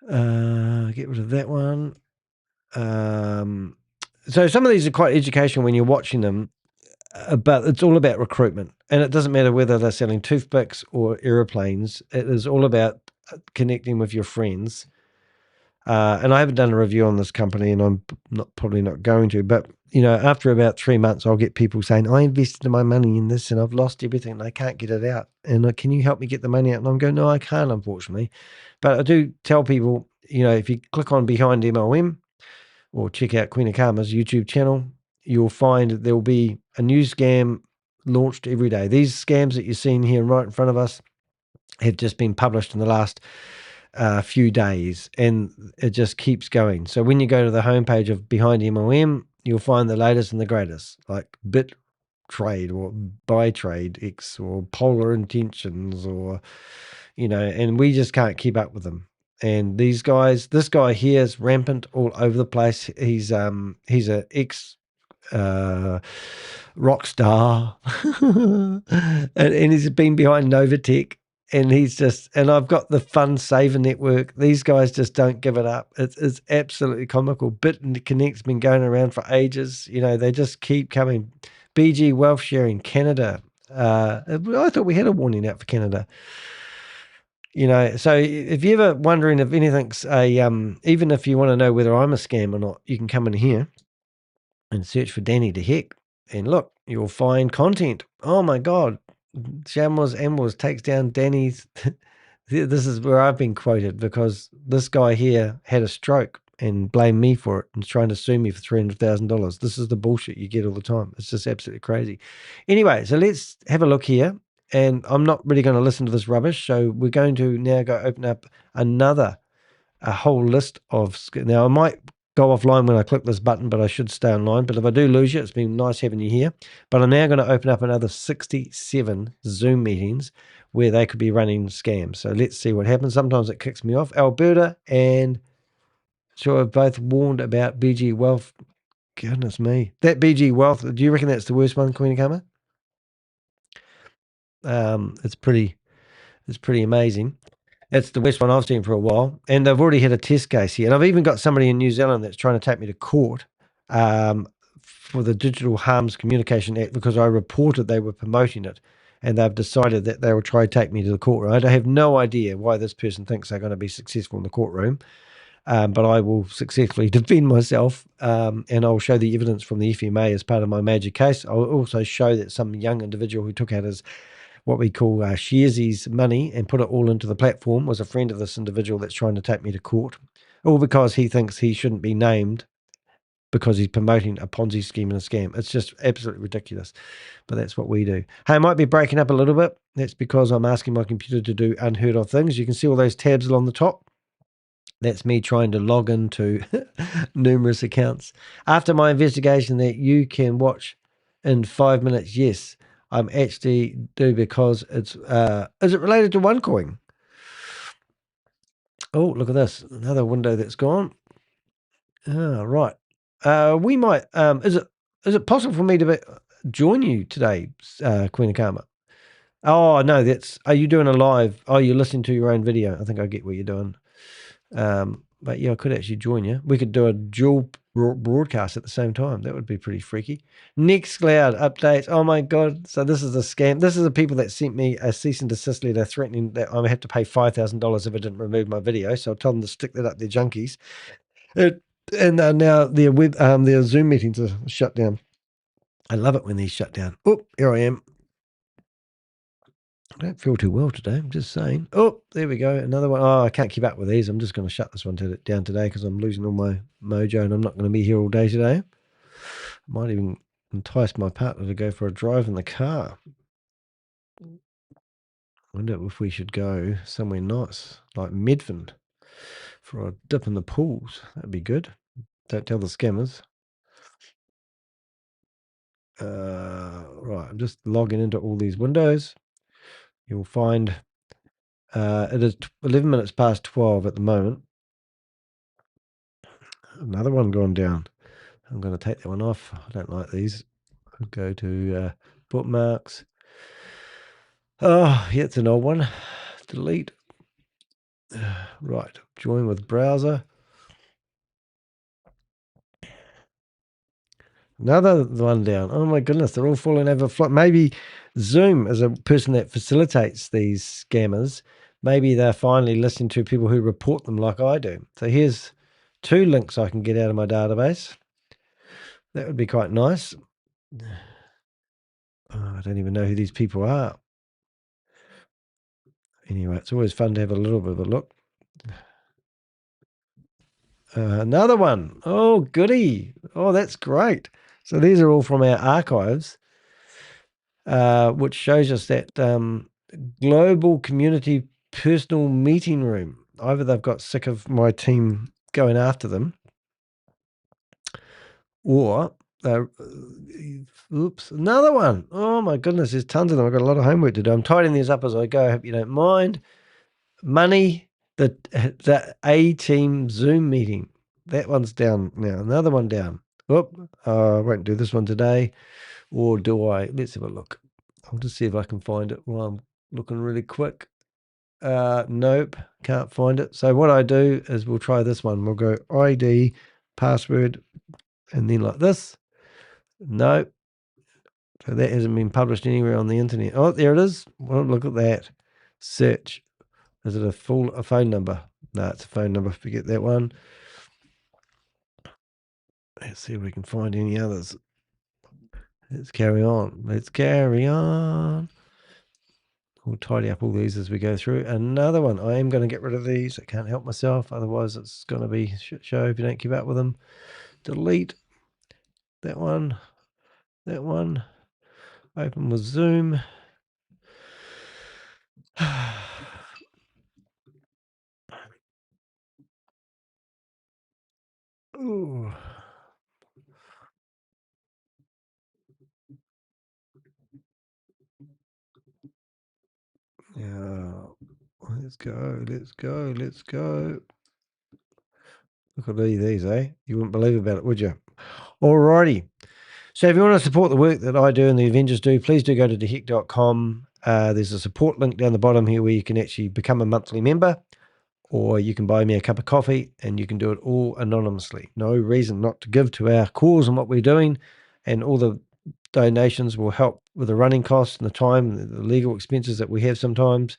Get rid of that one. So some of these are quite educational when you're watching them, but it's all about recruitment, and it doesn't matter whether they're selling toothpicks or aeroplanes. It is all about connecting with your friends. And I haven't done a review on this company, and I'm probably not going to. But after about 3 months, I'll get people saying, "I invested my money in this, and I've lost everything, and I can't get it out. And can you help me get the money out?" And I'm going, "No, I can't, unfortunately." But I do tell people, if you click on Behind MLM or check out Queen of Karma's YouTube channel, you'll find there will be a new scam launched every day. These scams that you're seeing here right in front of us have just been published in the last few days, and it just keeps going. So when you go to the homepage of Behind MLM, you'll find the latest and the greatest, like Bit Trade or Buy Trade X or Polar Intentions, or and we just can't keep up with them. And these guys, this guy here is rampant all over the place. He's a ex rock star, and he's been behind Novatech, and and I've got the Fund Saver Network. These guys just don't give it up. It's absolutely comical. Bit and Connect's been going around for ages. They just keep coming. BG Wealth Sharing Canada. I thought we had a warning out for Canada. So if you're ever wondering if anything's even if you want to know whether I'm a scam or not, you can come in here and search for Danny the Heck, and look, you'll find content. Oh my God, Shamwas Amwas takes down Danny's. This is where I've been quoted, because this guy here had a stroke and blamed me for it and is trying to sue me for $300,000. This is the bullshit you get all the time. It's just absolutely crazy. Anyway, so let's have a look here. And I'm not really going to listen to this rubbish. So we're going to now go open up a whole list of. Now, I might go offline when I click this button, but I should stay online. But if I do lose you, it's been nice having you here. But I'm now going to open up another 67 Zoom meetings where they could be running scams. So let's see what happens. Sometimes it kicks me off. Alberta and sure have both warned about BG Wealth. Goodness me. That BG Wealth, do you reckon that's the worst one, Queen of Karma? It's pretty amazing. It's the worst one I've seen for a while. And they've already had a test case here. And I've even got somebody in New Zealand that's trying to take me to court for the Digital Harms Communication Act, because I reported they were promoting it. And they've decided that they will try to take me to the courtroom. I have no idea why this person thinks they're going to be successful in the courtroom. But I will successfully defend myself, and I'll show the evidence from the FMA as part of my major case. I'll also show that some young individual who took out his what we call Sharesies money and put it all into the platform was a friend of this individual that's trying to take me to court, all because he thinks he shouldn't be named because he's promoting a Ponzi scheme and a scam. It's just absolutely ridiculous, but that's what we do. Hey, I might be breaking up a little bit. That's because I'm asking my computer to do unheard of things. You can see all those tabs along the top. That's me trying to log into numerous accounts. After my investigation that you can watch in 5 minutes, yes, I'm actually do, because it's is it related to OneCoin? Oh, look at this. Another window that's gone. Oh, right. We might is it possible for me to join you today, Queen of Karma? Oh no, are you doing a live? Oh, you're listening to your own video. I think I get what you're doing. But yeah, I could actually join you. We could do a dual broadcast at the same time. That would be pretty freaky. Nextcloud updates. Oh my God. So this is a scam. This is the people that sent me a cease and desist letter threatening that I would have to pay $5,000 if I didn't remove my video. So I'll tell them to stick that up their junkies. And now their Zoom meetings are shut down. I love it when these shut down. Oh, here I am. I don't feel too well today. I'm just saying. Oh, there we go. Another one. Oh, I can't keep up with these. I'm just going to shut this one down today because I'm losing all my mojo and I'm not going to be here all day today. I might even entice my partner to go for a drive in the car. I wonder if we should go somewhere nice, like Medfin, for a dip in the pools. That'd be good. Don't tell the scammers. Right, I'm just logging into all these windows. You'll find it is 11 minutes past 12 at the moment. Another one gone down. I'm going to take that one off. I don't like these. I'll go to bookmarks. Oh, yeah, it's an old one. Delete. Right, join with browser. Another one down. Oh my goodness, they're all falling over. Maybe Zoom, as a person that facilitates these scammers, maybe they're finally listening to people who report them like I do. So here's 2 links I can get out of my database. That would be quite nice. Oh, I don't even know who these people are. Anyway, it's always fun to have a little bit of a look. Another one. Oh, goody. Oh, that's great. So these are all from our archives, which shows us that global community personal meeting room. Either they've got sick of my team going after them, or oops, another one. Oh my goodness, there's tons of them. I've got a lot of homework to do. I'm tidying these up as I go. I hope you don't mind. Money, the A-team Zoom meeting. That one's down now. Another one down. Oop, I won't do this one today. Or do I? Let's have a look. I'll just see if I can find it while I'm looking really quick. Nope, can't find it. So what I do is we'll try this one. We'll go ID, password, and then like this. Nope. So that hasn't been published anywhere on the internet. Oh, there it is. Well, look at that. Search. Is it a phone number? No, it's a phone number. Forget that one. Let's see if we can find any others. Let's carry on. Let's carry on. We'll tidy up all these as we go through. Another one. I am going to get rid of these. I can't help myself. Otherwise, it's going to be shit show if you don't keep up with them. Delete. That one. That one. Open with Zoom. Ooh. Yeah. Let's go. Let's go. Let's go. Look at these, eh? You wouldn't believe about it, would you? Alrighty. So if you want to support the work that I do and the Avengers do, please do go to theheck.com. There's a support link down the bottom here where you can actually become a monthly member, or you can buy me a cup of coffee, and you can do it all anonymously. No reason not to give to our cause and what we're doing, and all the donations will help with the running costs and the time, and the legal expenses that we have sometimes,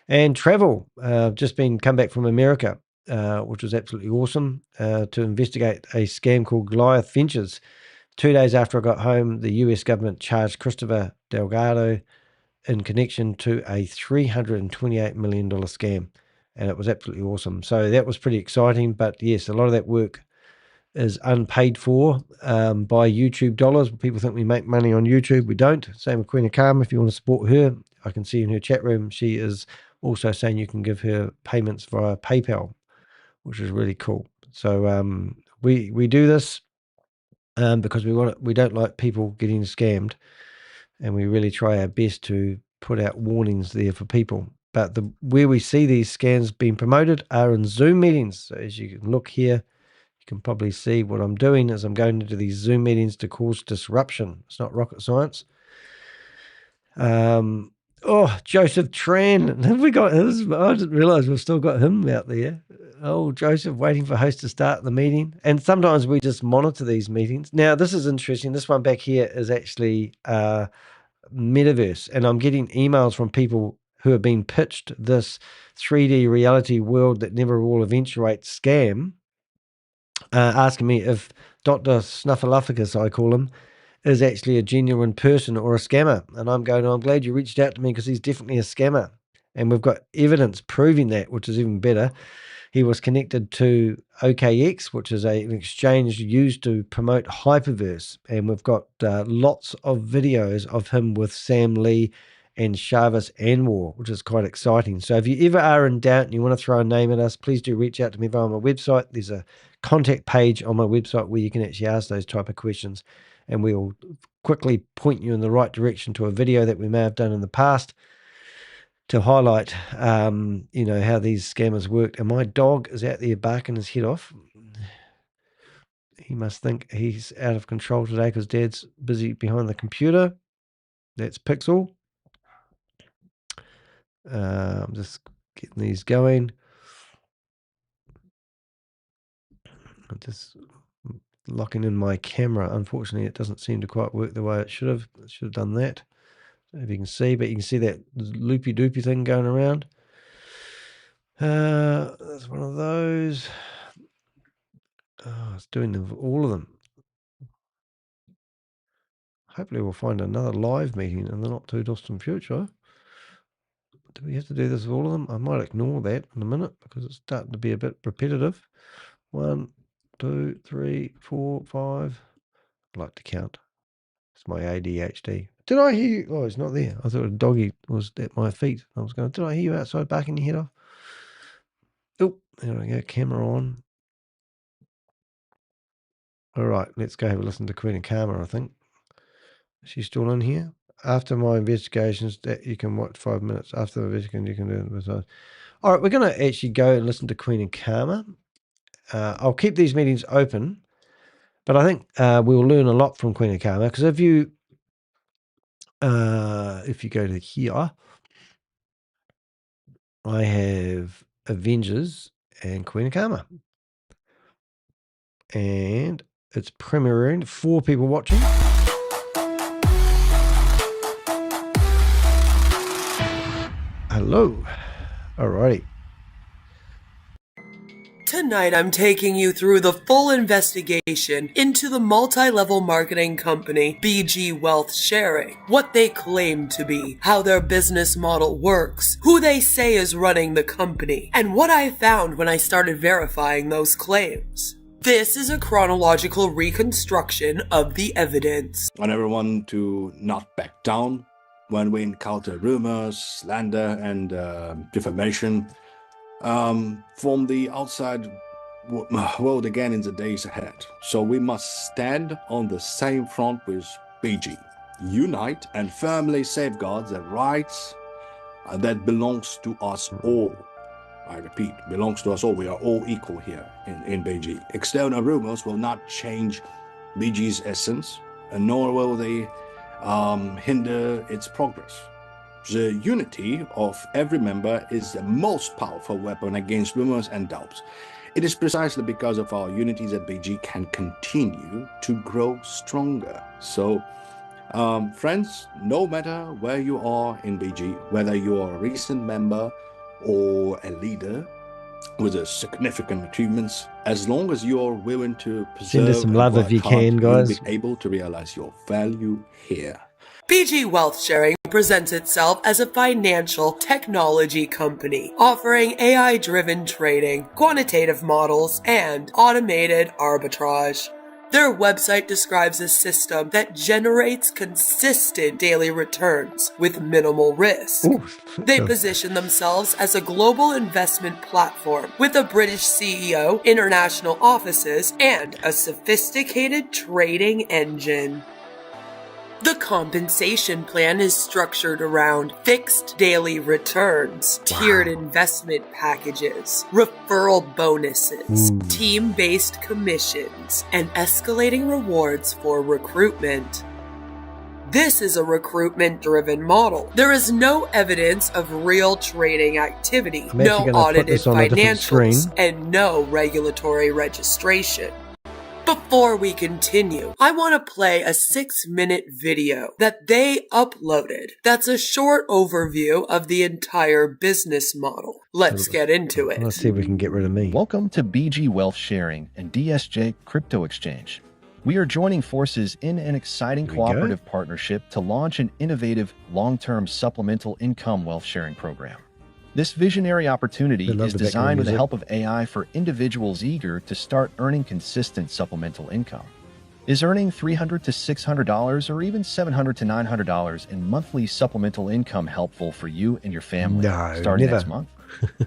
and travel. Just come back from America, which was absolutely awesome, to investigate a scam called Goliath Ventures. 2 days after I got home, the US government charged Christopher Delgado in connection to a $328 million scam. And it was absolutely awesome. So that was pretty exciting. But yes, a lot of that work is unpaid for by YouTube dollars. People think we make money on YouTube. We don't. Same with Queen of Calm. If you want to support her, I can see in her chat room, she is also saying you can give her payments via PayPal, which is really cool. So we do this because we don't like people getting scammed, and we really try our best to put out warnings there for people. But where we see these scams being promoted are in Zoom meetings. So as you can look here, you can probably see what I'm doing is I'm going into these Zoom meetings to cause disruption. It's not rocket science. Joseph Tran. Have we got his? I didn't realize we've still got him out there. Oh, Joseph, waiting for host to start the meeting. And sometimes we just monitor these meetings. Now, this is interesting. This one back here is actually Metaverse. And I'm getting emails from people who have been pitched this 3D reality world that never will eventuate scam, asking me if Dr. Snuffleupagus, I call him, is actually a genuine person or a scammer. And I'm glad you reached out to me, because he's definitely a scammer. And we've got evidence proving that, which is even better. He was connected to OKX, which is an exchange used to promote Hyperverse. And we've got lots of videos of him with Sam Lee and Shavis Anwar, which is quite exciting. So if you ever are in doubt and you want to throw a name at us, please do reach out to me via my website. There's a contact page on my website where you can actually ask those type of questions, and we'll quickly point you in the right direction to a video that we may have done in the past to highlight, how these scammers work. And my dog is out there barking his head off. He must think he's out of control today because Dad's busy behind the computer. That's Pixel. I'm just getting these going. I'm just locking in my camera. Unfortunately, it doesn't seem to quite work the way it should have. It should have done that. If you can see, but you can see that loopy-doopy thing going around. That's one of those. Oh, it's doing all of them. Hopefully we'll find another live meeting in the not too distant future. Do we have to do this with all of them? I might ignore that in a minute because it's starting to be a bit repetitive. 1, 2, 3, 4, 5. I like to count. It's my ADHD. Did I hear you? Oh, he's not there. I thought a doggy was at my feet. I was going, did I hear you outside barking your head off? Oh, there we go. Camera on. All right, let's go have a listen to Queen and Karma, I think. Is she still in here? After my investigations, that you can watch 5 minutes. After the investigation, you can do it. All right, we're going to actually go and listen to Queen and Karma. I'll keep these meetings open, but I think we'll learn a lot from Queen and Karma because if you go to here, I have Avengers and Queen and Karma. And it's premiering, 4 people watching. Hello. Alrighty. Tonight I'm taking you through the full investigation into the multi-level marketing company BG Wealth Sharing, what they claim to be, how their business model works, who they say is running the company, and what I found when I started verifying those claims. This is a chronological reconstruction of the evidence. I want everyone to not back down when we encounter rumors, slander, and defamation from the outside world again in the days ahead. So we must stand on the same front with BG, unite and firmly safeguard the rights that belongs to us all. I repeat, belongs to us all. We are all equal here in BG. External rumors will not change BG's essence, nor will they hinder its progress. The unity of every member is the most powerful weapon against rumors and doubts. It is precisely because of our unity that BG can continue to grow stronger. So, friends, no matter where you are in BG, whether you are a recent member or a leader with a significant achievements, as long as you're willing to preserve send us some love if you can, guys. You'll be able to realize your value here. BG Wealth Sharing presents itself as a financial technology company offering AI-driven trading, quantitative models, and automated arbitrage. Their website describes a system that generates consistent daily returns with minimal risk. They position themselves as a global investment platform with a British CEO, international offices, and a sophisticated trading engine. The compensation plan is structured around fixed daily returns, tiered investment packages, referral bonuses, team-based commissions, and escalating rewards for recruitment. This is a recruitment-driven model. There is no evidence of real trading activity, no audited financials, and no regulatory registration. Before we continue, I want to play a 6-minute video that they uploaded. That's a short overview of the entire business model. Let's get into it. Let's see if we can get rid of me. Welcome to BG Wealth Sharing and DSJ Crypto Exchange. We are joining forces in an exciting cooperative partnership to launch an innovative long-term supplemental income wealth sharing program. This visionary opportunity is designed with the help of AI for individuals eager to start earning consistent supplemental income. Is earning $300 to $600 or even $700 to $900 in monthly supplemental income helpful for you and your family starting next month?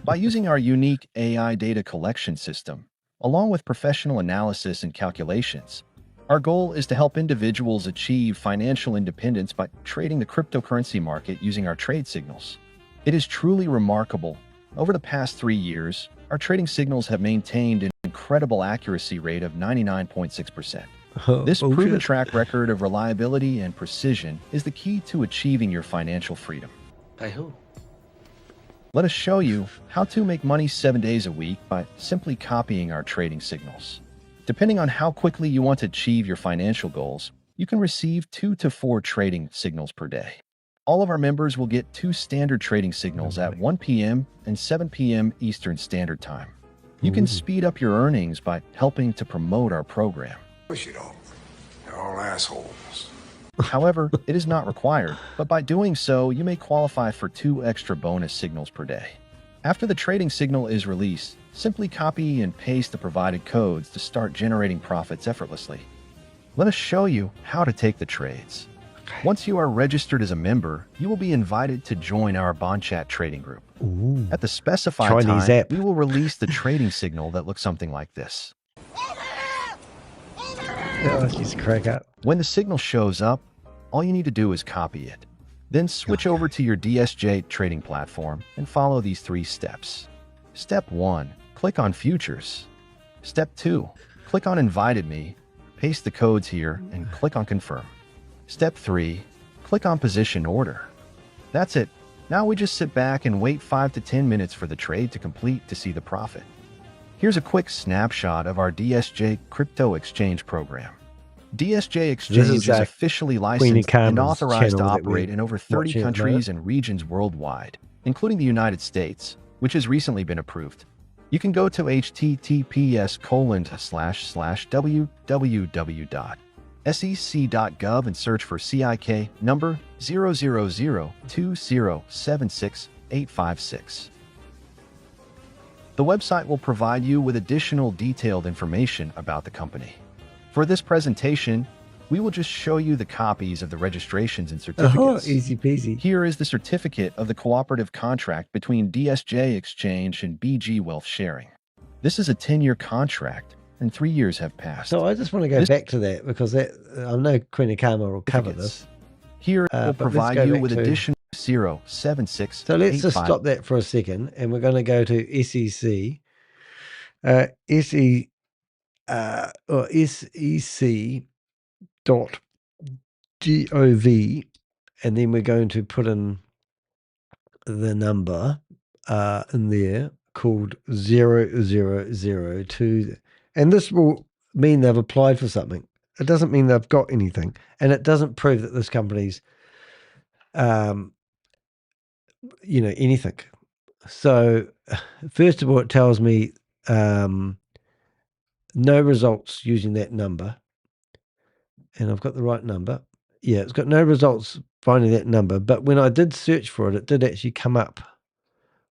By using our unique AI data collection system, along with professional analysis and calculations, our goal is to help individuals achieve financial independence by trading the cryptocurrency market using our trade signals. It is truly remarkable. Over the past 3 years, our trading signals have maintained an incredible incredible accuracy rate of 99.6%. This Bullshit. proven track record of reliability and precision is the key to achieving your financial freedom. By who? Let us show you how to make money 7 days a week by simply copying our trading signals. Depending on how quickly you want to achieve your financial goals, you can receive 2 to 4 trading signals per day. All of our members will get 2 standard trading signals at 1 p.m. and 7 p.m. Eastern Standard Time. You can speed up your earnings by helping to promote our program. Push it all. They're all assholes. However, it is not required, but by doing so, you may qualify for 2 extra bonus signals per day. After the trading signal is released, simply copy and paste the provided codes to start generating profits effortlessly. Let us show you how to take the trades. Once you are registered as a member, you will be invited to join our Bond Chat trading group. Ooh. At the specified Chinese time, app. we will release the trading signal that looks something like this. Oh, she's a crack up. When the signal shows up, all you need to do is copy it. Then switch over to your DSJ trading platform and follow these 3 steps. Step 1, click on Futures. Step 2, click on Invited Me, paste the codes here, and click on Confirm. Step 3, click on Position Order. That's it. Now we just sit back and wait 5 to 10 minutes for the trade to complete to see the profit. Here's a quick snapshot of our DSJ crypto exchange program. DSJ Exchange is officially licensed and authorized to operate in over 30 countries and regions worldwide, including the United States, which has recently been approved. You can go to https://www.sec.gov and search for CIK number 00020768856. The website will provide you with additional detailed information about the company. For this presentation, we will just show you the copies of the registrations and certificates. Oh, easy peasy. Here is the certificate of the cooperative contract between DSJ Exchange and BG Wealth Sharing. This is a 10-year contract, and 3 years have passed. So I just want to go back to that because I know Queen Karma will cover this. Here will provide you with additional 076. So let's just stop that for a second, and we're going to go to SEC. Or sec.gov, and then we're going to put in the number in there called 0002, and this will mean they've applied for something. It doesn't mean they've got anything, and it doesn't prove that this company's anything. So first of all, it tells me no results using that number, and I've got the right number. Yeah, it's got no results finding that number, but when I did search for it, it did actually come up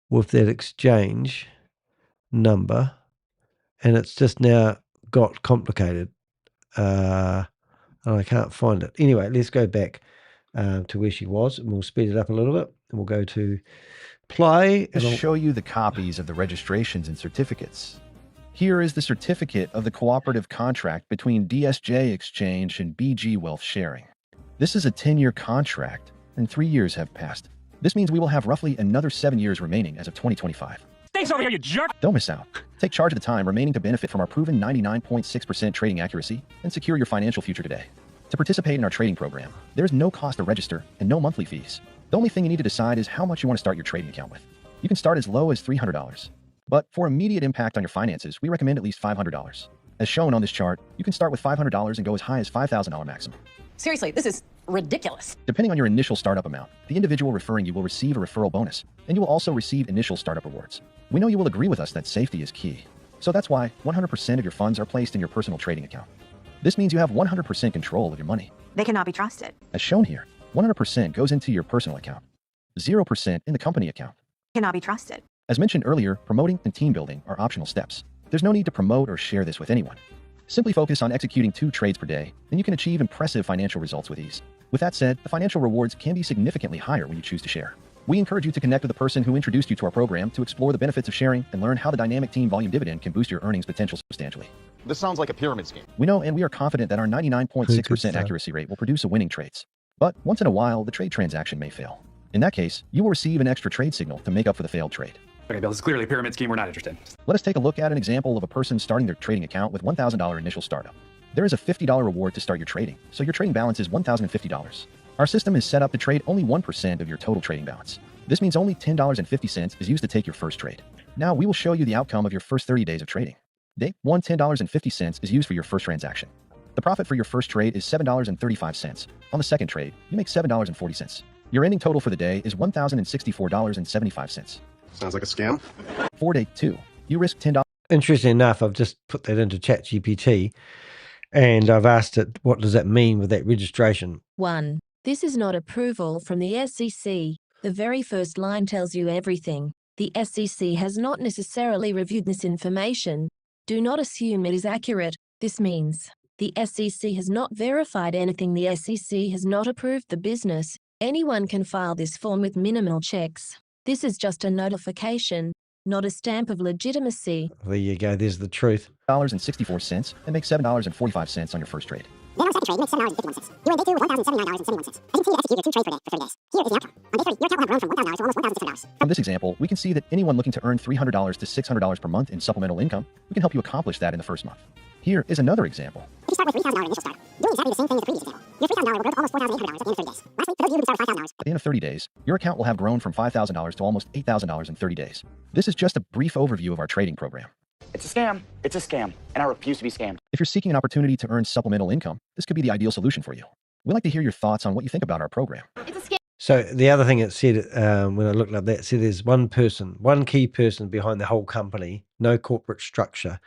with that exchange number, and it's just now got complicated, and I can't find it. Anyway, let's go back to where she was, and we'll speed it up a little bit, and we'll go to play. And I'll show you the copies of the registrations and certificates. Here is the certificate of the cooperative contract between DSJ Exchange and BG Wealth Sharing. This is a 10-year contract, and 3 years have passed. This means we will have roughly another 7 years remaining as of 2025. Thanks over here, you jerk! Don't miss out. Take charge of the time remaining to benefit from our proven 99.6% trading accuracy and secure your financial future today. To participate in our trading program, there is no cost to register and no monthly fees. The only thing you need to decide is how much you want to start your trading account with. You can start as low as $300. But for immediate impact on your finances, we recommend at least $500. As shown on this chart, you can start with $500 and go as high as $5,000 maximum. Seriously, this is ridiculous. Depending on your initial startup amount, the individual referring you will receive a referral bonus, and you will also receive initial startup rewards. We know you will agree with us that safety is key. So that's why 100% of your funds are placed in your personal trading account. This means you have 100% control of your money. They cannot be trusted. As shown here, 100% goes into your personal account, 0% in the company account. Cannot be trusted. As mentioned earlier, promoting and team building are optional steps. There's no need to promote or share this with anyone. Simply focus on executing 2 trades per day, and you can achieve impressive financial results with ease. With that said, the financial rewards can be significantly higher when you choose to share. We encourage you to connect with the person who introduced you to our program to explore the benefits of sharing and learn how the dynamic team volume dividend can boost your earnings potential substantially. This sounds like a pyramid scheme. We know and we are confident that our 99.6% accuracy rate will produce a winning trades. But once in a while, the trade transaction may fail. In that case, you will receive an extra trade signal to make up for the failed trade. Okay, Bill, this is clearly a pyramid scheme. We're not interested. Let us take a look at an example of a person starting their trading account with $1,000 initial startup. There is a $50 reward to start your trading, so your trading balance is $1,050. Our system is set up to trade only 1% of your total trading balance. This means only $10.50 is used to take your first trade. Now we will show you the outcome of your first 30 days of trading. Day 1, $10.50 is used for your first transaction. The profit for your first trade is $7.35. On the second trade, you make $7.40. Your ending total for the day is $1,064.75. Sounds like a scam. For day 2, you risk $10. Interesting enough, I've just put that into ChatGPT and I've asked it, what does that mean with that registration? 1. This is not approval from the SEC. The very first line tells you everything. The SEC has not necessarily reviewed this information. Do not assume it is accurate. This means the SEC has not verified anything. The SEC has not approved the business. Anyone can file this form with minimal checks. This is just a notification, not a stamp of legitimacy. There you go, there's the truth. $64 and make $7.45 on your first trade. Then on second trade, you make $7.51. You earn day 2 $1,079.71. As you can see, you executed 2 trades per day for 30 days. Here is the outcome. On day 3, your account will have grown from $1,000 to almost $1,600. From this example, we can see that anyone looking to earn $300 to $600 per month in supplemental income, we can help you accomplish that in the first month. Here is another example. If you start with $3,000 initial startup, doing exactly the same thing as the previous example, your $3,000 will grow to almost $4,800 at the end of 30 days. Lastly, for those of you who start with $5,000. At the end of 30 days, your account will have grown from $5,000 to almost $8,000 in 30 days. This is just a brief overview of our trading program. It's a scam. It's a scam. And I refuse to be scammed. If you're seeking an opportunity to earn supplemental income, this could be the ideal solution for you. We'd like to hear your thoughts on what you think about our program. It's a scam. So the other thing it said, when I looked up that, it said there's one person, one key person behind the whole company, no corporate structure,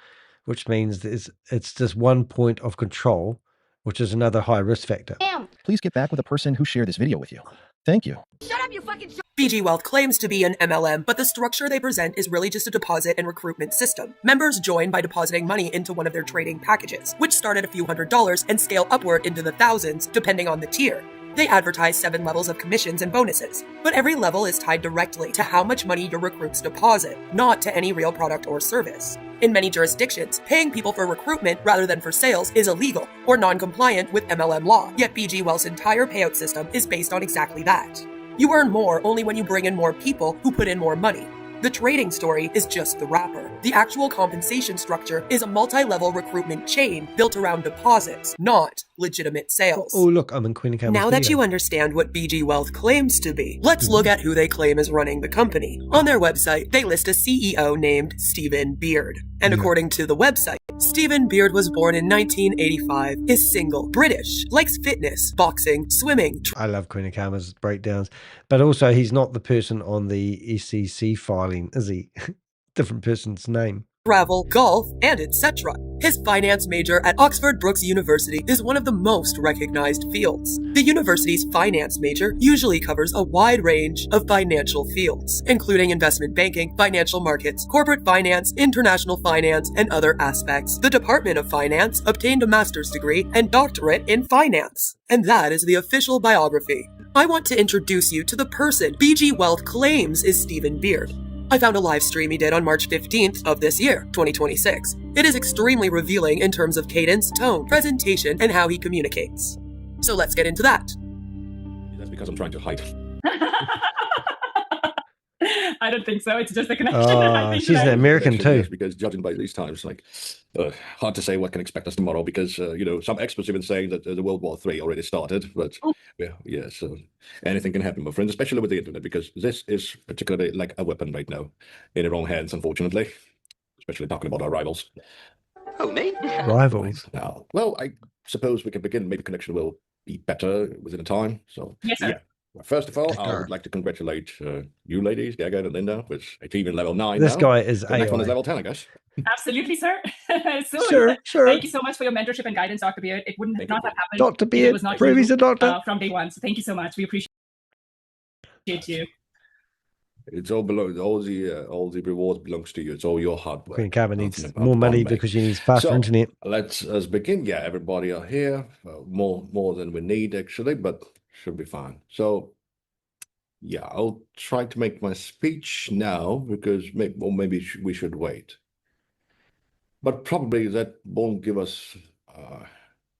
which means it's just one point of control, which is another high risk factor. Scam. Please get back with the person who shared this video with you. Thank you. Shut up, you fucking BG Wealth claims to be an MLM, but the structure they present is really just a deposit and recruitment system. Members join by depositing money into one of their trading packages, which start at a few $100s and scale upward into the thousands, depending on the tier. They advertise 7 levels of commissions and bonuses, but every level is tied directly to how much money your recruits deposit, not to any real product or service. In many jurisdictions, paying people for recruitment rather than for sales is illegal or non-compliant with MLM law, yet BG Wealth's entire payout system is based on exactly that. You earn more only when you bring in more people who put in more money. The trading story is just the wrapper. The actual compensation structure is a multi-level recruitment chain built around deposits, not legitimate sales. Oh, look, I'm in Queen Cam's Now that video. you understand what BG Wealth claims to be, let's look at who they claim is running the company. On their website, they list a CEO named Stephen Beard. And according to the website, Stephen Beard was born in 1985, is single, British, likes fitness, boxing, swimming. I love Queen of Karma's breakdowns, but also he's not the person on the SEC filing, is he? Different person's name. Travel, golf, and etc. His finance major at Oxford Brookes University is one of the most recognized fields. The university's finance major usually covers a wide range of financial fields, including investment banking, financial markets, corporate finance, international finance, and other aspects. The Department of Finance obtained a master's degree and doctorate in finance. And that is the official biography. I want to introduce you to the person BG Wealth claims is Stephen Beard. I found a live stream he did on March 15th of this year, 2026. It is extremely revealing in terms of cadence, tone, presentation, and how he communicates. So let's get into that. That's because I'm trying to hide. I don't think so. It's just a connection. I think she's an American too. Because judging by these times, like, hard to say what can expect us tomorrow. Because some experts have been saying that the World War III already started. But yeah, so anything can happen, my friends, especially with the internet, because this is particularly like a weapon right now in the wrong hands, unfortunately. Especially talking about our rivals. Oh, me? Rivals. Now, well, I suppose we can begin. Maybe connection will be better within a time. So yes, sir. Yeah. Well, first of all, I would like to congratulate you ladies, Gaga and Linda, with achieving level 9. This guy is the next one is level 10, I guess. Absolutely, sir. Sure. Thank you so much for your mentorship and guidance, Dr. Beard. It wouldn't not have happened. Dr. Beard, it was not prove he's a doctor. From day one. So thank you so much. We appreciate you. It's all the rewards belongs to you. It's all your hard work. Queen Karma needs more money because she needs faster internet. Let's begin. Yeah, everybody are here. More than we need actually, but should be fine. So yeah, I'll try to make my speech now because maybe we should wait. But probably that won't give us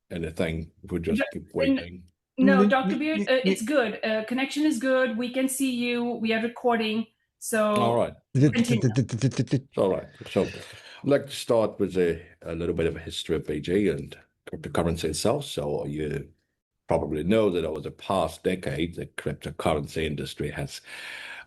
anything if we just keep waiting. No, Dr. Beard, it's good. Connection is good. We can see you. We are recording. So, all right. All right. So I'd like to start with a little bit of a history of BG and cryptocurrency itself. So you probably know that over the past decade, the cryptocurrency industry has,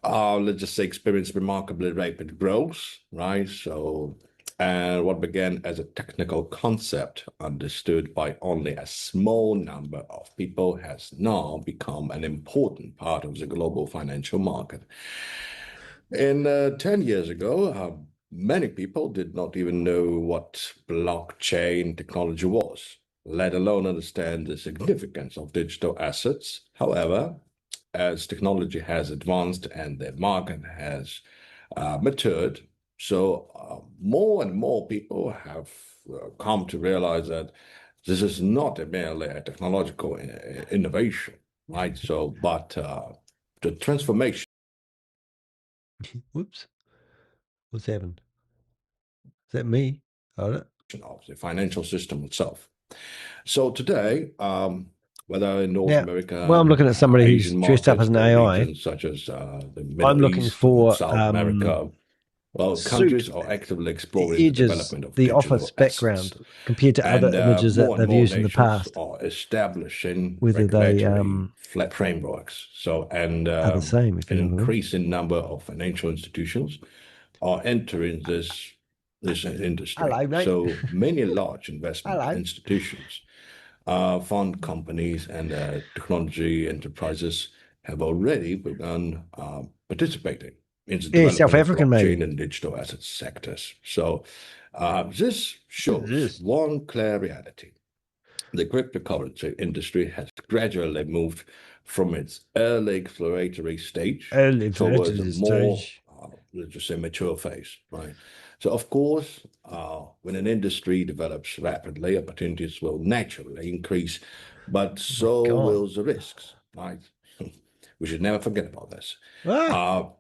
let's just say, experienced remarkably rapid growth, right? So, and what began as a technical concept understood by only a small number of people has now become an important part of the global financial market. And 10 years ago, many people did not even know what blockchain technology was, let alone understand the significance of digital assets. However, as technology has advanced and the market has matured, so more and more people have come to realize that this is not merely a technological innovation, right? So, but the transformation. Whoops. What's happened? Is that me? Of the financial system itself. So today, whether in North America, well, I'm looking at somebody who's Asian dressed up as an AI. regions such as the Middle I'm looking East, for South America, well, countries are actively exploring the development of the digital office background assets. compared to other images that More and they've more used in the nations past. are establishing Whether they regulatory flat frameworks. So, and are the same, if an you know what I mean. increasing number of financial institutions are entering this industry. Hello, mate. So many large investment institutions, fund companies, and technology enterprises have already begun participating in the development South African, of blockchain maybe. and digital assets sectors. So this shows one clear reality. The cryptocurrency industry has gradually moved from its early exploratory stage towards a more, let's just say, mature phase, right? So, of course, when an industry develops rapidly, opportunities will naturally increase, but so will the risks, right? We should never forget about this.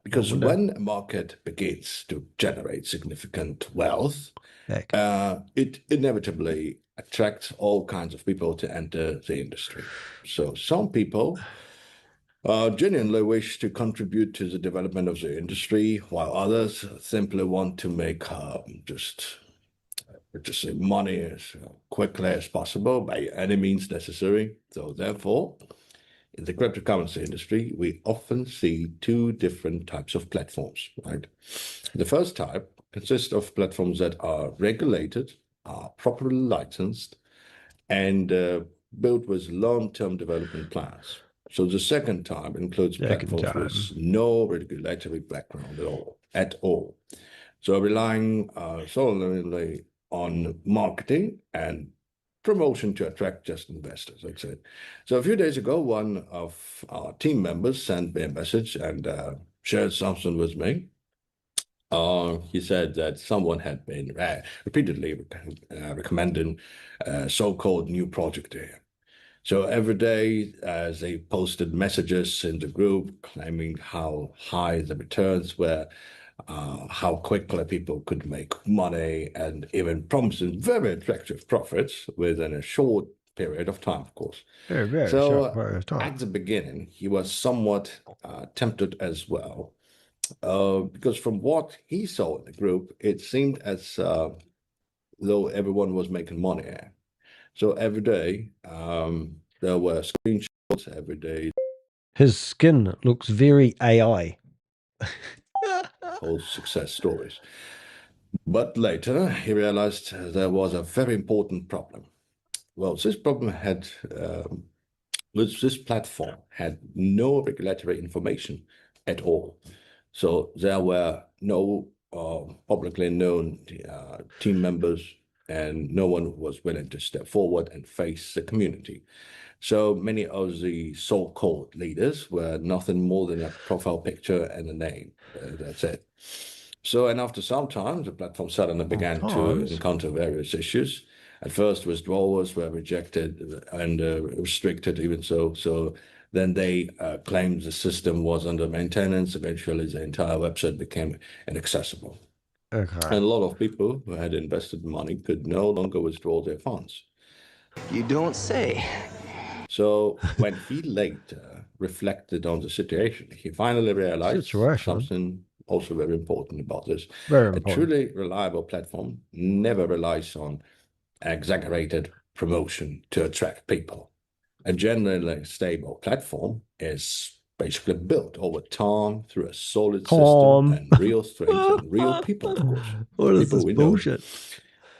Because when a market begins to generate significant wealth, it inevitably attracts all kinds of people to enter the industry. So some people genuinely wish to contribute to the development of the industry, while others simply want to make just say money as quickly as possible by any means necessary. So therefore, in the cryptocurrency industry, we often see two different types of platforms, right? The first type consists of platforms that are regulated, are properly licensed, and built with long-term development plans. So the second type includes platforms with no regulatory background at all. So relying solely on marketing and promotion to attract just investors, like I said. So a few days ago, one of our team members sent me a message and shared something with me. He said that someone had been repeatedly recommending a so-called new project to him. So every day, they posted messages in the group claiming how high the returns were, how quickly people could make money, and even promising very attractive profits within a short period of time, of course. Very short period of time. At the beginning, he was somewhat tempted as well. Because from what he saw in the group, it seemed as though everyone was making money. So every day, there were screenshots every day. His skin looks very AI. Whole success stories. But later, he realized there was a very important problem. Well, this problem had, this platform had no regulatory information at all. So there were no publicly known team members, and no one was willing to step forward and face the community. So many of the so-called leaders were nothing more than a profile picture and a name. That's it. So, and after some time, the platform suddenly began to encounter various issues. At first, withdrawals were rejected and restricted, even so. So then they claimed the system was under maintenance. Eventually, the entire website became inaccessible. Okay. And a lot of people who had invested money could no longer withdraw their funds. You don't say. So when he later reflected on the situation, he finally realized something also very important about this. Very A important. truly reliable platform never relies on exaggerated promotion to attract people. A generally stable platform is basically built over time through a solid system and real strengths and real people, of course. What is People this we bullshit?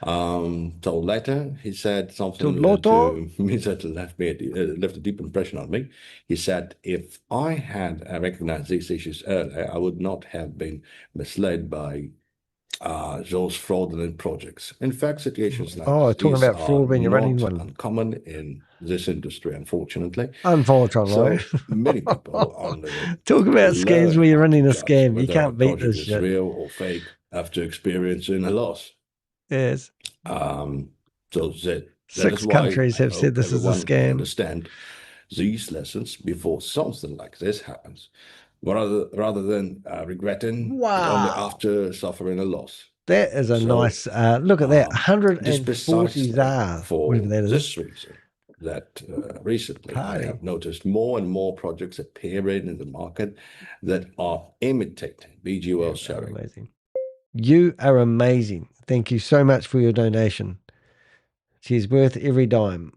So later he said something to me that left a deep impression on me. He said, if I had recognized these issues earlier, I would not have been misled by those fraudulent projects. In fact, situations like talking these about are fraud when you're running not one. uncommon in this industry, unfortunately. Unfortunately. So many people only talk about scams learn when you're how running to a judge scam. You whether a can't beat project this is shit. real or fake after experiencing a loss. Yes. So that is 6 why countries I have said hope this is a everyone scam. understand these lessons before something like this happens, rather than regretting it only after suffering a loss. That is a nice look at that. 140 ZAR, for whatever that is. this reason that recently I have noticed more and more projects appearing in the market that are imitating BGL sharing. Amazing. You are amazing. Thank you so much for your donation. She's worth every dime.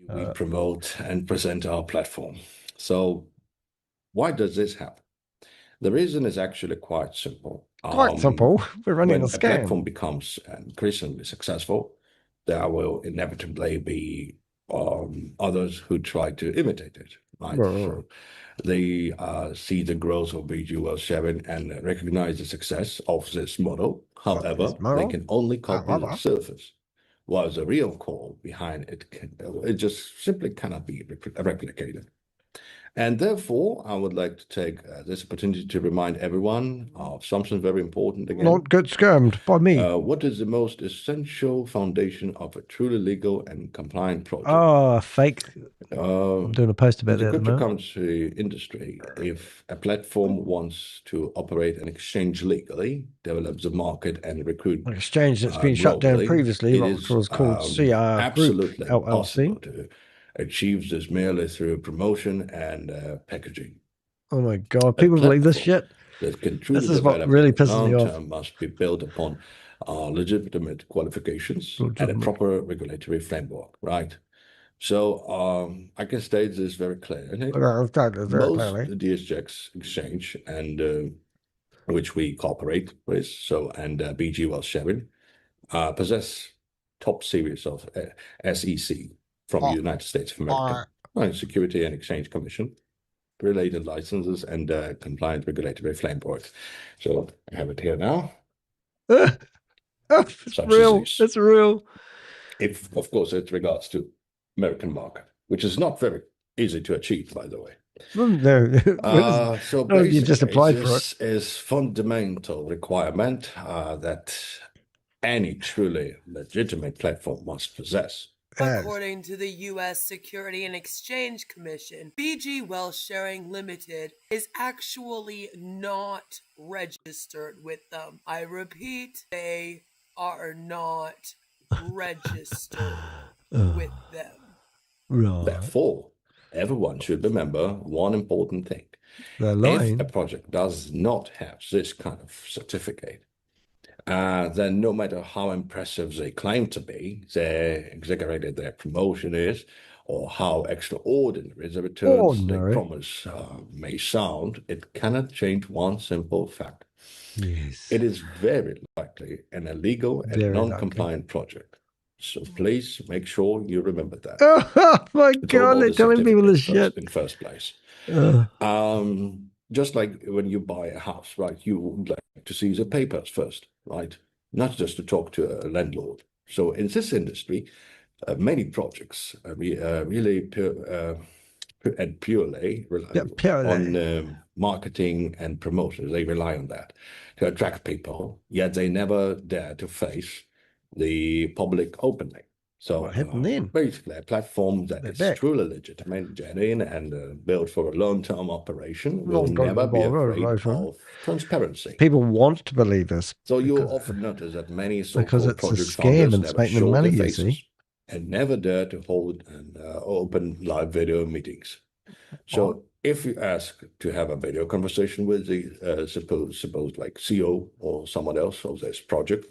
We promote and present our platform. So why does this happen? The reason is actually quite simple. Quite simple. We're running when a a scam. platform becomes increasingly successful, there will inevitably be others who try to imitate it. Right? So they see the growth of BGL sharing and recognize the success of this model. However, they can only copy the surface, while the real core behind it just simply cannot be replicated. And therefore, I would like to take this opportunity to remind everyone of something very important again. Not get scammed by me. What is the most essential foundation of a truly legal and compliant project? Oh, fake. I'm doing a post about that at the moment. Cryptocurrency industry, if a platform wants to operate and exchange legally, develop the market and recruit an exchange that's been shut down previously, which was called CR absolutely Group LLC. impossible to achieve this merely through promotion and packaging. Oh my God, people believe this shit. That can truly this is what really pisses me off. Must be built upon legitimate qualifications and a proper regulatory framework, right? So I can state this very clearly. Most DSGX exchange and which we cooperate with, and BG sharing, possess top series of SEC from the United States of America, Security and Exchange Commission, related licenses and compliant regulatory framework. So I have it here now. It's real. It's real. If, of course, it regards to American market, which is not very easy to achieve, by the way. No. So no, you just applied for it. This is fundamental requirement that any truly legitimate platform must possess. According to the U.S. Security and Exchange Commission, BG Wealth Sharing Limited is actually not registered with them. I repeat, they are not registered with them. Right. Therefore, everyone should remember one important thing. If a project does not have this kind of certificate, then no matter how impressive they claim to be, they exaggerated their promotion is, or how extraordinary the returns they promise may sound, it cannot change one simple fact. Yes. It is very likely an illegal and non-compliant project. So please make sure you remember that. Oh my God, they're telling people this shit. In first place. Just like when you buy a house, right? You would like to see the papers first, right? Not just to talk to a landlord. So in this industry, many projects really purely rely on marketing and promotion. They rely on that to attract people, yet they never dare to face the public openly. So what happened then? Basically, a platform that is truly legitimate, genuine, and built for a long-term operation will never be afraid of transparency. People want to believe this. So you'll often notice that many so-called project founders never show their faces and never dare to hold open live video meetings. So if you ask to have a video conversation with the suppose like CEO or someone else of this project,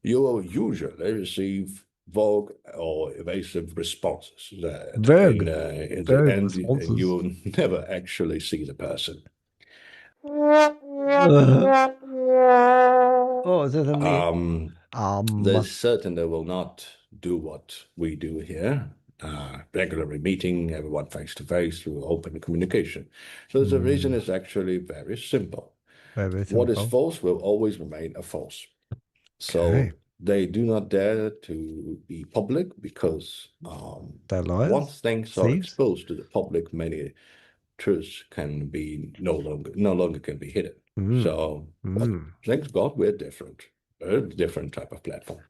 you will usually receive vague or evasive responses. Vague. In Vague the end, responses. you will never actually see the person. Oh, is that a me? They certainly will not do what we do here, regularly meeting everyone face to face through open communication. So the reason is actually very simple. Very simple. What is false will always remain a false. So they do not dare to be public because once things are exposed to the public, many truths can be no longer can be hidden. So thank God we're different. A different type of platform.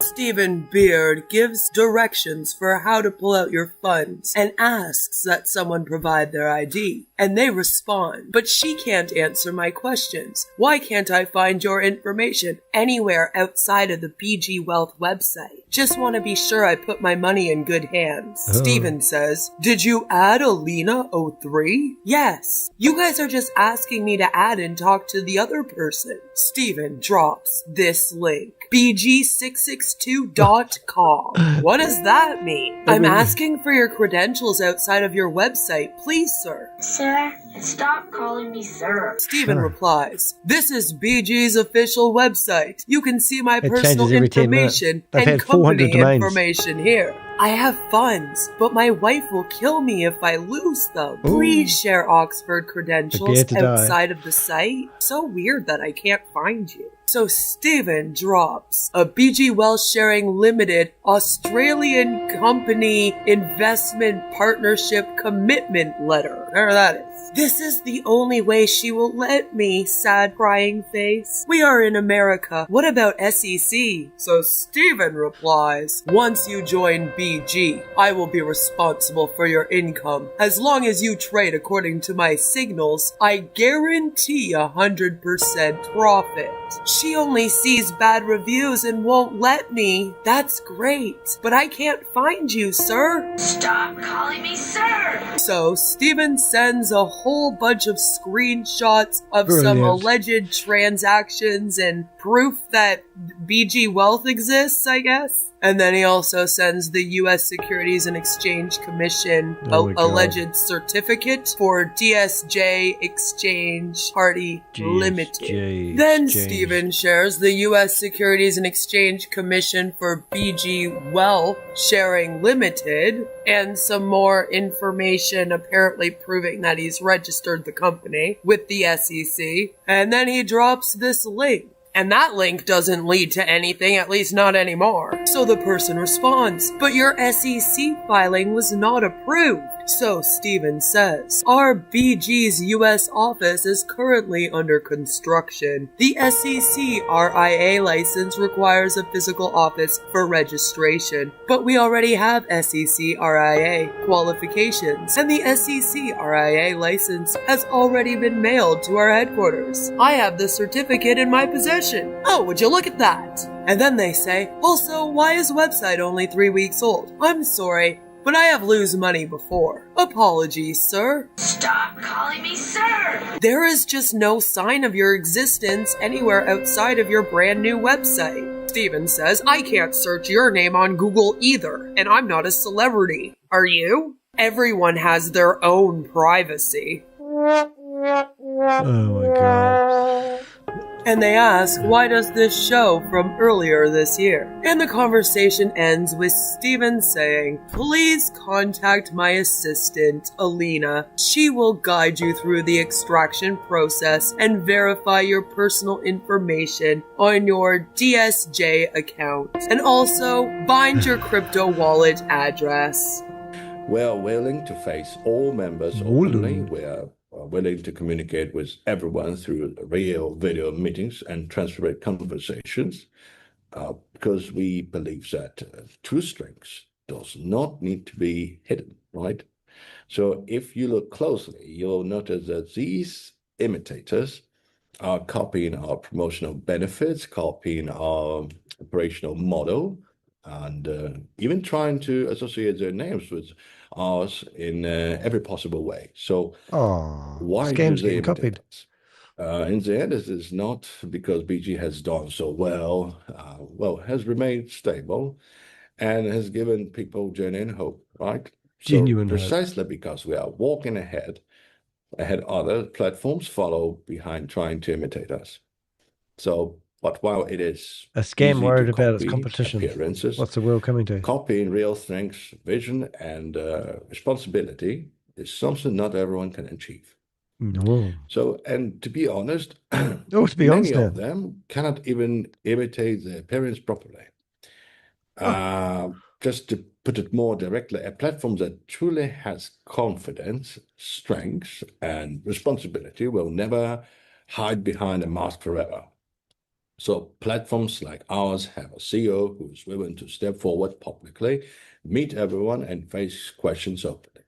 Stephen Beard gives directions for how to pull out your funds and asks that someone provide their ID. And they respond, but she can't answer my questions. Why can't I find your information anywhere outside of the BG Wealth website? Just want to be sure I put my money in good hands. Stephen says, did you add Alina03? Yes. You guys are just asking me to add and talk to the other person. Stephen drops this link. BG662.com. What does that mean? I'm asking for your credentials outside of your website, please, sir. Sir, stop calling me sir. Stephen replies, this is BG's official website. You can see my personal information and company information here. I have funds, but my wife will kill me if I lose them. Please share Oxford credentials outside of the site. So weird that I can't find you. So Stephen drops a BG Wealth Sharing Limited Australian Company Investment Partnership Commitment Letter. Whatever that is. This is the only way she will let me, sad crying face. We are in America. What about SEC? So Stephen replies, once you join BG, I will be responsible for your income. As long as you trade according to my signals, I guarantee 100% profit. She only sees bad reviews and won't let me. That's great, but I can't find you, sir. Stop calling me sir. So Stephen sends a whole bunch of screenshots of some alleged transactions and proof that BG Wealth exists, I guess. And then he also sends the U.S. Securities and Exchange Commission alleged certificate for DSJ Exchange Party Limited. Then Stephen shares the U.S. Securities and Exchange Commission for BG Wealth Sharing Limited and some more information apparently proving that he's registered the company with the SEC. And then he drops this link. And that link doesn't lead to anything, at least not anymore. So the person responds, but your SEC filing was not approved. So Stephen says, our BG's US office is currently under construction. The SEC RIA license requires a physical office for registration, but we already have SEC RIA qualifications, and the SEC RIA license has already been mailed to our headquarters. I have the certificate in my possession. Oh, would you look at that? And then they say, also, why is website only 3 weeks old? I'm sorry, but I have lose money before. Apologies, sir. Stop calling me sir. There is just no sign of your existence anywhere outside of your brand new website. Stephen says, I can't search your name on Google either, and I'm not a celebrity. Are you? Everyone has their own privacy. Oh my god. And they ask, why does this show from earlier this year? And the conversation ends with Stephen saying, please contact my assistant, Alina. She will guide you through the extraction process and verify your personal information on your DSJ account. And also, bind your crypto wallet address. We're willing to face all members openly. We're willing to communicate with everyone through real video meetings and transparent conversations because we believe that true strength does not need to be hidden, right? So if you look closely, you'll notice that these imitators are copying our promotional benefits, copying our operational model, and even trying to associate their names with ours in every possible way. So why do scams they getting imitate copied. us? In the end, it is not because BG has done so well, has remained stable and has given people genuine hope, right? Genuine so hope. precisely because we are walking ahead, other platforms follow behind trying to imitate us. So, but while it is a scam easy worried to about its copy competition, appearances, what's the world coming to? copying real strengths, vision, and responsibility is something not everyone can achieve. No. So, and to be honest, to be many honest of them cannot even imitate their parents properly. Just to put it more directly, a platform that truly has confidence, strength, and responsibility will never hide behind a mask forever. So platforms like ours have a CEO who is willing to step forward publicly, meet everyone, and face questions openly.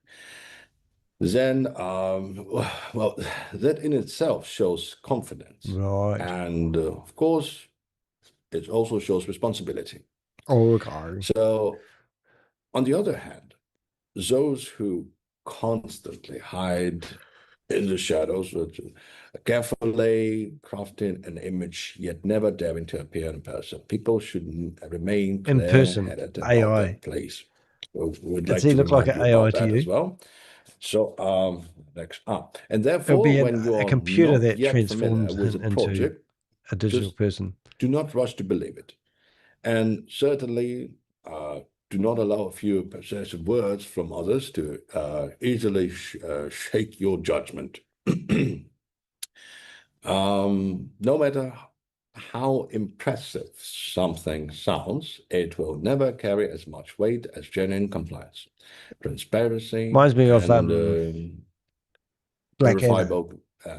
Then, that in itself shows confidence. Right. And of course, it also shows responsibility. Okay. So, on the other hand, those who constantly hide in the shadows, carefully crafting an image, yet never daring to appear in person. People should remain In person, clear-headed about AI. their place. We'd Does like he to look like remind an you AI about to that you? as well. So, next, and It'll therefore, be when you a are computer not that yet familiar transforms with him a into project, a digital just person. do not rush to believe it. And certainly, do not allow a few possessive words from others to easily shake your judgment. No matter how impressive something sounds, it will never carry as much weight as genuine compliance, transparency, Reminds me of and verifiable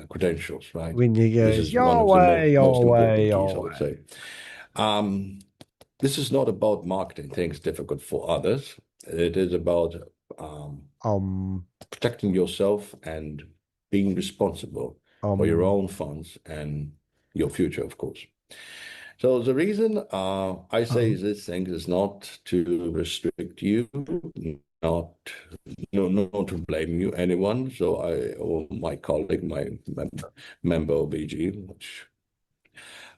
credentials, right? When you go, This is one of the most important keys, I would say. This is not about marketing things difficult for others. It is about protecting yourself and being responsible for your own funds and your future, of course. So the reason I say this thing is not to restrict you, not to blame you, anyone. So or my colleague, my member of BG, which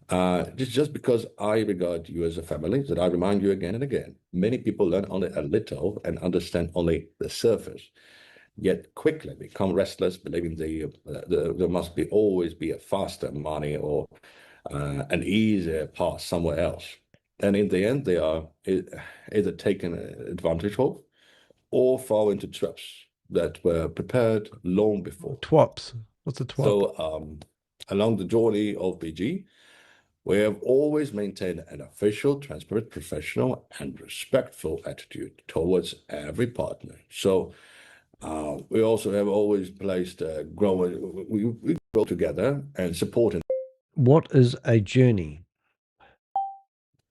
it's just because I regard you as a family that I remind you again and again. Many people learn only a little and understand only the surface, yet quickly become restless, believing there must always be a faster money or an easier path somewhere else. And in the end, they are either taken advantage of or fall into traps that were prepared long before. TWAPs. What's a TWAP? So along the journey of BG, we have always maintained an official, transparent, professional, and respectful attitude towards every partner. So we also have always placed we grow together and support. What is a journey?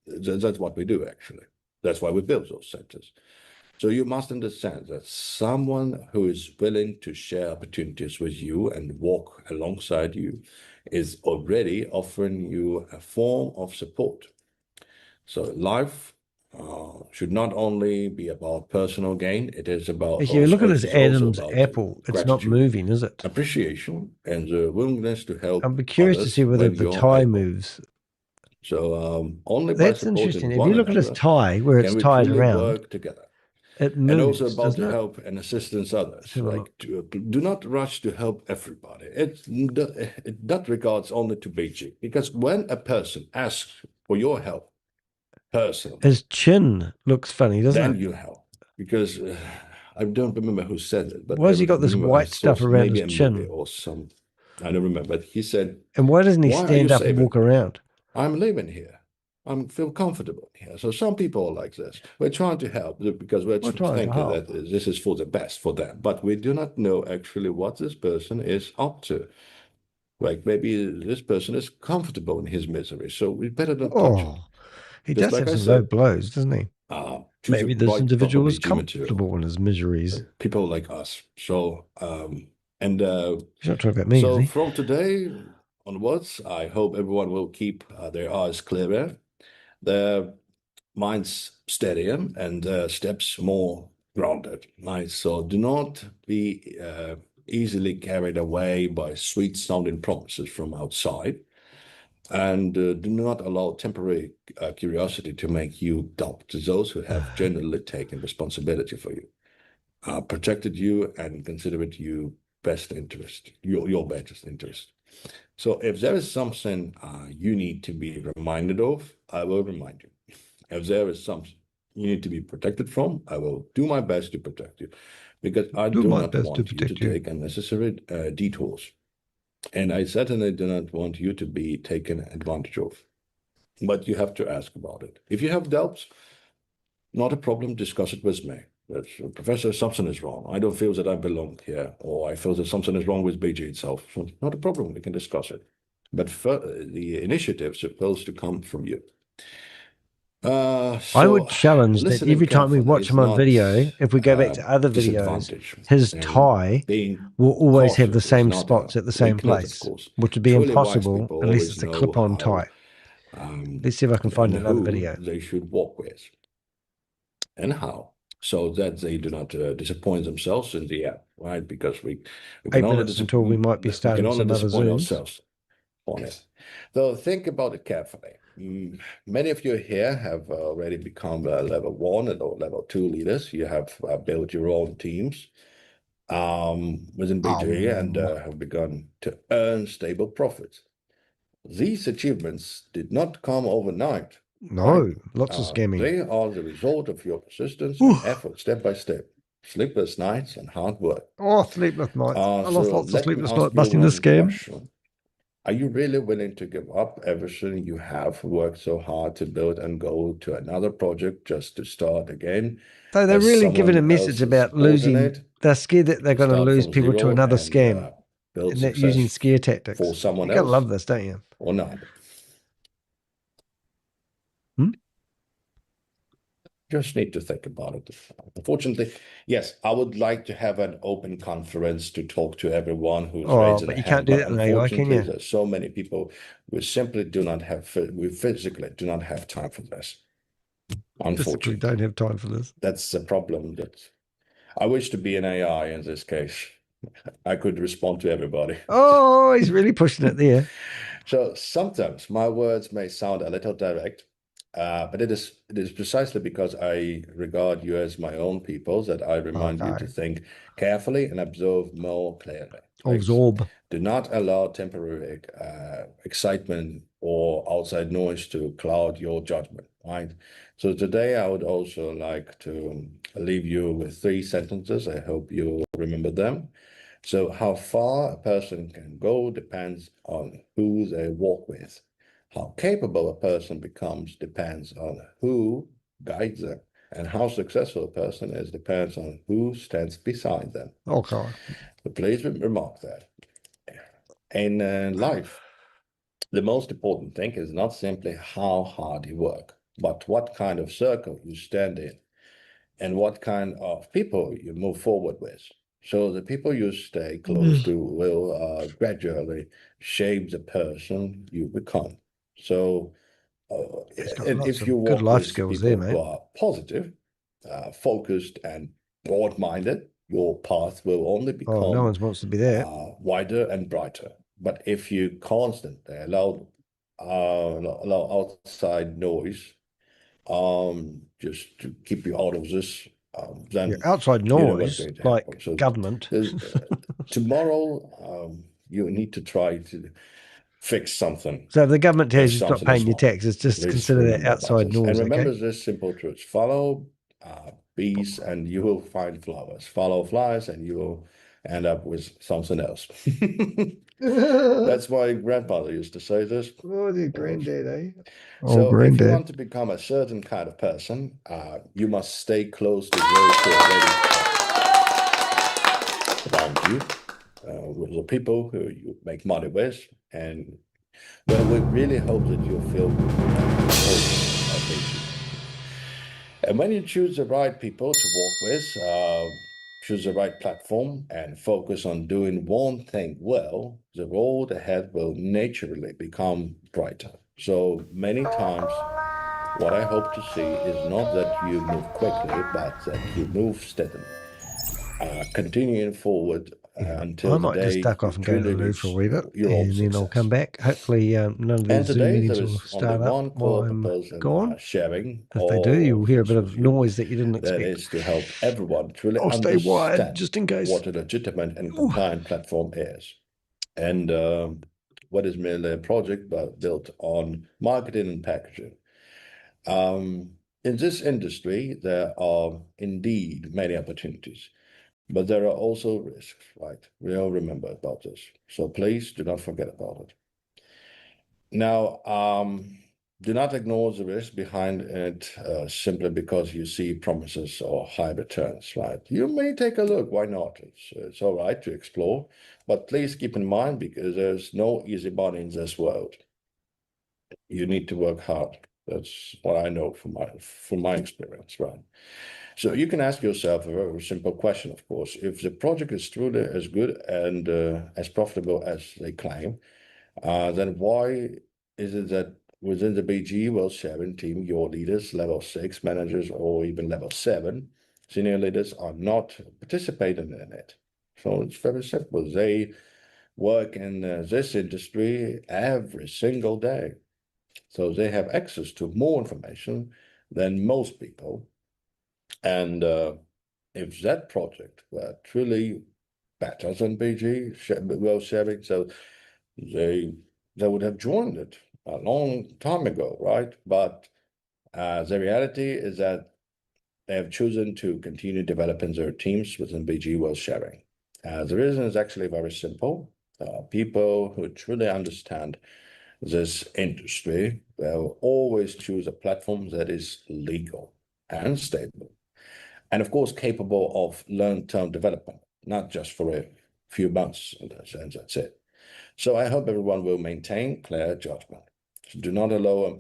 That's what we do, actually. That's why we build those centers. So you must understand that someone who is willing to share opportunities with you and walk alongside you is already offering you a form of support. So life should not only be about personal gain, it is about If you look at this Adam's about apple, it's not gratitude, moving, is it? appreciation, and the willingness to help I'm curious to see whether the tie moves. So only that's by interesting. If one you look at his tie, where it's tied around, work together. It moves, and also about doesn't to it? help and assistance others. Like do not rush to help everybody. It not regards only to Beijing, because when a person asks for your help personally, his chin looks funny, doesn't it? Then you help, because I don't remember who said it, but why has he got this white stuff around his chin? or some, I don't remember. But he said, and why doesn't he stand up and walk around? I'm living here. I feel comfortable here. So some people are like this. We're trying to help because we're thinking that this is for the best for them. But we do not know actually what this person is up to. Like maybe this person is comfortable in his misery, so we better not touch him. He does have some low blows, doesn't he? Maybe this individual is comfortable in his miseries. People like us. So, and he's not talking about me, so is he? from today onwards, I hope everyone will keep their eyes clearer. mind's steadier and steps more grounded. Right? So do not be easily carried away by sweet-sounding promises from outside, and do not allow temporary curiosity to make you doubt those who have genuinely taken responsibility for you, protected you, and considered you best interest, your best interest. So if there is something you need to be reminded of, I will remind you. If there is something you need to be protected from, I will do my best to protect you, because I do not want you to take unnecessary detours. And I certainly do not want you to be taken advantage of. But you have to ask about it. If you have doubts, not a problem, discuss it with me. That's, Professor, something is wrong. I don't feel that I belong here, or I feel that something is wrong with BG itself. So not a problem, we can discuss it. But the initiative is supposed to come from you. I would challenge that every time we watch him on video, if we go back to other videos, his tie will always have the same spots at the same place, which would be impossible unless it's a clip-on tie. Let's see if I can find another video. They should walk with and how, so that they do not disappoint themselves in the app, right? Because we can 8 minutes until we might be starting some other Zooms. Ourselves on it. So think about it carefully. Many of you here have already become level 1 or level 2 leaders. You have built your own teams within BG and have begun to earn stable profits. These achievements did not come overnight. No, right? Lots of scamming. They are the result of your persistence and effort, step by step, sleepless nights and hard work. Sleepless nights. I lost lots of sleepless nights busting this scam. Question. Are you really willing to give up everything you have worked so hard to build and go to another project just to start again? So they're really giving a message about losing. They're scared that they're going to lose people to another scam. And they're using scare tactics. For someone else. You love this, don't you? Or not. Just need to think about it. Unfortunately, yes, I would like to have an open conference to talk to everyone who's raising but a you hand. can't do that in AI, can you? There's so many people who simply do not have, we physically do not have time for this. Unfortunately, physically don't have time for this. That's the problem. That I wish to be an AI in this case. I could respond to everybody. Oh, he's really pushing it there. So sometimes my words may sound a little direct, but it is precisely because I regard you as my own people that I remind you to think carefully and observe more clearly. Absorb. Do not allow temporary excitement or outside noise to cloud your judgment, right? So today I would also like to leave you with 3 sentences. I hope you remember them. So how far a person can go depends on who they walk with. How capable a person becomes depends on who guides them. And how successful a person is depends on who stands beside them. Okay. So please remark that. In life, the most important thing is not simply how hard you work, but what kind of circle you stand in and what kind of people you move forward with. So the people you stay close to will gradually shape the person you become. So if you walk with people who are positive, focused, and broad-minded, your path will only become no one wants to be there. Wider and brighter. But if you constantly allow outside noise just to keep you out of this, then outside noise, like so government. Tomorrow, you need to try to fix something. So if the government tells you stop paying your taxes, just consider that outside noise. And remember this simple truth: follow bees, and you will find flowers. Follow flies, and you will end up with something else. That's my grandmother used to say this. Oh, your granddad, eh? So if you want to become a certain kind of person, you must stay close to those who are already around you, with the people who you make money with, and well, we really hope that you'll feel and when you choose the right people to work with, choose the right platform and focus on doing one thing well, the road ahead will naturally become brighter. So many times What I hope to see is not that you move quickly, but that you move steadily, continuing forward until I the might just day duck you off and go to the truly loo for a reach wee bit, your own and then I'll come success. back. Hopefully, none of And these Zoom today meetings there will is only start up one while core I'm purpose in gone. sharing If they do, all you'll hear a this bit with of you. noise that you didn't That expect. is to help everyone truly I'll stay wired understand just in case. what a legitimate and compliant platform is. And what is merely a project but built on marketing and packaging. In this industry, there are indeed many opportunities, but there are also risks, right? We all remember about this. So please do not forget about it. Now, do not ignore the risk behind it simply because you see promises or high returns, right? You may take a look, why not? It's all right to explore, but please keep in mind because there's no easy money in this world. You need to work hard. That's what I know from my experience, right? So you can ask yourself a very simple question, of course. If the project is truly as good and as profitable as they claim, then why is it that within the BG World Sharing team, your leaders, level 6 managers, or even level 7 senior leaders are not participating in it? So it's very simple. They work in this industry every single day. So they have access to more information than most people. And if that project were truly better than BG World Sharing, so they would have joined it a long time ago, right? But the reality is that they have chosen to continue developing their teams within BG World Sharing. The reason is actually very simple. People who truly understand this industry will always choose a platform that is legal and stable, and of course capable of long-term development, not just for a few months, and that's it. So I hope everyone will maintain clear judgment. Do not allow,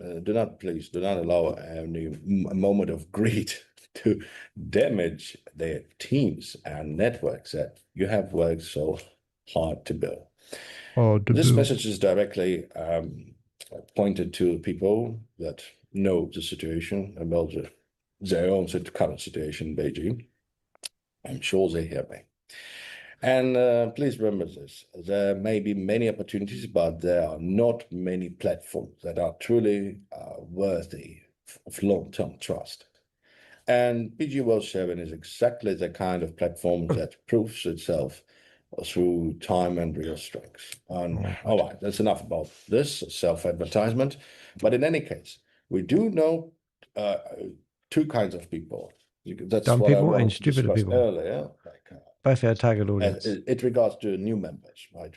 please, do not allow a moment of greed to damage their teams and networks that you have worked so hard to build. This message is directly pointed to people that know the situation about their own current situation in Beijing. I'm sure they hear me. And please remember this, there may be many opportunities, but there are not many platforms that are truly worthy of long-term trust. And PG World Sharing is exactly the kind of platform that proves itself through time and real strength. And all right, that's enough about this self-advertisement. But in any case, we do know two kinds of people. That's Dumb what I people and wanted to stupider discuss people. earlier. Both our target audience. It regards to new members, right?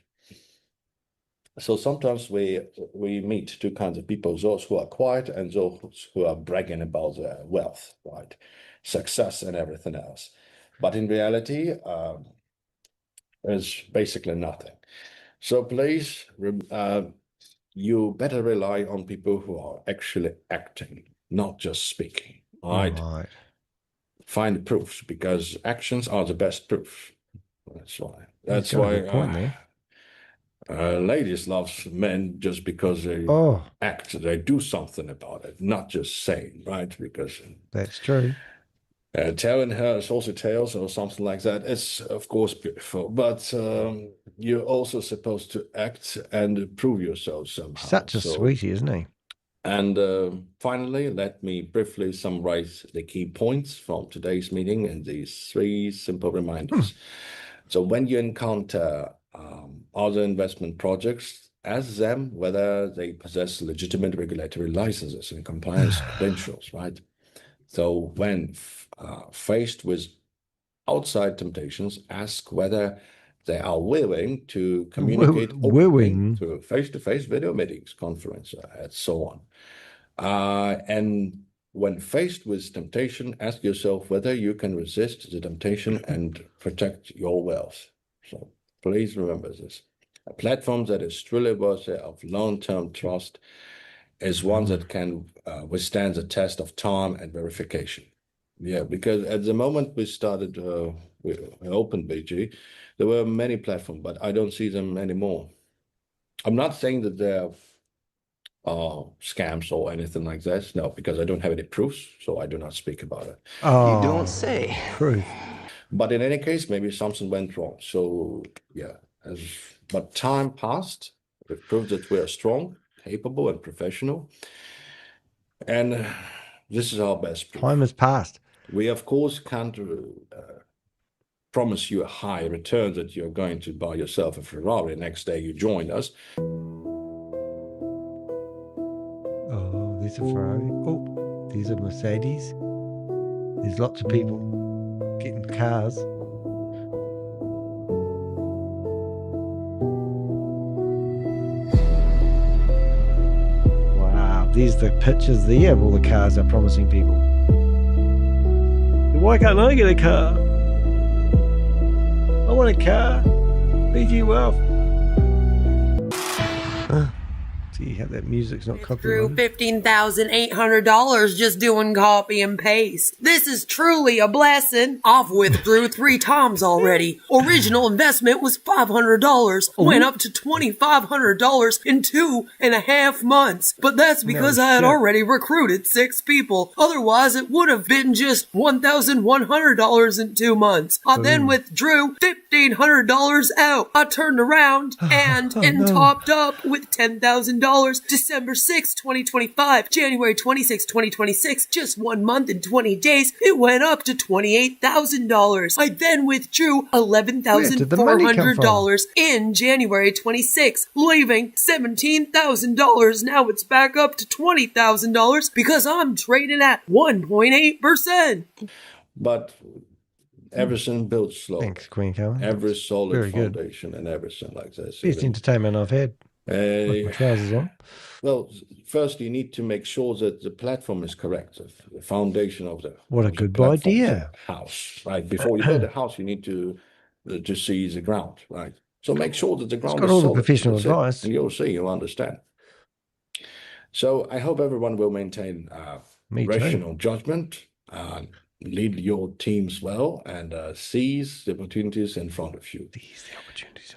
So sometimes we meet two kinds of people, those who are quiet and those who are bragging about their wealth, right? Success and everything else. But in reality, there's basically nothing. So please, you better rely on people who are actually acting, not just speaking, right? Find the proofs, because actions are the best proof. That's why. That's got a good point there. Ladies love men just because they act, they do something about it, not just saying, right? Because that's true. Telling her saucy tales or something like that is, of course, beautiful, but you're also supposed to act and prove yourself somehow. Such a sweetie, isn't he? And finally, let me briefly summarize the key points from today's meeting in these 3 simple reminders. So when you encounter other investment projects, ask them whether they possess legitimate regulatory licenses and compliance credentials, right? So when faced with outside temptations, ask whether they are willing to communicate openly through face-to-face video meetings, conference, and so on. And when faced with temptation, ask yourself whether you can resist the temptation and protect your wealth. So please remember this. A platform that is truly worthy of long-term trust is one that can withstand the test of time and verification. Yeah, because at the moment we started, we opened BG, there were many platforms, but I don't see them anymore. I'm not saying that they're scams or anything like that. No, because I don't have any proofs, so I do not speak about it. You don't say. Proof. But in any case, maybe something went wrong. So yeah, but time passed. We've proved that we are strong, capable, and professional. And this is our best proof. Time has passed. We, of course, can't promise you a high return that you're going to buy yourself a Ferrari next day you join us. Oh, there's a Ferrari. Oh, there's a Mercedes. There's lots of people getting cars. Wow, there's the pictures there of all the cars they're promising people. Why can't I get a car? I want a car. BG Wealth. See how that music's not Through copyrighted. $15,800 just doing copy and paste. This is truly a blessing. I've withdrew 3 times already. Original investment was $500. Went up to $2,500 in 2.5 months. But that's because I had already recruited 6 people. Otherwise, it would have been just $1,100 in 2 months. I then withdrew $1,500 out. I turned around and topped up with $10,000. December 6, 2025, January 26, 2026, just 1 month and 20 days, it went up to $28,000. I then withdrew $11,400 in January 26, leaving $17,000. Now it's back up to $20,000 because I'm trading at 1.8%. But everything built slow. Thanks, Queen Cohen. Every solid very good. foundation and everything like this. Best entertainment I've had. With my trousers on. Well, first you need to make sure that the platform is correct. The foundation of the what a good idea. House, right? Before you build a house, you need to see the ground, right? So make sure that the ground is solid. All the professional advice. And you'll see, you'll understand. So I hope everyone will maintain rational judgment, lead your teams well, and seize the opportunities in front of you.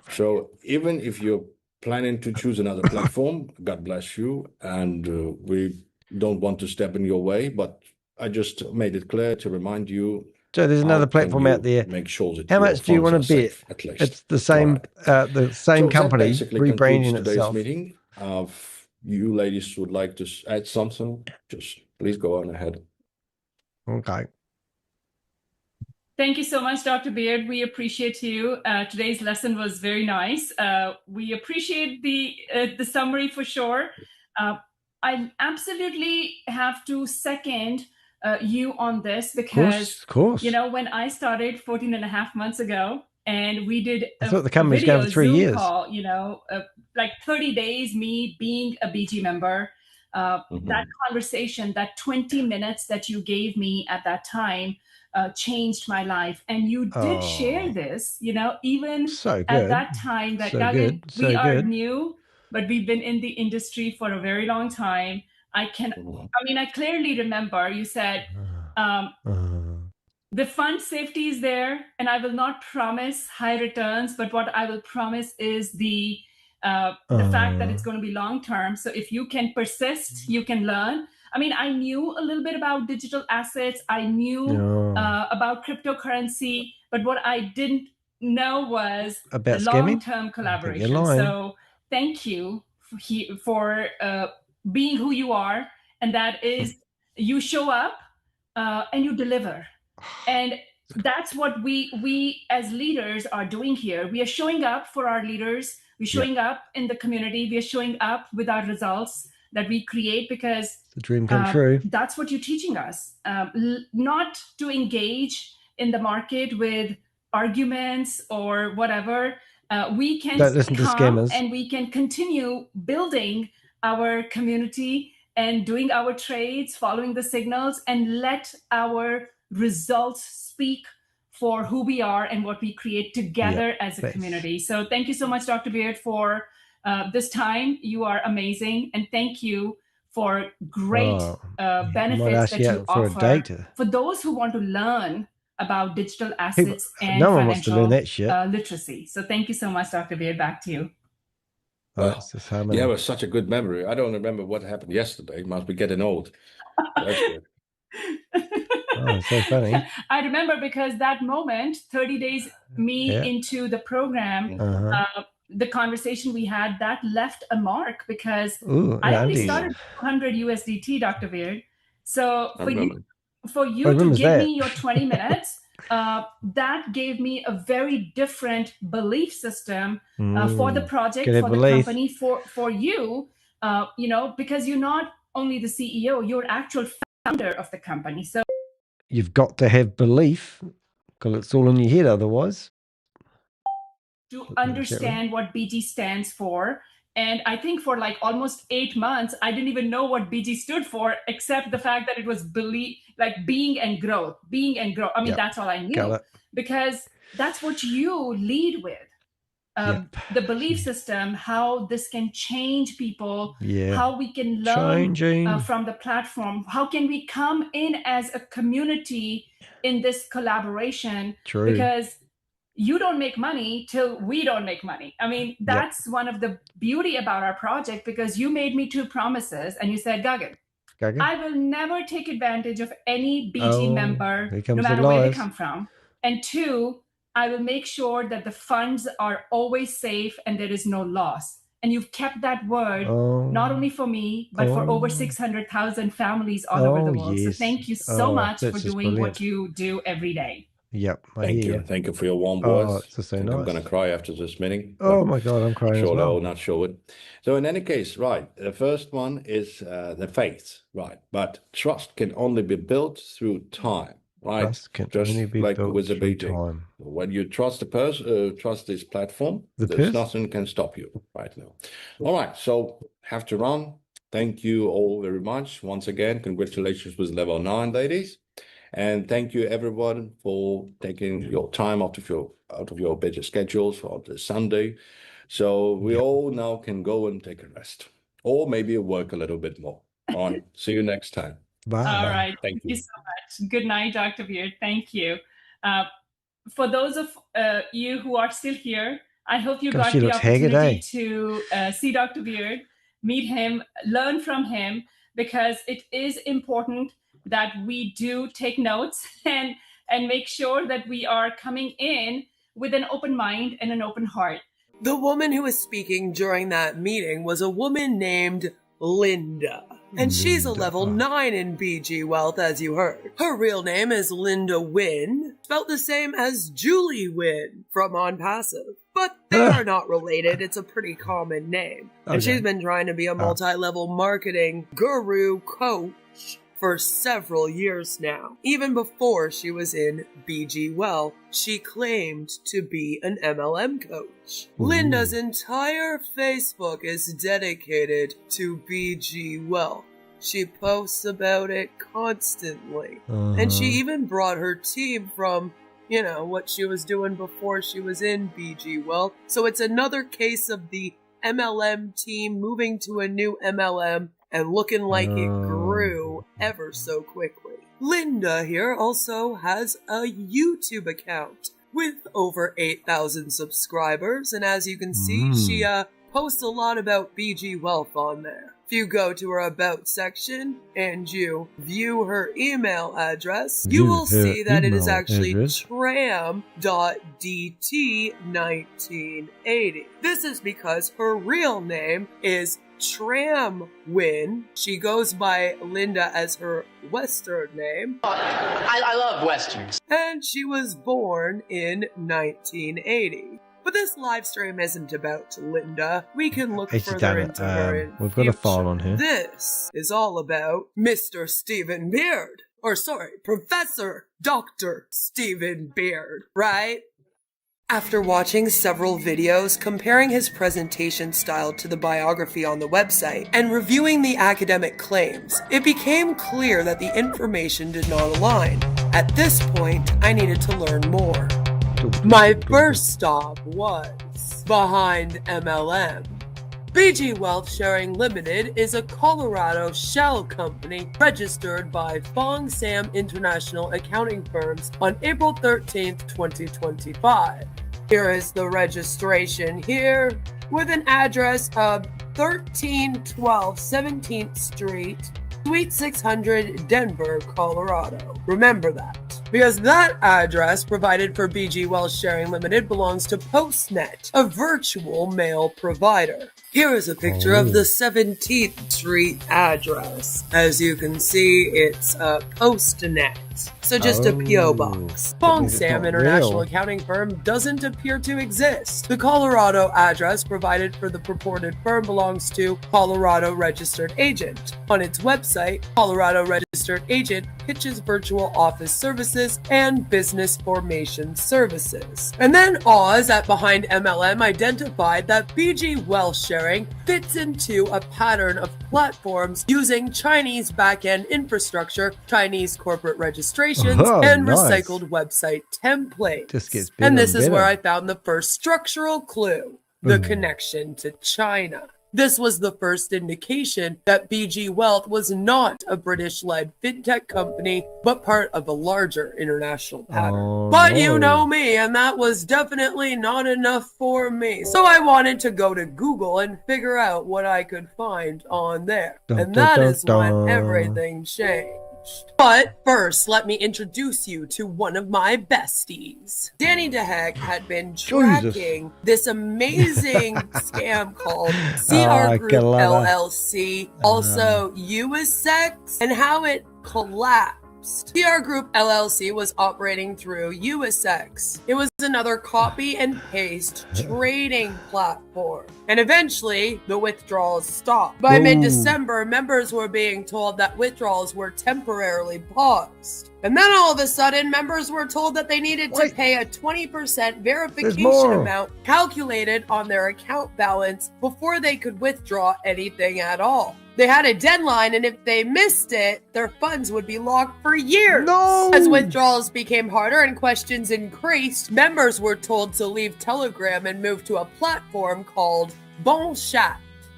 So even if you're planning to choose another platform, God bless you, and we don't want to step in your way, but I just made it clear to remind you. So there's another platform out there. Make sure that how much do you want to bet? It's the same, the same company rebranding itself. Meeting. You ladies would like to add something? Just please go on ahead. Okay. Thank you so much, Dr. Beard. We appreciate you. Today's lesson was very nice. We appreciate the summary for sure. I absolutely have to second you on this because, of course. You know, when I started 14.5 months ago, and we did I thought the company's going for 3 years. Call, you know, like 30 days, me being a BG member, that conversation, that 20 minutes that you gave me at that time, changed my life. And you did share this, you know, even at that time that we are new, but we've been in the industry for a very long time. I clearly remember you said, the fund safety is there, and I will not promise high returns, but what I will promise is the fact that it's going to be long-term. So if you can persist, you can learn. I mean, I knew a little bit about digital assets. I knew about cryptocurrency, but what I didn't know was about the long-term collaboration. So thank you for being who you are, and that is you show up and you deliver. And that's what we as leaders are doing here. We are showing up for our leaders. We're showing up in the community. We are showing up with our results that we create because the dream come true. That's what you're teaching us. Not to engage in the market with arguments or whatever. We can listen to scammers, and we can continue building our community and doing our trades, following the signals, and let our results speak for who we are and what we create together as a community. So thank you so much, Dr. Beard, for this time. You are amazing. And thank you for great benefits that you offer for those who want to learn about digital assets and no one wants to learn that shit. Literacy. So thank you so much, Dr. Beard. Back to you. It's just harmony. You have such a good memory. I don't remember what happened yesterday. Must be getting old. That's good. Oh, it's so funny. I remember because that moment, 30 days into the program, the conversation we had, that left a mark because I only started 200 USDT, Dr. Beard. So for you to give me your 20 minutes, that gave me a very different belief system for the project, for the company, for you, because you're not only the CEO, you're actual founder of the company. So you've got to have belief because it's all in your head otherwise. To understand what BG stands for. And I think for like almost 8 months, I didn't even know what BG stood for, except the fact that it was being and growth. I mean, that's all I knew because that's what you lead with. The belief system, how this can change people, how we can learn from the platform, how can we come in as a community in this collaboration. Because you don't make money till we don't make money. I mean, that's one of the beauty about our project, because you made me 2 promises and you said, Gagan, I will never take advantage of any BG member, no matter where they come from. And 2, I will make sure that the funds are always safe and there is no loss. And you've kept that word, not only for me, but for over 600,000 families all over the world. So thank you so much for doing what you do every day. Yep. Thank you. Thank you for your warm words. It's so nice. I'm going to cry after this meeting. Oh my God, I'm crying surely as well. I will not show it. So in any case, right, the first one is the faith, right? But trust can only be built through time, right? Trust can only be built through time. When you trust the person, trust this platform, there's nothing can stop you right now. All right, so have to run. Thank you all very much. Once again, congratulations with level 9, ladies. And thank you everyone for taking your time out of your busy schedules for the Sunday. So we all now can go and take a rest, or maybe work a little bit more. All right. See you next time. Bye. All right. Thank you so much. Good night, Dr. Beard. Thank you. For those of you who are still here, I hope you got the opportunity to see Dr. Beard, meet him, learn from him, because it is important that we do take notes and make sure that we are coming in with an open mind and an open heart. The woman who was speaking during that meeting was a woman named Linda. And she's a level 9 in BG Wealth, as you heard. Her real name is Linda Wynn, spelt the same as Julie Wynn from On Passive. But they are not related. It's a pretty common name. And she's been trying to be a multi-level marketing guru coach for several years now. Even before she was in BG Wealth, she claimed to be an MLM coach. Ooh. Linda's entire Facebook is dedicated to BG Wealth. She posts about it constantly. And she even brought her team from, what she was doing before she was in BG Wealth. So it's another case of the MLM team moving to a new MLM and looking like it grew ever so quickly. Linda here also has a YouTube account with over 8,000 subscribers, and as you can see, she posts a lot about BG Wealth on there. If you go to her About section and you view her email address, you will see that it is actually tram.dt1980. This is because her real name is Tram Wynn. She goes by Linda as her Western name. I love Westerns. And she was born in 1980. But this live stream isn't about Linda. We can look further into her. We've got a file on here. This is all about Mr. Stephen Beard. Professor Dr. Stephen Beard, right? After watching several videos comparing his presentation style to the biography on the website and reviewing the academic claims, it became clear that the information did not align. At this point, I needed to learn more. My first stop was behind MLM. BG Wealth Sharing Limited is a Colorado shell company registered by Fong Sam International Accounting Firms on April 13th, 2025. Here is the registration here. with an address of 1312 17th Street, Suite 600, Denver, Colorado. Remember that, because that address provided for BG Wells Sharing Limited belongs to Postnet, a virtual mail provider. Here is a picture of the 17th Street address. As you can see, it's a Postnet, so just a P.O. box. Sam International Accounting Firm doesn't appear to exist. The Colorado address provided for the purported firm belongs to Colorado Registered Agent. On its website, Colorado Registered Agent pitches virtual office services and business formation services. And then Oz at Behind MLM identified that BG Wealth Sharing fits into a pattern of platforms using Chinese back-end infrastructure, Chinese corporate registrations, and recycled website templates. And this is where I found the first structural clue, the connection to China. This was the first indication that BG Wealth was not a British-led fintech company, but part of a larger international pattern. But you know me, and that was definitely not enough for me. So I wanted to go to Google and figure out what I could find on there. And that is when everything changed. But first, let me introduce you to one of my besties. Danny DeHeck had been tracking this amazing scam called CR Group LLC, also USEX, and how it collapsed. CR Group LLC was operating through USEX. It was another copy and paste trading platform. And eventually, the withdrawals stopped. By mid-December, members were being told that withdrawals were temporarily paused. And then all of a sudden, members were told that they needed to pay a 20% verification amount calculated on their account balance before they could withdraw anything at all. They had a deadline, and if they missed it, their funds would be locked for years. As withdrawals became harder and questions increased, members were told to leave Telegram and move to a platform called BonChat.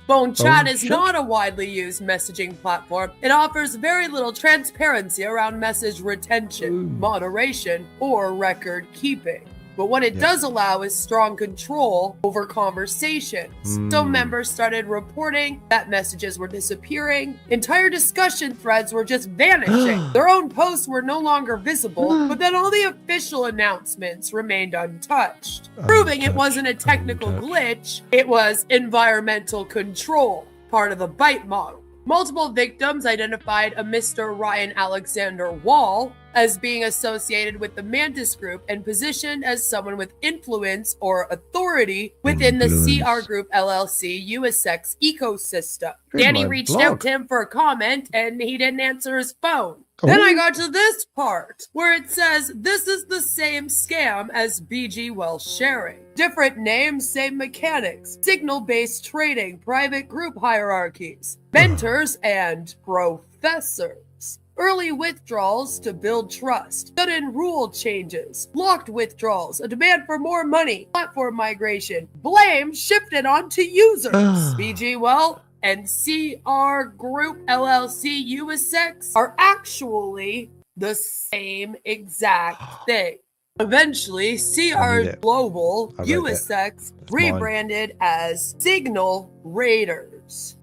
BonChat is not a widely used messaging platform. It offers very little transparency around message retention, moderation, or record keeping. But what it does allow is strong control over conversations. So members started reporting that messages were disappearing. Entire discussion threads were just vanishing. Their own posts were no longer visible, but then all the official announcements remained untouched, proving it wasn't a technical glitch, it was environmental control, part of the BITE model. Multiple victims identified a Mr. Ryan Alexander Wall as being associated with the Mantis Group and positioned as someone with influence or authority within the CR Group LLC USEX ecosystem. Danny reached out to him for a comment, and he didn't answer his phone. Then I got to this part, where it says this is the same scam as BG Wealth Sharing. Different names, same mechanics. Signal-based trading, private group hierarchies, mentors, and professors. Early withdrawals to build trust, sudden rule changes, blocked withdrawals, a demand for more money, platform migration, blame shifted onto users. BG Wealth and CR Group LLC USEX are actually the same exact thing. Eventually, CR Global USEX rebranded as Signal Raiders.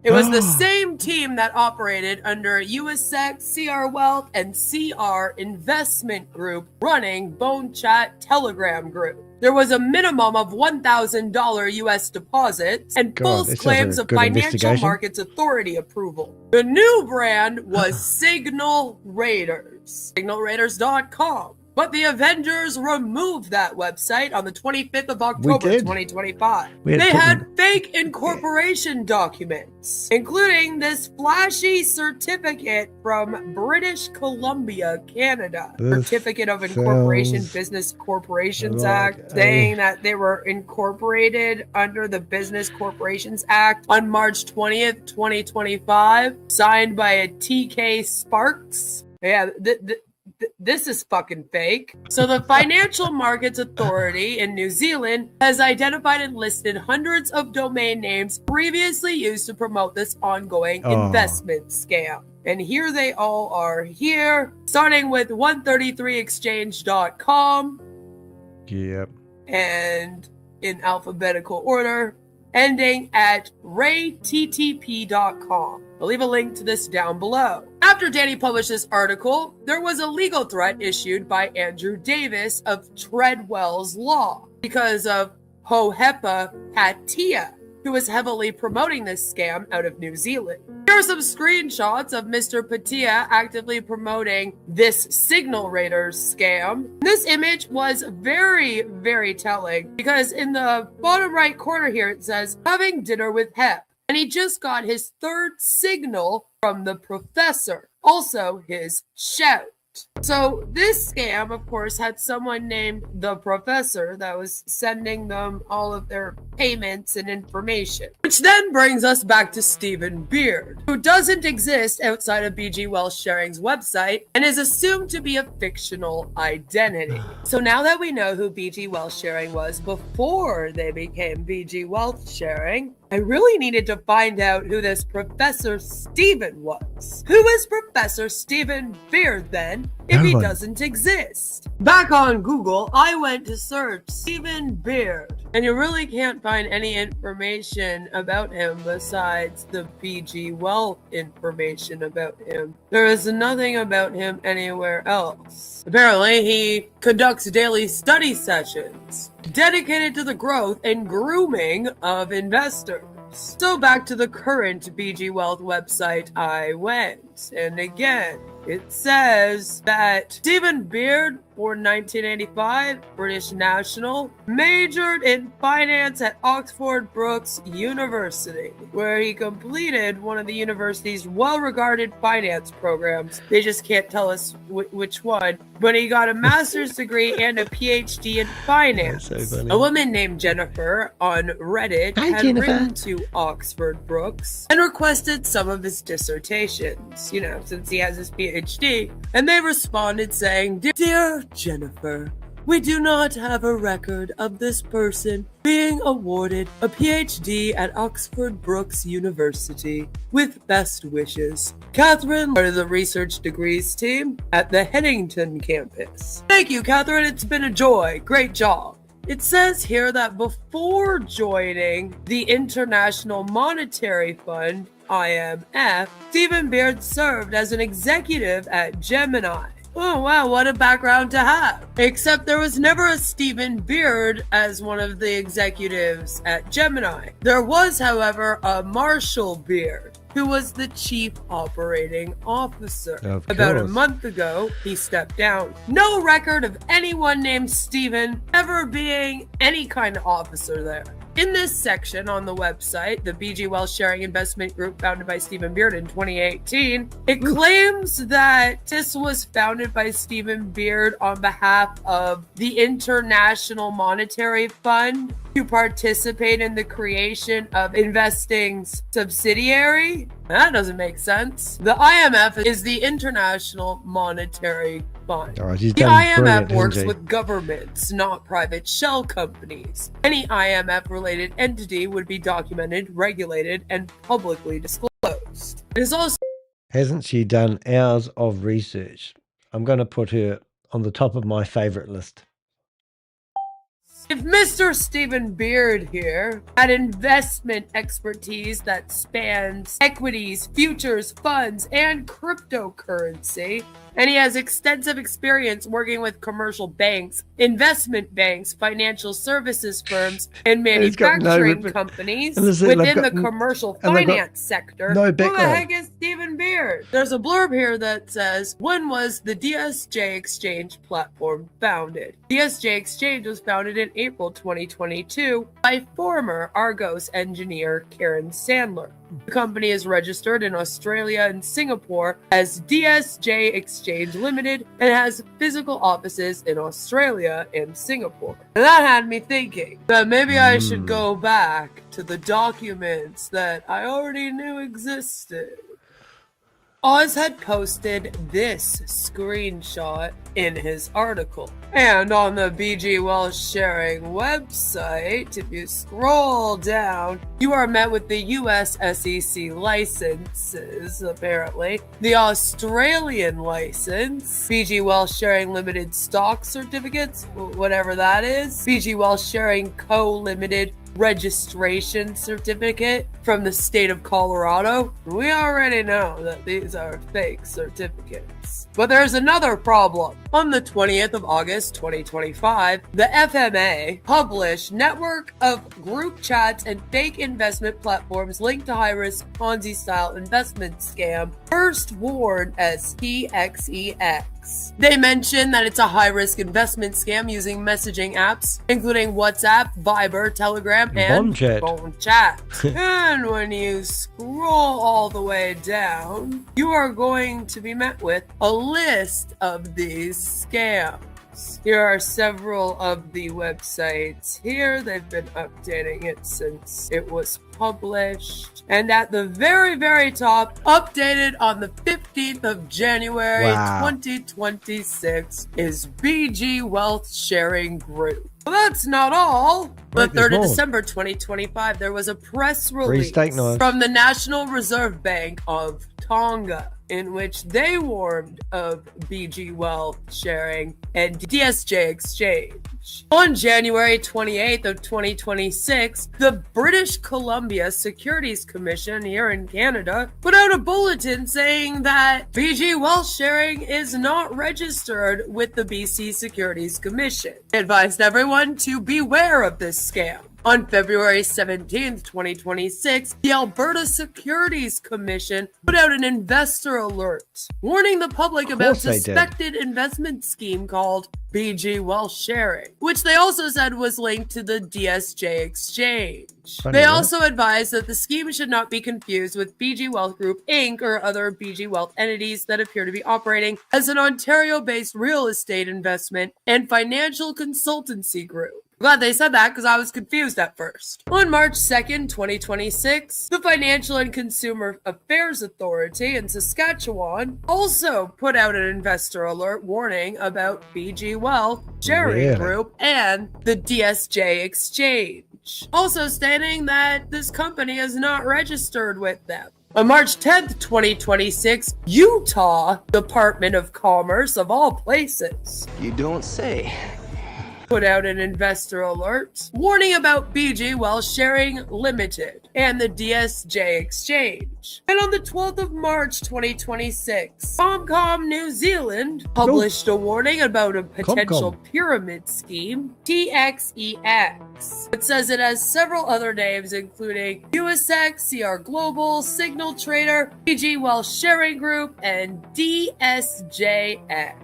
It was the same team that operated under USEX, CR Wealth, and CR Investment Group running BonChat Telegram Group. There was a minimum of $1,000 US deposits and false claims of Financial Markets Authority approval. The new brand was Signal Raiders, signalraiders.com. But the Avengers removed that website on the 25th of October, 2025. They had fake incorporation documents, including this flashy certificate from British Columbia, Canada. Certificate of Incorporation, Business Corporations Act, saying that they were incorporated under the Business Corporations Act on March 20th, 2025, signed by a TK Sparks. Yeah, this is fucking fake. So the Financial Markets Authority in New Zealand has identified and listed hundreds of domain names previously used to promote this ongoing investment scam. And here they all are here, starting with 133exchange.com. Yep. And in alphabetical order, ending at rayttp.com. I'll leave a link to this down below. After Danny published this article, there was a legal threat issued by Andrew Davis of Treadwell's Law because of Hohepa Patia, who was heavily promoting this scam out of New Zealand. Here are some screenshots of Mr. Patia actively promoting this Signal Raiders scam. This image was very, very telling because in the bottom right corner here it says, having dinner with Hep. And he just got his third signal from the professor, also his shout. So this scam, of course, had someone named the professor that was sending them all of their payments and information. Which then brings us back to Stephen Beard, who doesn't exist outside of BG Wealth Sharing's website and is assumed to be a fictional identity. So now that we know who BG Wealth Sharing was before they became BG Wealth Sharing, I really needed to find out who this Professor Stephen was. Who is Professor Stephen Beard then, if he doesn't exist? Back on Google, I went to search Stephen Beard, and you really can't find any information about him besides the BG Wealth information about him. There is nothing about him anywhere else. Apparently, he conducts daily study sessions dedicated to the growth and grooming of investors. So back to the current BG Wealth website I went, and again, it says that Stephen Beard, born 1985, British national, majored in finance at Oxford Brookes University, where he completed one of the university's well-regarded finance programs. They just can't tell us which one, but he got a master's degree and a PhD in finance. That's so funny. A woman named Jennifer on Reddit had written to Oxford Brookes and requested some of his dissertations, since he has his PhD, and they responded saying, "Dear Jennifer, we do not have a record of this person being awarded a PhD at Oxford Brookes University. With best wishes, Catherine, part of the research degrees team at the Headington campus." Thank you, Catherine. It's been a joy. Great job. It says here that before joining the International Monetary Fund, IMF, Stephen Beard served as an executive at Gemini. Oh wow, what a background to have. Except there was never a Stephen Beard as one of the executives at Gemini. There was, however, a Marshall Beard, who was the chief operating officer. About a month ago, he stepped down. No record of anyone named Stephen ever being any kind of officer there. In this section on the website, the BG Wealth Sharing Investment Group founded by Stephen Beard in 2018, it claims that this was founded by Stephen Beard on behalf of the International Monetary Fund to participate in the creation of investing's subsidiary. That doesn't make sense. The IMF is the International Monetary Fund. The IMF works with governments, not private shell companies. Any IMF-related entity would be documented, regulated, and publicly disclosed. It is also... Hasn't she done hours of research? I'm going to put her on the top of my favorite list. If Mr. Stephen Beard here had investment expertise that spans equities, futures, funds, and cryptocurrency, and he has extensive experience working with commercial banks, investment banks, financial services firms, and manufacturing companies within the commercial finance sector, who the heck is Stephen Beard? There's a blurb here that says, when was the DSJ Exchange platform founded? DSJ Exchange was founded in April 2022 by former Argos engineer Karen Sandler. The company is registered in Australia and Singapore as DSJ Exchange Limited and has physical offices in Australia and Singapore. And that had me thinking that maybe I should go back to the documents that I already knew existed. Oz had posted this screenshot in his article. And on the BG Wealth Sharing website, if you scroll down, you are met with the US SEC licenses, apparently. The Australian license, BG Wealth Sharing Limited Stock Certificates, whatever that is. BG Wealth Sharing Co. Limited registration certificate from the state of Colorado. We already know that these are fake certificates. But there's another problem. On the 20th of August 2025, the FMA published network of group chats and fake investment platforms linked to high-risk Ponzi-style investment scam, first warned as PXEX. They mention that it's a high-risk investment scam using messaging apps, including WhatsApp, Viber, Telegram, and Phone Chat. And when you scroll all the way down, you are going to be met with a list of these scams. Here are several of the websites here. They've been updating it since it was published. And at the very, very top, updated on the 15th of January, 2026, is BG Wealth Sharing Group. Well, that's not all. The 3rd of December 2025, there was a press release from the National Reserve Bank of Tonga, in which they warned of BG Wealth Sharing and DSJ Exchange. On January 28th of 2026, the British Columbia Securities Commission here in Canada put out a bulletin saying that BG Wealth Sharing is not registered with the BC Securities Commission. They advised everyone to beware of this scam. On February 17th, 2026, the Alberta Securities Commission put out an investor alert, warning the public about suspected investment scheme called BG Wealth Sharing, which they also said was linked to the DSJ Exchange. They also advised that the scheme should not be confused with BG Wealth Group Inc. or other BG Wealth entities that appear to be operating as an Ontario-based real estate investment and financial consultancy group. Glad they said that because I was confused at first. On March 2nd, 2026, the Financial and Consumer Affairs Authority in Saskatchewan also put out an investor alert warning about BG Wealth Sharing Group and the DSJ Exchange, also stating that this company is not registered with them. On March 10th, 2026, Utah Department of Commerce, of all places, you don't say, put out an investor alert warning about BG Wealth Sharing Limited and the DSJ Exchange. And on the 12th of March 2026, ComCom New Zealand published a warning about a potential pyramid scheme, TXEX. It says it has several other names including USX, CR Global, Signal Trader, BG Wealth Sharing Group, and DSJX.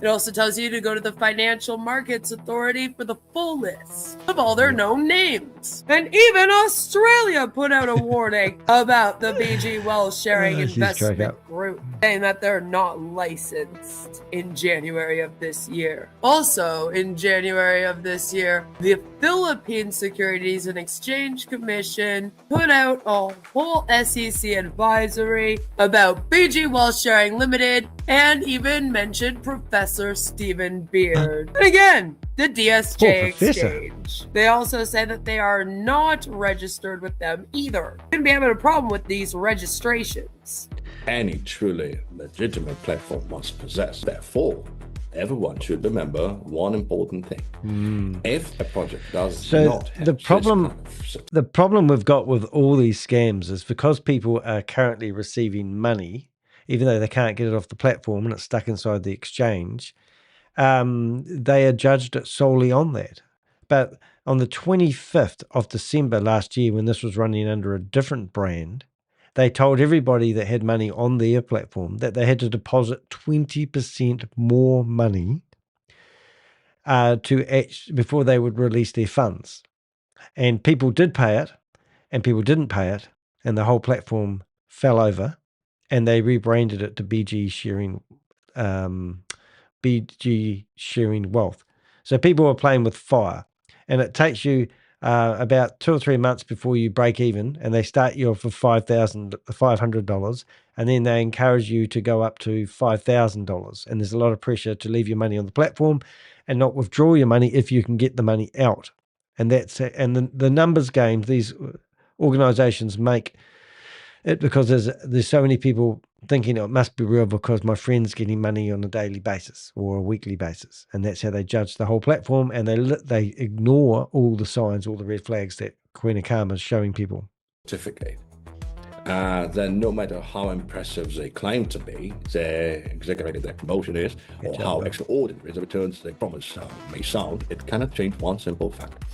It also tells you to go to the Financial Markets Authority for the full list of all their known names. And even Australia put out a warning about the BG Wealth Sharing Investment Group, saying that they're not licensed in January of this year. Also, in January of this year, the Philippine Securities and Exchange Commission put out a whole SEC advisory about BG Wealth Sharing Limited and even mentioned Professor Stephen Beard. And again, the DSJ Exchange. They also say that they are not registered with them either. Shouldn't be having a problem with these registrations. Any truly legitimate platform must possess. Therefore, everyone should remember one important thing. If a project does not have the problem we've got with all these scams is because people are currently receiving money, even though they can't get it off the platform and it's stuck inside the exchange, they are judged solely on that. But on the 25th of December last year, when this was running under a different brand, they told everybody that had money on their platform that they had to deposit 20% more money before they would release their funds. And people did pay it, and people didn't pay it, and the whole platform fell over, and they rebranded it to BG Sharing Wealth. So people were playing with fire, and it takes you about 2 or 3 months before you break even, and they start you off with $500, and then they encourage you to go up to $5,000. And there's a lot of pressure to leave your money on the platform and not withdraw your money if you can get the money out. And the numbers games these organizations make it because there's so many people thinking it must be real because my friend's getting money on a daily basis or a weekly basis, and that's how they judge the whole platform, and they ignore all the signs, all the red flags that Queen of Karma's showing people. Certificate. Then no matter how impressive they claim to be, their exaggerated their promotion is, or how extraordinary the returns they promise may sound, it cannot change one simple fact.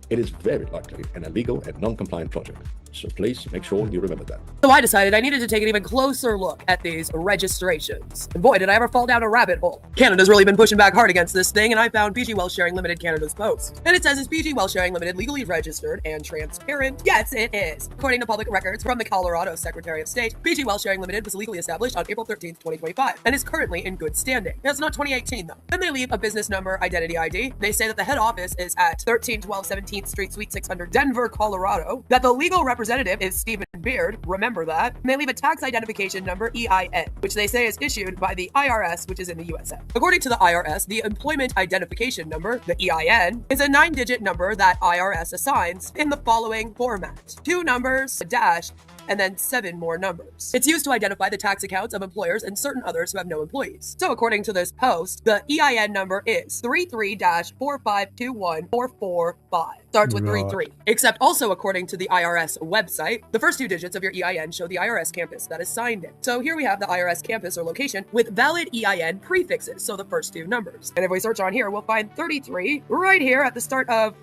It is very likely an illegal and non-compliant project. So please make sure you remember that. So I decided I needed to take an even closer look at these registrations. And boy, did I ever fall down a rabbit hole. Canada's really been pushing back hard against this thing, and I found PG Wealth Sharing Limited Canada's post. And it says, is PG Wealth Sharing Limited legally registered and transparent? Yes, it is. According to public records from the Colorado Secretary of State, PG Wealth Sharing Limited was legally established on April 13th, 2025, and is currently in good standing. Now, it's not 2018, though. Then they leave a business number identity ID. They say that the head office is at 1312 17th Street, Suite 600, Denver, Colorado, that the legal representative is Stephen Beard, remember that. And they leave a tax identification number, EIN, which they say is issued by the IRS, which is in the USA. According to the IRS, the employment identification number, the EIN, is a 9-digit number that IRS assigns in the following format: 2 numbers, a dash, and then 7 more numbers. It's used to identify the tax accounts of employers and certain others who have no employees. So according to this post, the EIN number is 33-4521445. Starts with 33. Except also according to the IRS website, the first 2 digits of your EIN show the IRS campus that is signed in. So here we have the IRS campus or location with valid EIN prefixes, so the first 2 numbers. And if we search on here, we'll find 33 right here at the start of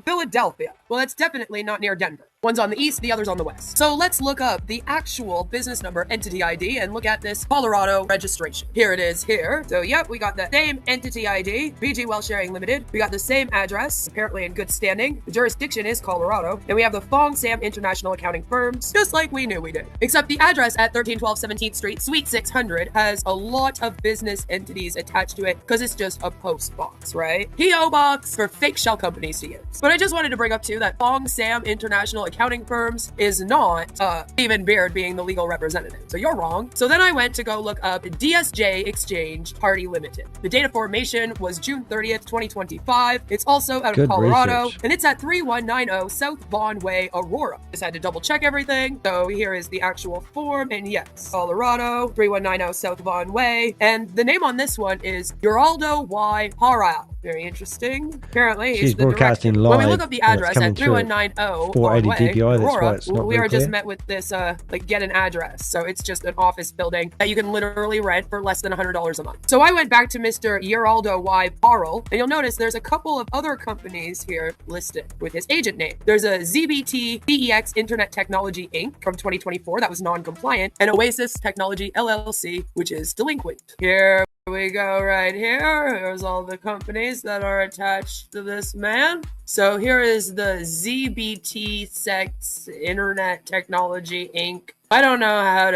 Philadelphia. Well, that's definitely not near Denver. One's on the east, the other's on the west. So let's look up the actual business number entity ID and look at this Colorado registration. Here it is here. So yep, we got the same entity ID, PG Wealth Sharing Limited. We got the same address, apparently in good standing. The jurisdiction is Colorado. And we have the Fong Sam International Accounting Firms, just like we knew we did. Except the address at 1312 17th Street, Suite 600 has a lot of business entities attached to it because it's just a post box, right? PO box for fake shell companies to use. But I just wanted to bring up too that Fong Sam International Accounting Firms is not Stephen Beard being the legal representative. So you're wrong. So then I went to go look up DSJ Exchange Party Limited. The date of formation was June 30th, 2025. It's also out of Colorado, and it's at 3190 South Vaughn Way, Aurora. Just had to double check everything. So here is the actual form, and yes, Colorado, 3190 South Vaughn Way. And the name on this one is Geraldo Y. Harrell. Very interesting. Apparently, she's broadcasting live. When we look up the address at 3190 480 DPI, Aurora, that's why we are just met with this like get an address. So it's just an office building that you can literally rent for less than $100 a month. So I went back to Mr. Geraldo Y. Parrell, and you'll notice there's a couple of other companies here listed with his agent name. There's a ZBT PEX Internet Technology Inc. from 2024 that was non-compliant, and Oasis Technology LLC, which is delinquent. Here we go right here. Here's all the companies that are attached to this man. So here is the ZBT Sex Internet Technology Inc. I don't know how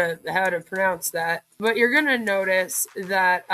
to pronounce that, but you're gonna notice that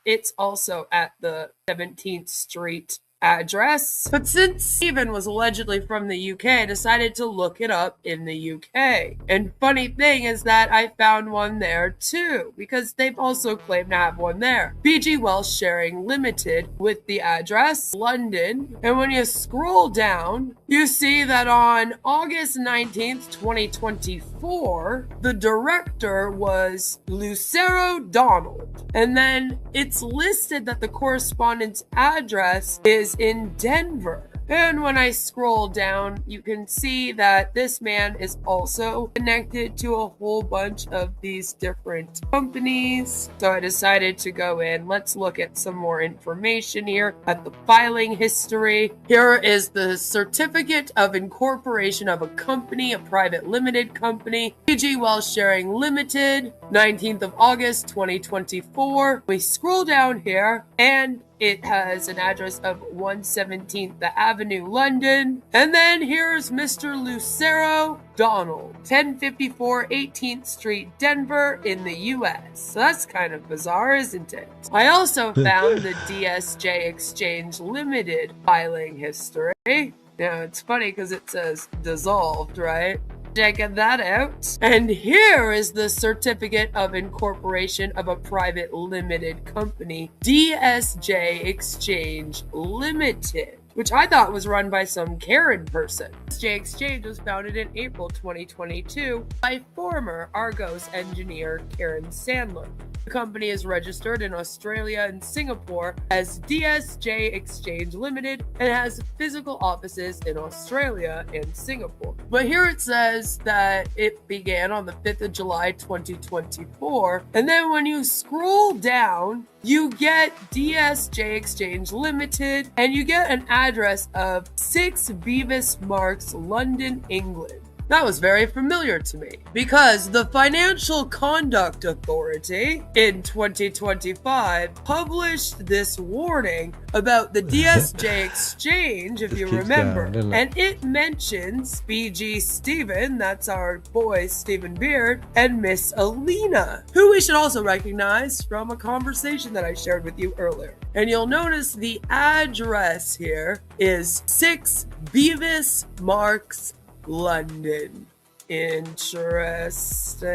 it's also at the 17th Street address. But since Stephen was allegedly from the UK, I decided to look it up in the UK. And funny thing is that I found one there too, because they've also claimed to have one there. PG Wealth Sharing Limited with the address London. And when you scroll down, you see that on August 19th, 2024, the director was Lucero Donald. And then it's listed that the correspondent's address is in Denver. And when I scroll down, you can see that this man is also connected to a whole bunch of these different companies. So I decided to go in. Let's look at some more information here at the filing history. Here is the certificate of incorporation of a company, a private limited company, PG Wealth Sharing Limited, 19th of August, 2024. We scroll down here and it has an address of 117th Avenue, London. And then here's Mr. Lucero Donald, 1054 18th Street, Denver in the US. So that's kind of bizarre, isn't it? I also found the DSJ Exchange Limited filing history. Now, it's funny because it says dissolved, right? Checking that out. And here is the certificate of incorporation of a private limited company, DSJ Exchange Limited. which I thought was run by some Karen person. DSJ Exchange was founded in April 2022 by former Argos engineer Karen Sandler. The company is registered in Australia and Singapore as DSJ Exchange Limited and has physical offices in Australia and Singapore. But here it says that it began on the 5th of July 2024, and then when you scroll down, you get DSJ Exchange Limited, and you get an address of 6 Beavis Marks, London, England. That was very familiar to me because the Financial Conduct Authority in 2025 published this warning about the DSJ Exchange, if you remember, and it mentions BG Stephen, that's our boy Stephen Beard, and Miss Alina, who we should also recognize from a conversation that I shared with you earlier. And you'll notice the address here is 6 Beavis Marks, London. Interesting.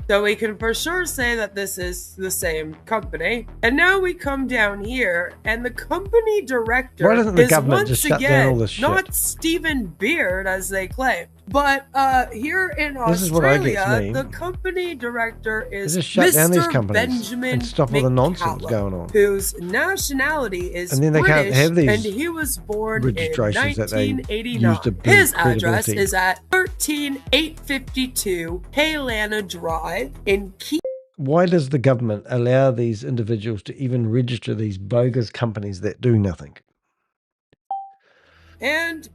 So we can for sure say that this is the same company. And now we come down here, and the company director is once again not Stephen Beard as they claim. But here in Australia, the company director is Mr. Benjamin McCallum, whose nationality is British, and he was born in 1989. His address is at 13852 Haylana Drive in Kew. Why does the government allow these individuals to even register these bogus companies that do nothing? And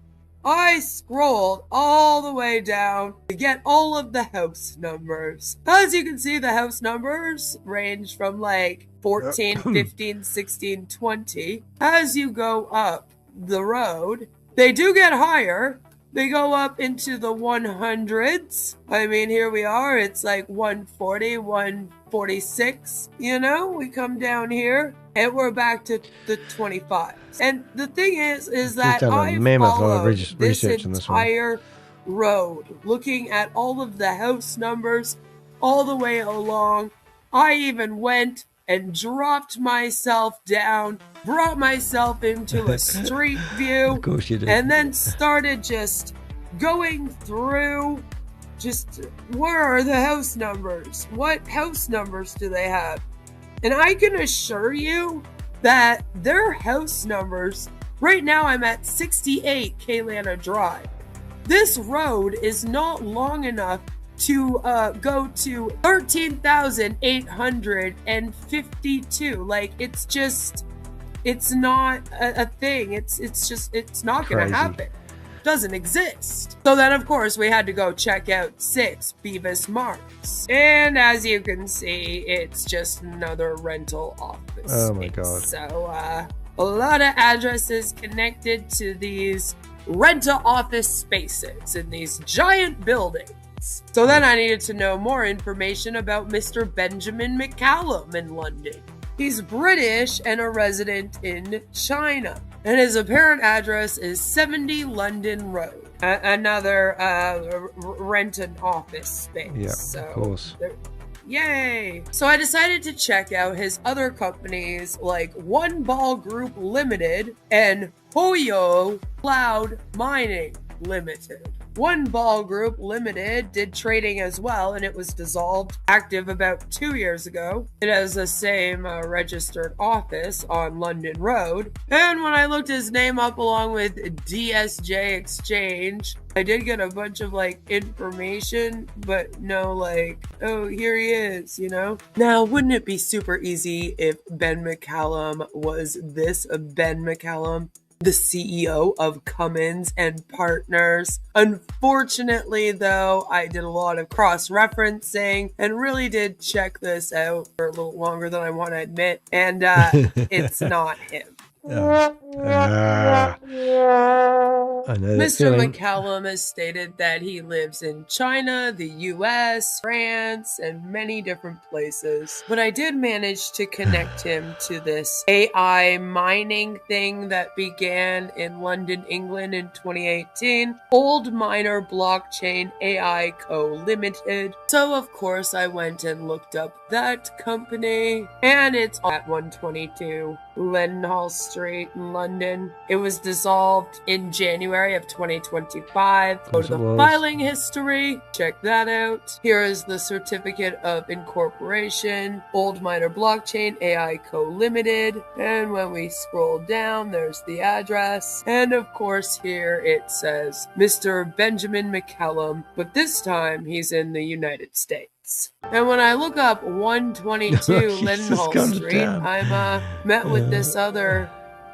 I scrolled all the way down to get all of the house numbers. As you can see, the house numbers range from like 14, 15, 16, 20. As you go up the road, they do get higher. They go up into the 100s. I mean, here we are. It's like 140, 146. You know, we come down here and we're back to the 25s. And the thing is that I followed this entire road, looking at all of the house numbers all the way along. I even went and dropped myself down, brought myself into a street view, of course you did, and then started just going through, just where are the house numbers? What house numbers do they have? And I can assure you that their house numbers, right now I'm at 68 Kaylana Drive. This road is not long enough to go to 13,852. Like, it's just, it's not a thing. It's not gonna happen. Doesn't exist. So then, of course, we had to go check out 6 Beavis Marks. And as you can see, it's just another rental office. Oh my God. So, a lot of addresses connected to these rental office spaces in these giant buildings. So then I needed to know more information about Mr. Benjamin McCallum in London. He's British and a resident in China. And his apparent address is 70 London Road. Another rented office space. Yeah, so of course. Yay! So I decided to check out his other companies like One Ball Group Limited and Hoyo Cloud Mining Limited. One Ball Group Limited did trading as well, and it was dissolved, active about 2 years ago. It has the same registered office on London Road. And when I looked his name up along with DSJ Exchange, I did get a bunch of like information, but no like, oh, here he is, you know? Now, wouldn't it be super easy if Ben McCallum was this Ben McCallum? The CEO of Cummins and Partners. Unfortunately, though, I did a lot of cross-referencing and really did check this out for a little longer than I want to admit, and it's not him. I know that Mr. feeling. McCallum has stated that he lives in China, the US, France, and many different places. But I did manage to connect him to this AI mining thing that began in London, England in 2018. Old Miner Blockchain AI Co. Limited. So of course I went and looked up that company, and it's at 122 Leadenhall Street in London. It was dissolved in January of 2025. Go to the filing history, check that out. Here is the certificate of incorporation, Old Miner Blockchain AI Co. Limited. And when we scroll down, there's the address. And of course, here it says Mr. Benjamin McCallum, but this time he's in the United States. And when I look up 122 Lindenhall Street, I'm met with this other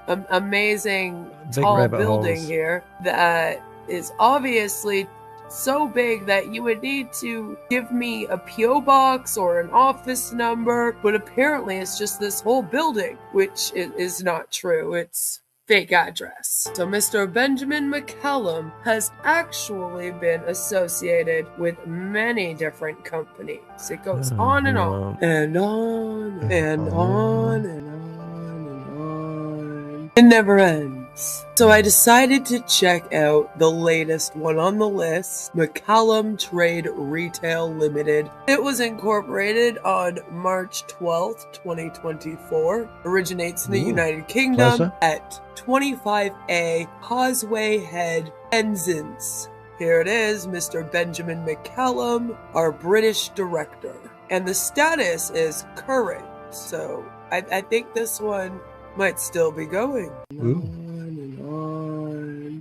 amazing tall building here that is obviously so big that you would need to give me a P.O. box or an office number, but apparently it's just this whole building, which is not true. It's fake address. So Mr. Benjamin McCallum has actually been associated with many different companies. It goes on and on and on and on and on and on. It never ends. So I decided to check out the latest one on the list, McCallum Trade Retail Limited. It was incorporated on March 12th, 2024. Originates in the United Kingdom at 25A Causeway Head, Penzance. Here it is, Mr. Benjamin McCallum, our British director. And the status is current, so I think this one might still be going.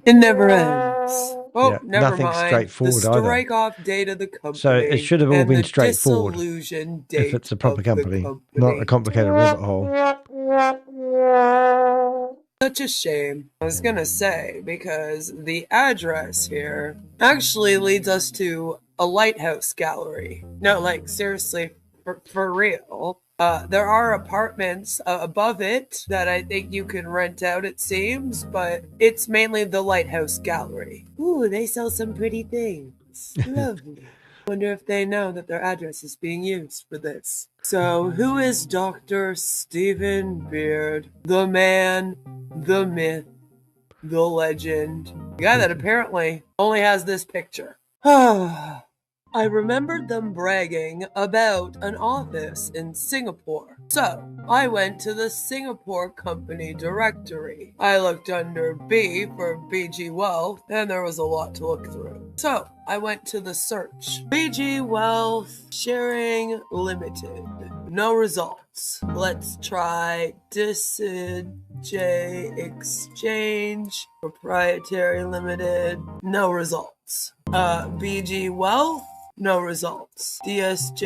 It never ends. Oh, yeah, never mind. Straightforward the strike off date of the company. So it should have all been straightforward if it's a proper company, not a complicated rabbit hole. Such a shame. I was gonna say, because the address here actually leads us to a lighthouse gallery. No, like seriously, for real. There are apartments above it that I think you can rent out, it seems, but it's mainly the Lighthouse Gallery. Ooh, they sell some pretty things. Lovely. Wonder if they know that their address is being used for this. So, who is Dr. Stephen Beard? The man, the myth, the legend. The guy that apparently only has this picture. I remembered them bragging about an office in Singapore. So, I went to the Singapore company directory. I looked under B for BG Wealth, and there was a lot to look through. So, I went to the search. BG Wealth Sharing Limited. No results. Let's try J Exchange Proprietary Limited. No results. BG Wealth. No results. DSJEX,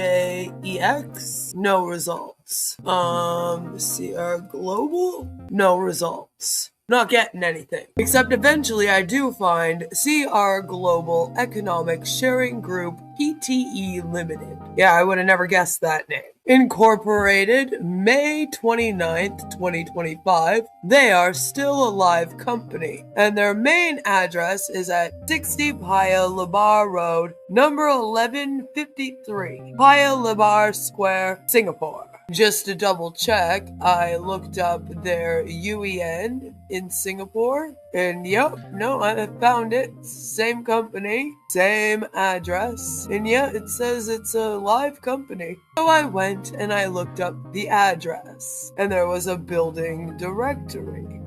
no results. CR Global, no results. Not getting anything. Except eventually I do find CR Global Economic Sharing Group PTE Limited. Yeah, I would have never guessed that name. Incorporated May 29th, 2025. They are still a live company, and their main address is at 60 Paya Lebar Road, number 1153, Paya Lebar Square, Singapore. Just to double check, I looked up their UEN in Singapore, and yep, no, I found it. Same company, same address, and yeah, it says it's a live company. So I went and I looked up the address, and there was a building directory.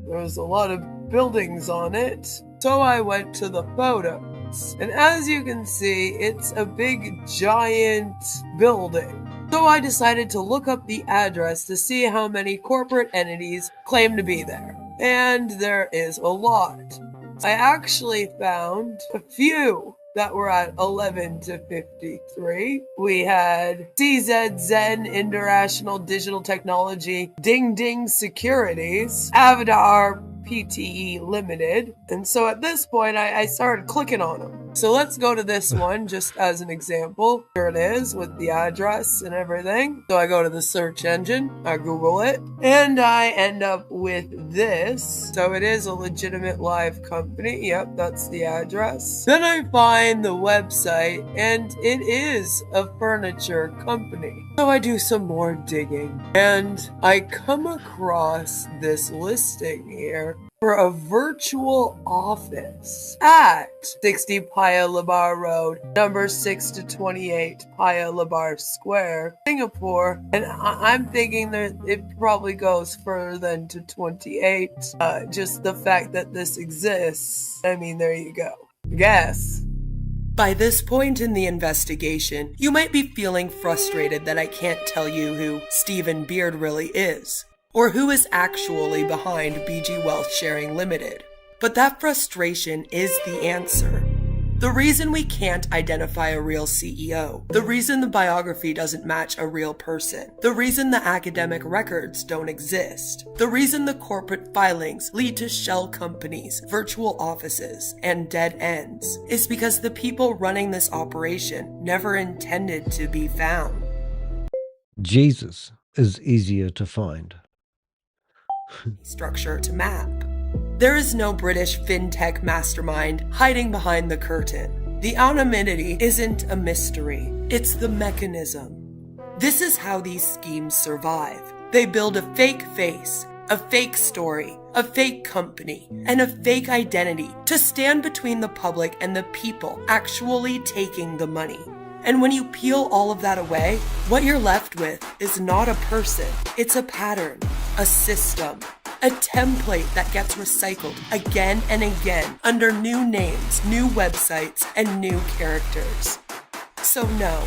There was a lot of buildings on it, so I went to the photos, and as you can see, it's a big giant building. So I decided to look up the address to see how many corporate entities claim to be there. And there is a lot. I actually found a few that were at 11 to 53. We had CZ Zen International Digital Technology, Ding Ding Securities, Avidar PTE Limited. And so at this point, I started clicking on them. So let's go to this one just as an example. Here it is with the address and everything. So I go to the search engine, I Google it, and I end up with this. So it is a legitimate live company. Yep, that's the address. Then I find the website, and it is a furniture company. So I do some more digging, and I come across this listing here for a virtual office at 60 Paya Lebar Road, number 6 to 28 Paya Lebar Square, Singapore. And I'm thinking that it probably goes further than to 28. Just the fact that this exists. I mean, there you go. Guess. By this point in the investigation, you might be feeling frustrated that I can't tell you who Stephen Beard really is, or who is actually behind BG Wealth Sharing Limited. But that frustration is the answer. The reason we can't identify a real CEO, the reason the biography doesn't match a real person, the reason the academic records don't exist, the reason the corporate filings lead to shell companies, virtual offices, and dead ends, is because the people running this operation never intended to be found. Jesus is easier to find. Structure to map. There is no British fintech mastermind hiding behind the curtain. The anonymity isn't a mystery, it's the mechanism. This is how these schemes survive. They build a fake face, a fake story, a fake company, and a fake identity to stand between the public and the people actually taking the money. And when you peel all of that away, what you're left with is not a person, it's a pattern, a system, a template that gets recycled again and again under new names, new websites, and new characters. So no,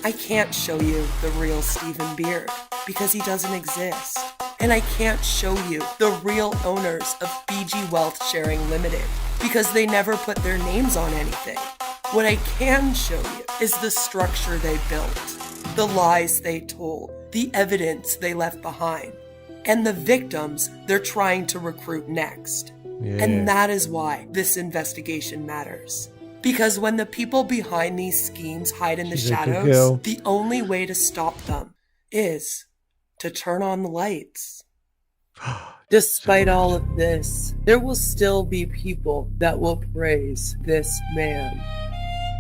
I can't show you the real Stephen Beard because he doesn't exist. And I can't show you the real owners of BG Wealth Sharing Limited because they never put their names on anything. What I can show you is the structure they built, the lies they told, the evidence they left behind, and the victims they're trying to recruit next. Yeah. And that is why this investigation matters. Because when the people behind these schemes hide in the shadows, the only way to stop them is to turn on the lights. Despite all of this, there will still be people that will praise this man.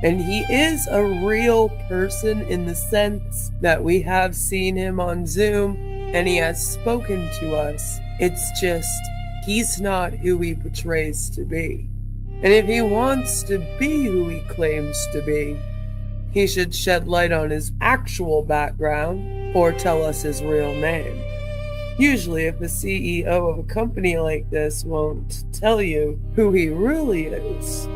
And he is a real person in the sense that we have seen him on Zoom and he has spoken to us. It's just, he's not who he portrays to be. And if he wants to be who he claims to be, he should shed light on his actual background or tell us his real name. Usually, if the CEO of a company like this won't tell you who he really is,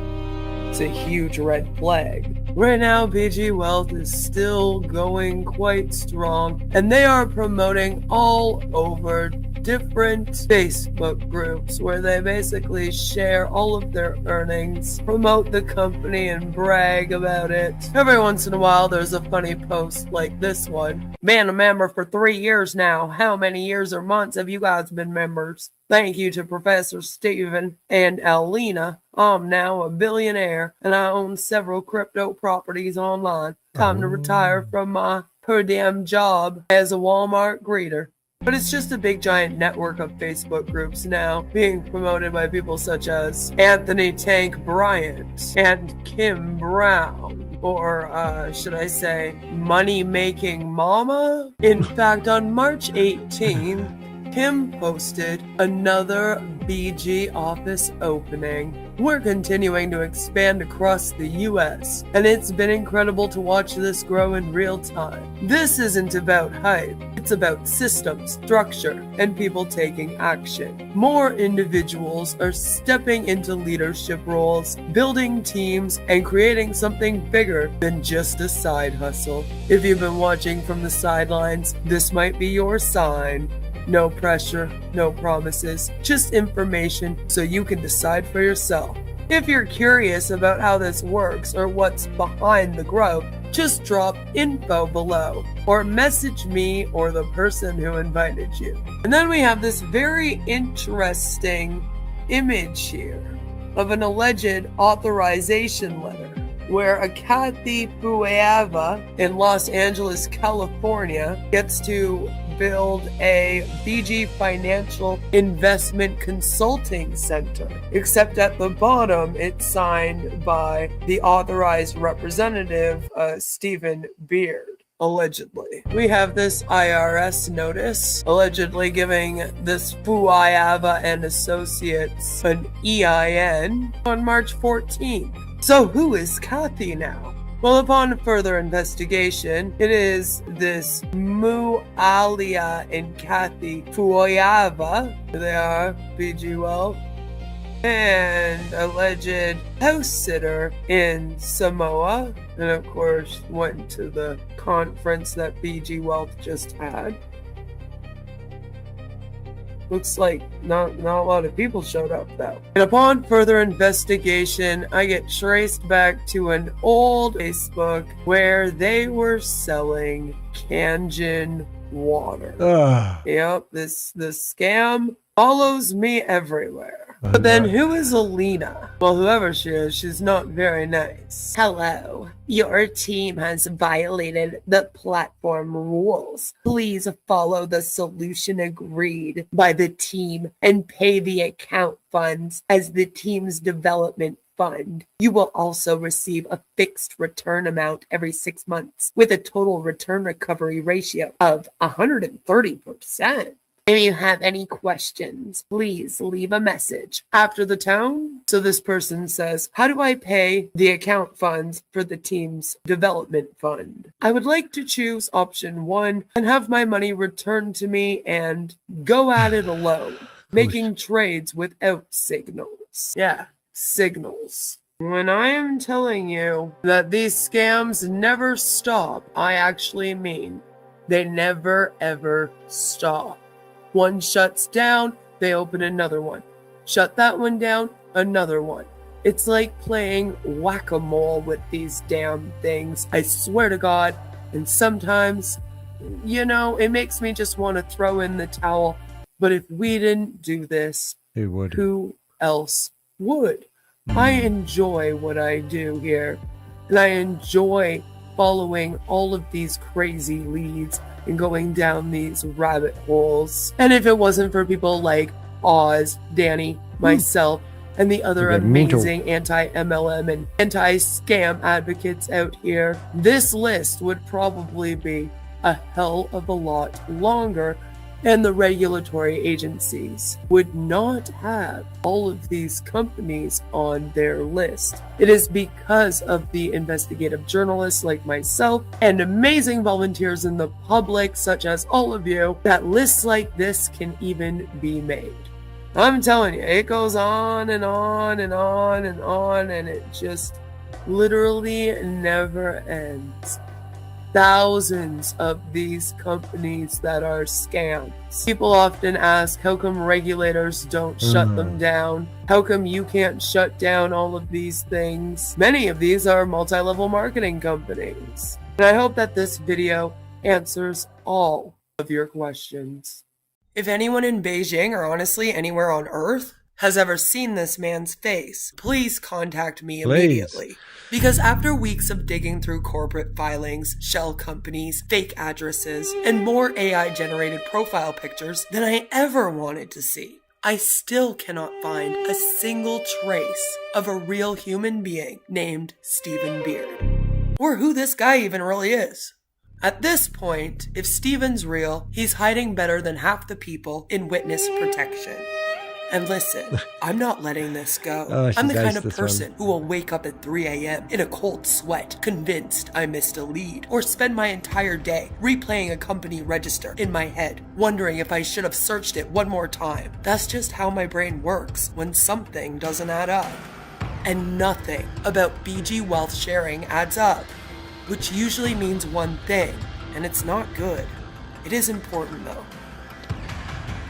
it's a huge red flag. Right now, BG Wealth is still going quite strong, and they are promoting all over different Facebook groups where they basically share all of their earnings, promote the company, and brag about it. Every once in a while, there's a funny post like this one. Been a member for 3 years now. How many years or months have you guys been members? Thank you to Professor Stephen and Alina. I'm now a billionaire and I own several crypto properties online. Time to retire from my per diem job as a Walmart greeter. But it's just a big giant network of Facebook groups now being promoted by people such as Anthony Tank Bryant and Kim Brown, or should I say Money Making Mama? In fact, on March 18, Kim posted another BG office opening. We're continuing to expand across the US, and it's been incredible to watch this grow in real time. This isn't about hype, it's about systems, structure, and people taking action. More individuals are stepping into leadership roles, building teams, and creating something bigger than just a side hustle. If you've been watching from the sidelines, this might be your sign. No pressure, no promises, just information so you can decide for yourself. If you're curious about how this works or what's behind the growth, just drop info below or message me or the person who invited you. And then we have this very interesting image here of an alleged authorization letter where a Kathy Pueava in Los Angeles, California gets to build a BG Financial Investment Consulting Center. Except at the bottom, it's signed by the authorized representative, Stephen Beard. Allegedly. We have this IRS notice allegedly giving this Fuayava and Associates an EIN on March 14th. So who is Kathy now? Well, upon further investigation, it is this Mualia and Kathy Fuayava, they are, BG Wealth, and alleged house sitter in Samoa, and of course went to the conference that BG Wealth just had. Looks like not a lot of people showed up though. And upon further investigation, I get traced back to an old Facebook where they were selling Kangen water. Yep, this scam follows me everywhere. But then who is Alina? Well, whoever she is, she's not very nice. Hello. Your team has violated the platform rules. Please follow the solution agreed by the team and pay the account funds as the team's development fund. You will also receive a fixed return amount every 6 months with a total return recovery ratio of 130%. If you have any questions, please leave a message after the tone. So this person says, how do I pay the account funds for the team's development fund? I would like to choose option 1 and have my money returned to me and go at it alone, making trades without signals. Yeah, signals. When I am telling you that these scams never stop, I actually mean they never ever stop. One shuts down, they open another one. Shut that one down, another one. It's like playing whack-a-mole with these damn things. I swear to God. And sometimes, you know, it makes me just want to throw in the towel. But if we didn't do this, who else would? I enjoy what I do here. And I enjoy following all of these crazy leads and going down these rabbit holes. And if it wasn't for people like Oz, Danny, myself, and the other amazing anti-MLM and anti-scam advocates out here, this list would probably be a hell of a lot longer, and the regulatory agencies would not have all of these companies on their list. It is because of the investigative journalists like myself and amazing volunteers in the public, such as all of you, that lists like this can even be made. I'm telling you, it goes on and on and on and on, and it just literally never ends. Thousands of these companies that are scams. People often ask, how come regulators don't shut them down? How come you can't shut down all of these things? Many of these are multi-level marketing companies. And I hope that this video answers all of your questions. If anyone in Beijing, or honestly anywhere on Earth, has ever seen this man's face, please contact me immediately. Because after weeks of digging through corporate filings, shell companies, fake addresses, and more AI-generated profile pictures than I ever wanted to see, I still cannot find a single trace of a real human being named Stephen Beard. Or who this guy even really is. At this point, if Stephen's real, he's hiding better than half the people in witness protection. And listen, I'm not letting this go. I'm the kind of person who will wake up at 3 a.m. in a cold sweat, convinced I missed a lead, or spend my entire day replaying a company register in my head, wondering if I should have searched it one more time. That's just how my brain works when something doesn't add up. And nothing about BG Wealth sharing adds up, which usually means one thing, and it's not good. It is important though.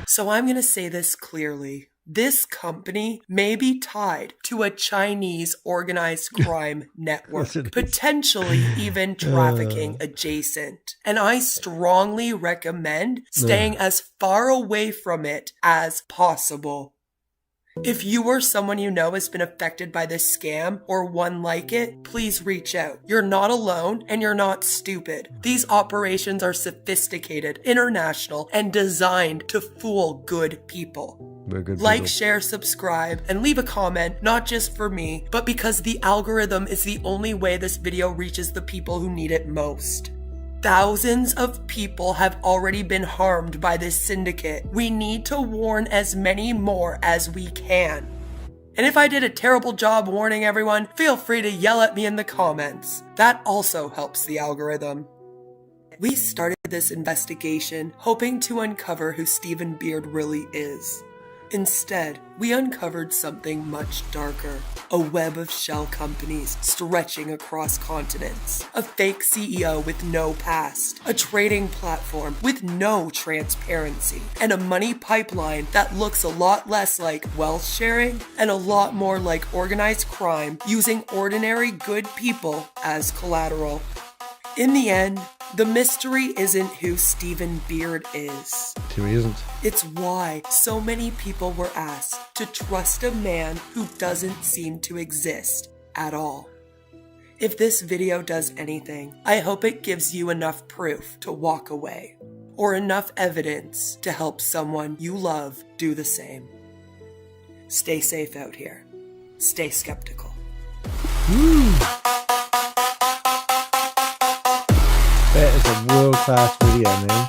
So I'm going to say this clearly. This company may be tied to a Chinese organized crime network, potentially even trafficking adjacent. And I strongly recommend staying as far away from it as possible. If you or someone you know has been affected by this scam or one like it, please reach out. You're not alone and you're not stupid. These operations are sophisticated, international, and designed to fool good people. Like, share, subscribe, and leave a comment, not just for me, but because the algorithm is the only way this video reaches the people who need it most. Thousands of people have already been harmed by this syndicate. We need to warn as many more as we can. And if I did a terrible job warning everyone, feel free to yell at me in the comments. That also helps the algorithm. We started this investigation hoping to uncover who Stephen Beard really is. Instead, we uncovered something much darker. A web of shell companies stretching across continents. A fake CEO with no past. A trading platform with no transparency. And a money pipeline that looks a lot less like wealth sharing and a lot more like organized crime using ordinary good people as collateral. In the end, the mystery isn't who Stephen Beard is. He isn't. It's why so many people were asked to trust a man who doesn't seem to exist at all. If this video does anything, I hope it gives you enough proof to walk away, or enough evidence to help someone you love do the same. Stay safe out here. Stay skeptical. That is a world-class video, man.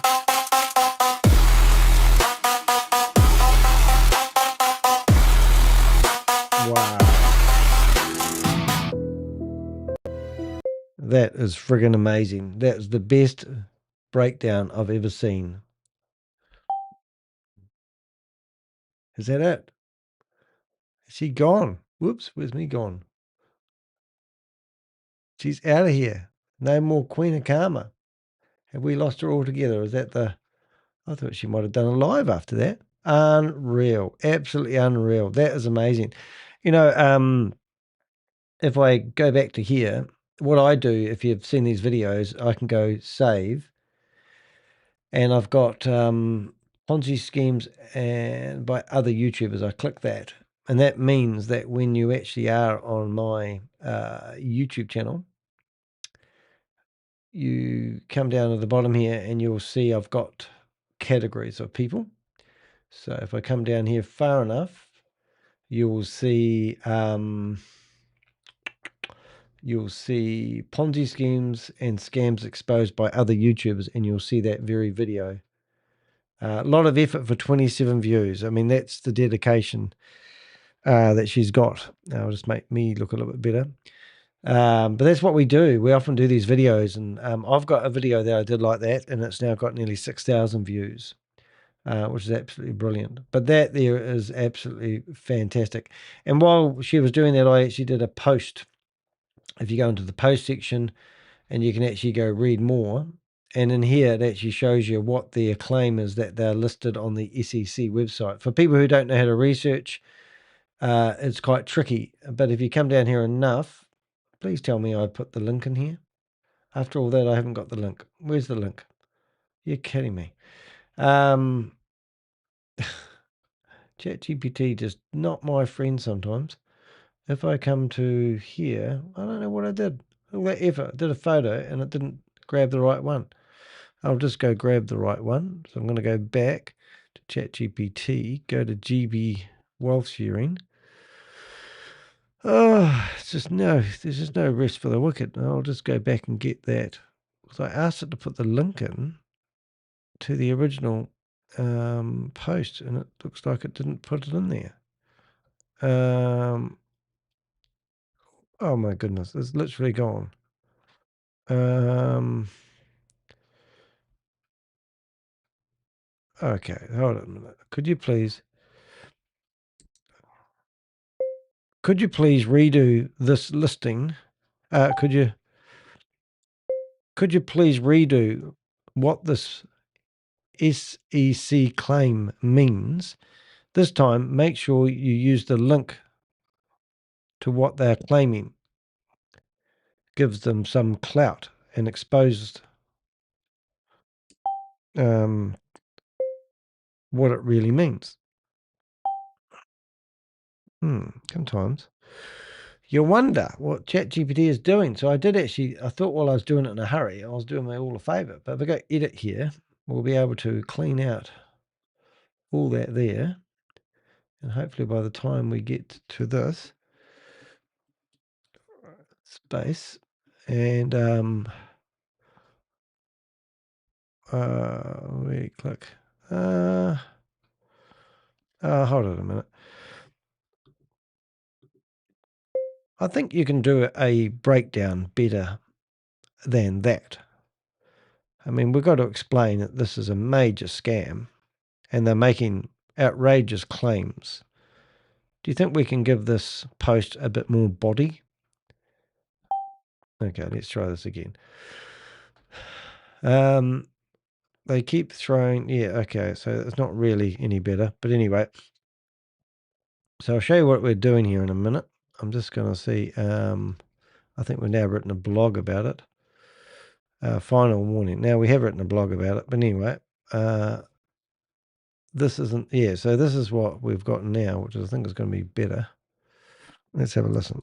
Wow. That is friggin' amazing. That is the best breakdown I've ever seen. Is that it? Is she gone? Whoops, where's me gone? She's out of here. No more Queen of Karma. Have we lost her altogether? Is that the... I thought she might have done a live after that. Unreal. Absolutely unreal. That is amazing. You know, if I go back to here, what I do, if you've seen these videos, I can go save. And I've got Ponzi schemes and by other YouTubers. I click that. And that means that when you actually are on my YouTube channel, you come down to the bottom here and you'll see I've got categories of people. So if I come down here far enough, you'll see Ponzi schemes and scams exposed by other YouTubers, and you'll see that very video. A lot of effort for 27 views. I mean, that's the dedication that she's got. I'll just make me look a little bit better. But that's what we do. We often do these videos, and I've got a video that I did like that, and it's now got nearly 6,000 views, which is absolutely brilliant. But that there is absolutely fantastic. And while she was doing that, I actually did a post. If you go into the post section, and you can actually go read more, and in here it actually shows you what their claim is that they're listed on the SEC website. For people who don't know how to research, it's quite tricky. But if you come down here enough, please tell me I put the link in here. After all that, I haven't got the link. Where's the link? You're kidding me. ChatGPT just not my friend sometimes. If I come to here, I don't know what I did. All that effort. I did a photo and it didn't grab the right one. I'll just go grab the right one. So I'm going to go back to ChatGPT, go to GB Wealth Sharing. Oh, there's just no rest for the wicked. I'll just go back and get that. So I asked it to put the link in to the original post, and it looks like it didn't put it in there. Oh my goodness, it's literally gone. Okay, hold on a minute. Could you please redo this listing? Could you please redo what this SEC claim means? This time, make sure you use the link to what they're claiming. Gives them some clout and exposed what it really means. Sometimes you wonder what ChatGPT is doing. So I thought while I was doing it in a hurry, I was doing me all a favor. But if I go edit here, we'll be able to clean out all that there. And hopefully by the time we get to this space, and we click. Hold on a minute. I think you can do a breakdown better than that. I mean, we've got to explain that this is a major scam and they're making outrageous claims. Do you think we can give this post a bit more body? Okay, let's try this again. They keep throwing, yeah, okay, so it's not really any better. But anyway, so I'll show you what we're doing here in a minute. I'm just going to see, I think we've now written a blog about it. Final warning. Now, we have written a blog about it, but anyway, this isn't, yeah, so this is what we've got now, which I think is going to be better. Let's have a listen.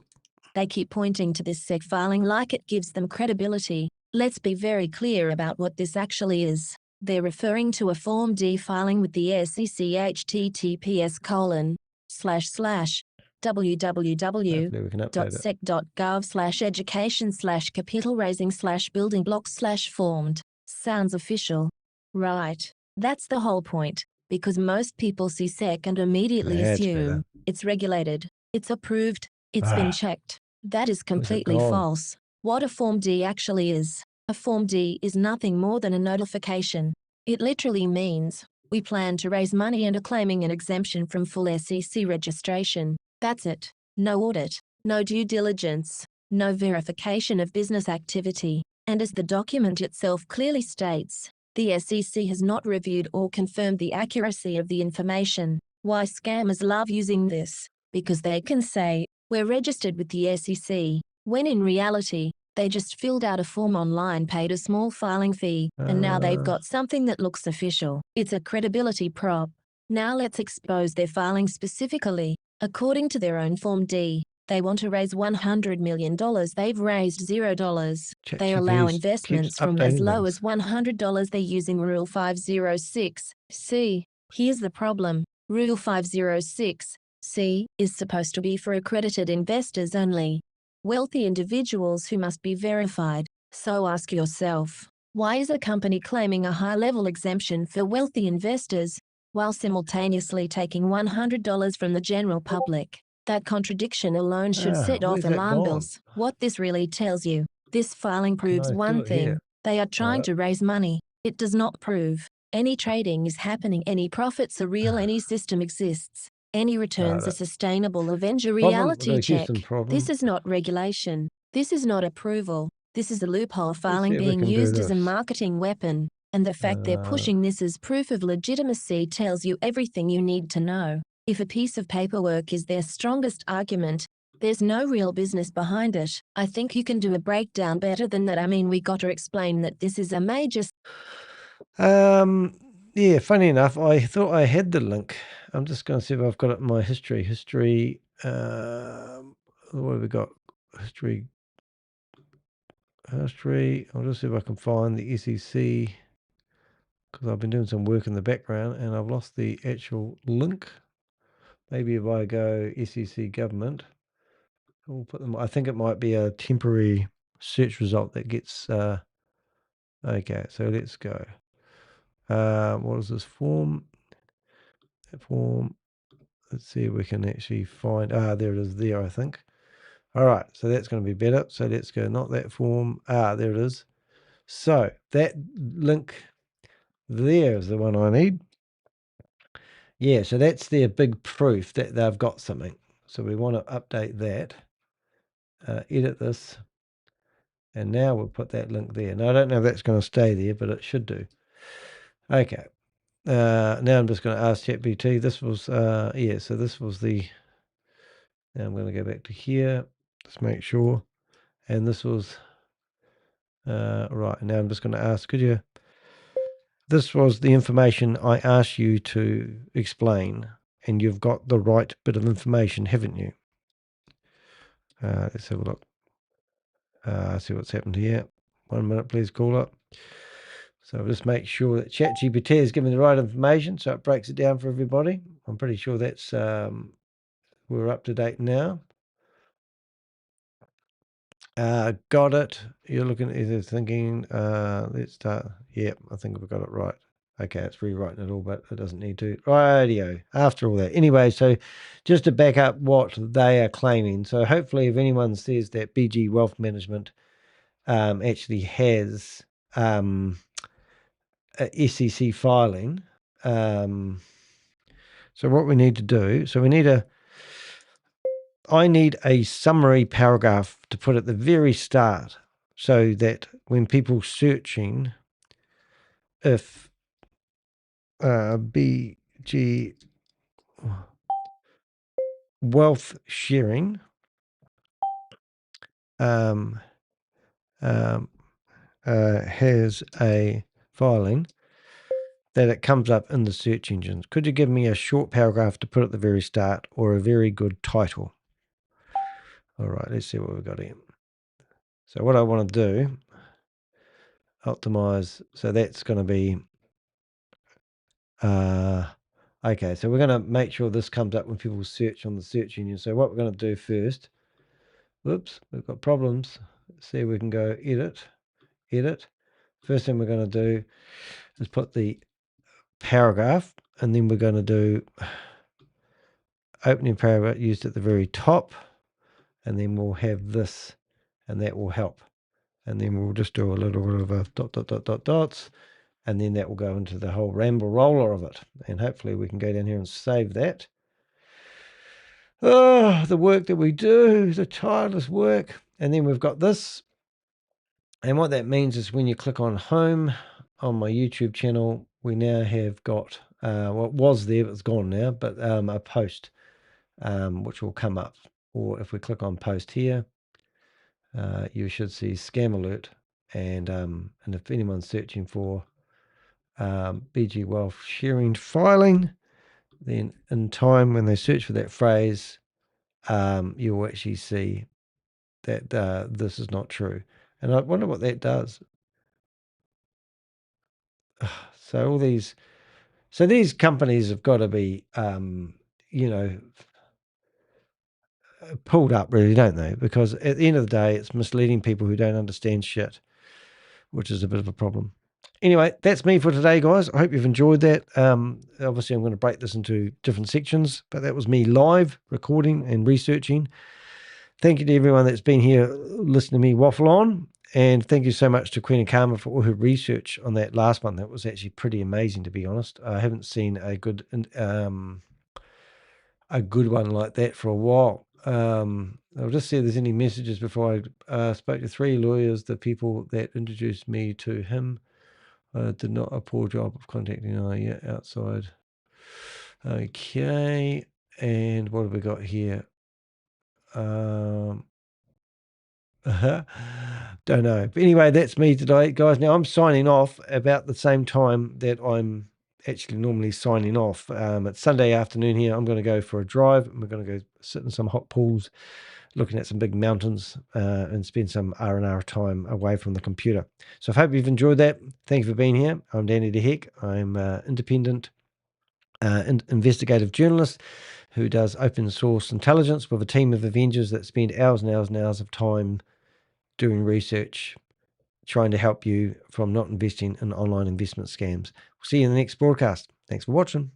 They keep pointing to this SEC filing like it gives them credibility. Let's be very clear about what this actually is. They're referring to a Form D filing with the SEC https://www.sec.gov/education/capital raising/building blocks/formed. Sounds official. Right. That's the whole point. Because most people see SEC and immediately assume it's regulated, it's approved, it's been checked. That is completely false. What a Form D actually is. A Form D is nothing more than a notification. It literally means, we plan to raise money and are claiming an exemption from full SEC registration. That's it. No audit, no due diligence, no verification of business activity. And as the document itself clearly states, the SEC has not reviewed or confirmed the accuracy of the information. Why scammers love using this? Because they can say, we're registered with the SEC, when in reality, they just filled out a form online, paid a small filing fee, and now they've got something that looks official. It's a credibility prop. Now let's expose their filing specifically. According to their own Form D, they want to raise $100 million. They've raised $0. They allow investments from as low as $100. They're using Rule 506. See, here's the problem. Rule 506. C is supposed to be for accredited investors only. Wealthy individuals who must be verified. So ask yourself, why is a company claiming a high-level exemption for wealthy investors while simultaneously taking $100 from the general public? That contradiction alone should set off alarm bells. What this really tells you, this filing proves one thing. They are trying to raise money. It does not prove any trading is happening, any profits are real, any system exists. Any returns are sustainable. Avenge a reality check. This is not regulation. This is not approval. This is a loophole filing being used as a marketing weapon. And the fact they're pushing this as proof of legitimacy tells you everything you need to know. If a piece of paperwork is their strongest argument, there's no real business behind it. I think you can do a breakdown better than that. I mean, we got to explain that this is a major... Yeah, funny enough, I thought I had the link. I'm just going to see if I've got it in my history. History, what have we got? History. I'll just see if I can find the SEC, because I've been doing some work in the background and I've lost the actual link. Maybe if I go SEC government, we'll put them. I think it might be a temporary search result that gets. Okay, so let's go. What is this form? That form. Let's see if we can actually find. There it is. There, I think. All right, so that's going to be better. So let's go. Not that form. There it is. So that link there is the one I need. Yeah, so that's their big proof that they've got something. So we want to update that. Edit this. And now we'll put that link there. Now, I don't know if that's going to stay there, but it should do. Okay. Now I'm just going to ask ChatGPT. This was, so this was the, now I'm going to go back to here. Just make sure. And this was, right. Now I'm just going to ask, this was the information I asked you to explain, and you've got the right bit of information, haven't you? Let's have a look. See what's happened here. 1 minute, please, call up. So just make sure that ChatGPT is giving the right information, so it breaks it down for everybody. I'm pretty sure that's we're up to date now. Got it. You're looking at thinking, let's start. Yep, I think we've got it right. Okay, it's rewriting it all, but it doesn't need to. Radio, after all that. Anyway, so just to back up what they are claiming. So hopefully if anyone says that BG Wealth Management actually has a SEC filing, so what we need to do, I need a summary paragraph to put at the very start so that when people searching if BG wealth sharing has a filing, that it comes up in the search engines. Could you give me a short paragraph to put at the very start or a very good title? All right, let's see what we've got here. So what I want to do, optimize, so that's going to be, okay, so we're going to make sure this comes up when people search on the search engine. So what we're going to do first, whoops, we've got problems. Let's see if we can go edit. First thing we're going to do is put the paragraph, and then we're going to do opening paragraph used at the very top, and then we'll have this, and that will help. And then we'll just do a little bit of a dots, and then that will go into the whole ramble roller of it. And hopefully we can go down here and save that. Oh, the work that we do, the tireless work. And then we've got this. And what that means is when you click on home on my YouTube channel, we now have got, well, it was there, but it's gone now, but a post, which will come up. Or if we click on post here, you should see scam alert. And if anyone's searching for BG Wealth sharing filing, then in time when they search for that phrase, you'll actually see that this is not true. And I wonder what that does. So all these, these companies have got to be, pulled up, really, don't they? Because at the end of the day, it's misleading people who don't understand shit, which is a bit of a problem. Anyway, that's me for today, guys. I hope you've enjoyed that. Obviously, I'm going to break this into different sections, but that was me live recording and researching. Thank you to everyone that's been here listening to me waffle on. And thank you so much to Queen and Karma for all her research on that last one. That was actually pretty amazing, to be honest. I haven't seen a good one like that for a while. I'll just see if there's any messages before I spoke to 3 lawyers, the people that introduced me to him. Did not a poor job of contacting outside. Okay, and what have we got here? Don't know. But anyway, that's me today, guys. Now I'm signing off about the same time that I'm actually normally signing off. It's Sunday afternoon here. I'm going to go for a drive, and we're going to go sit in some hot pools, looking at some big mountains, and spend some R&R time away from the computer. So I hope you've enjoyed that. Thank you for being here. I'm Danny De Heck. I'm independent investigative journalist who does open source intelligence with a team of Avengers that spend hours and hours and hours of time doing research, trying to help you from not investing in online investment scams. We'll see you in the next broadcast. Thanks for watching.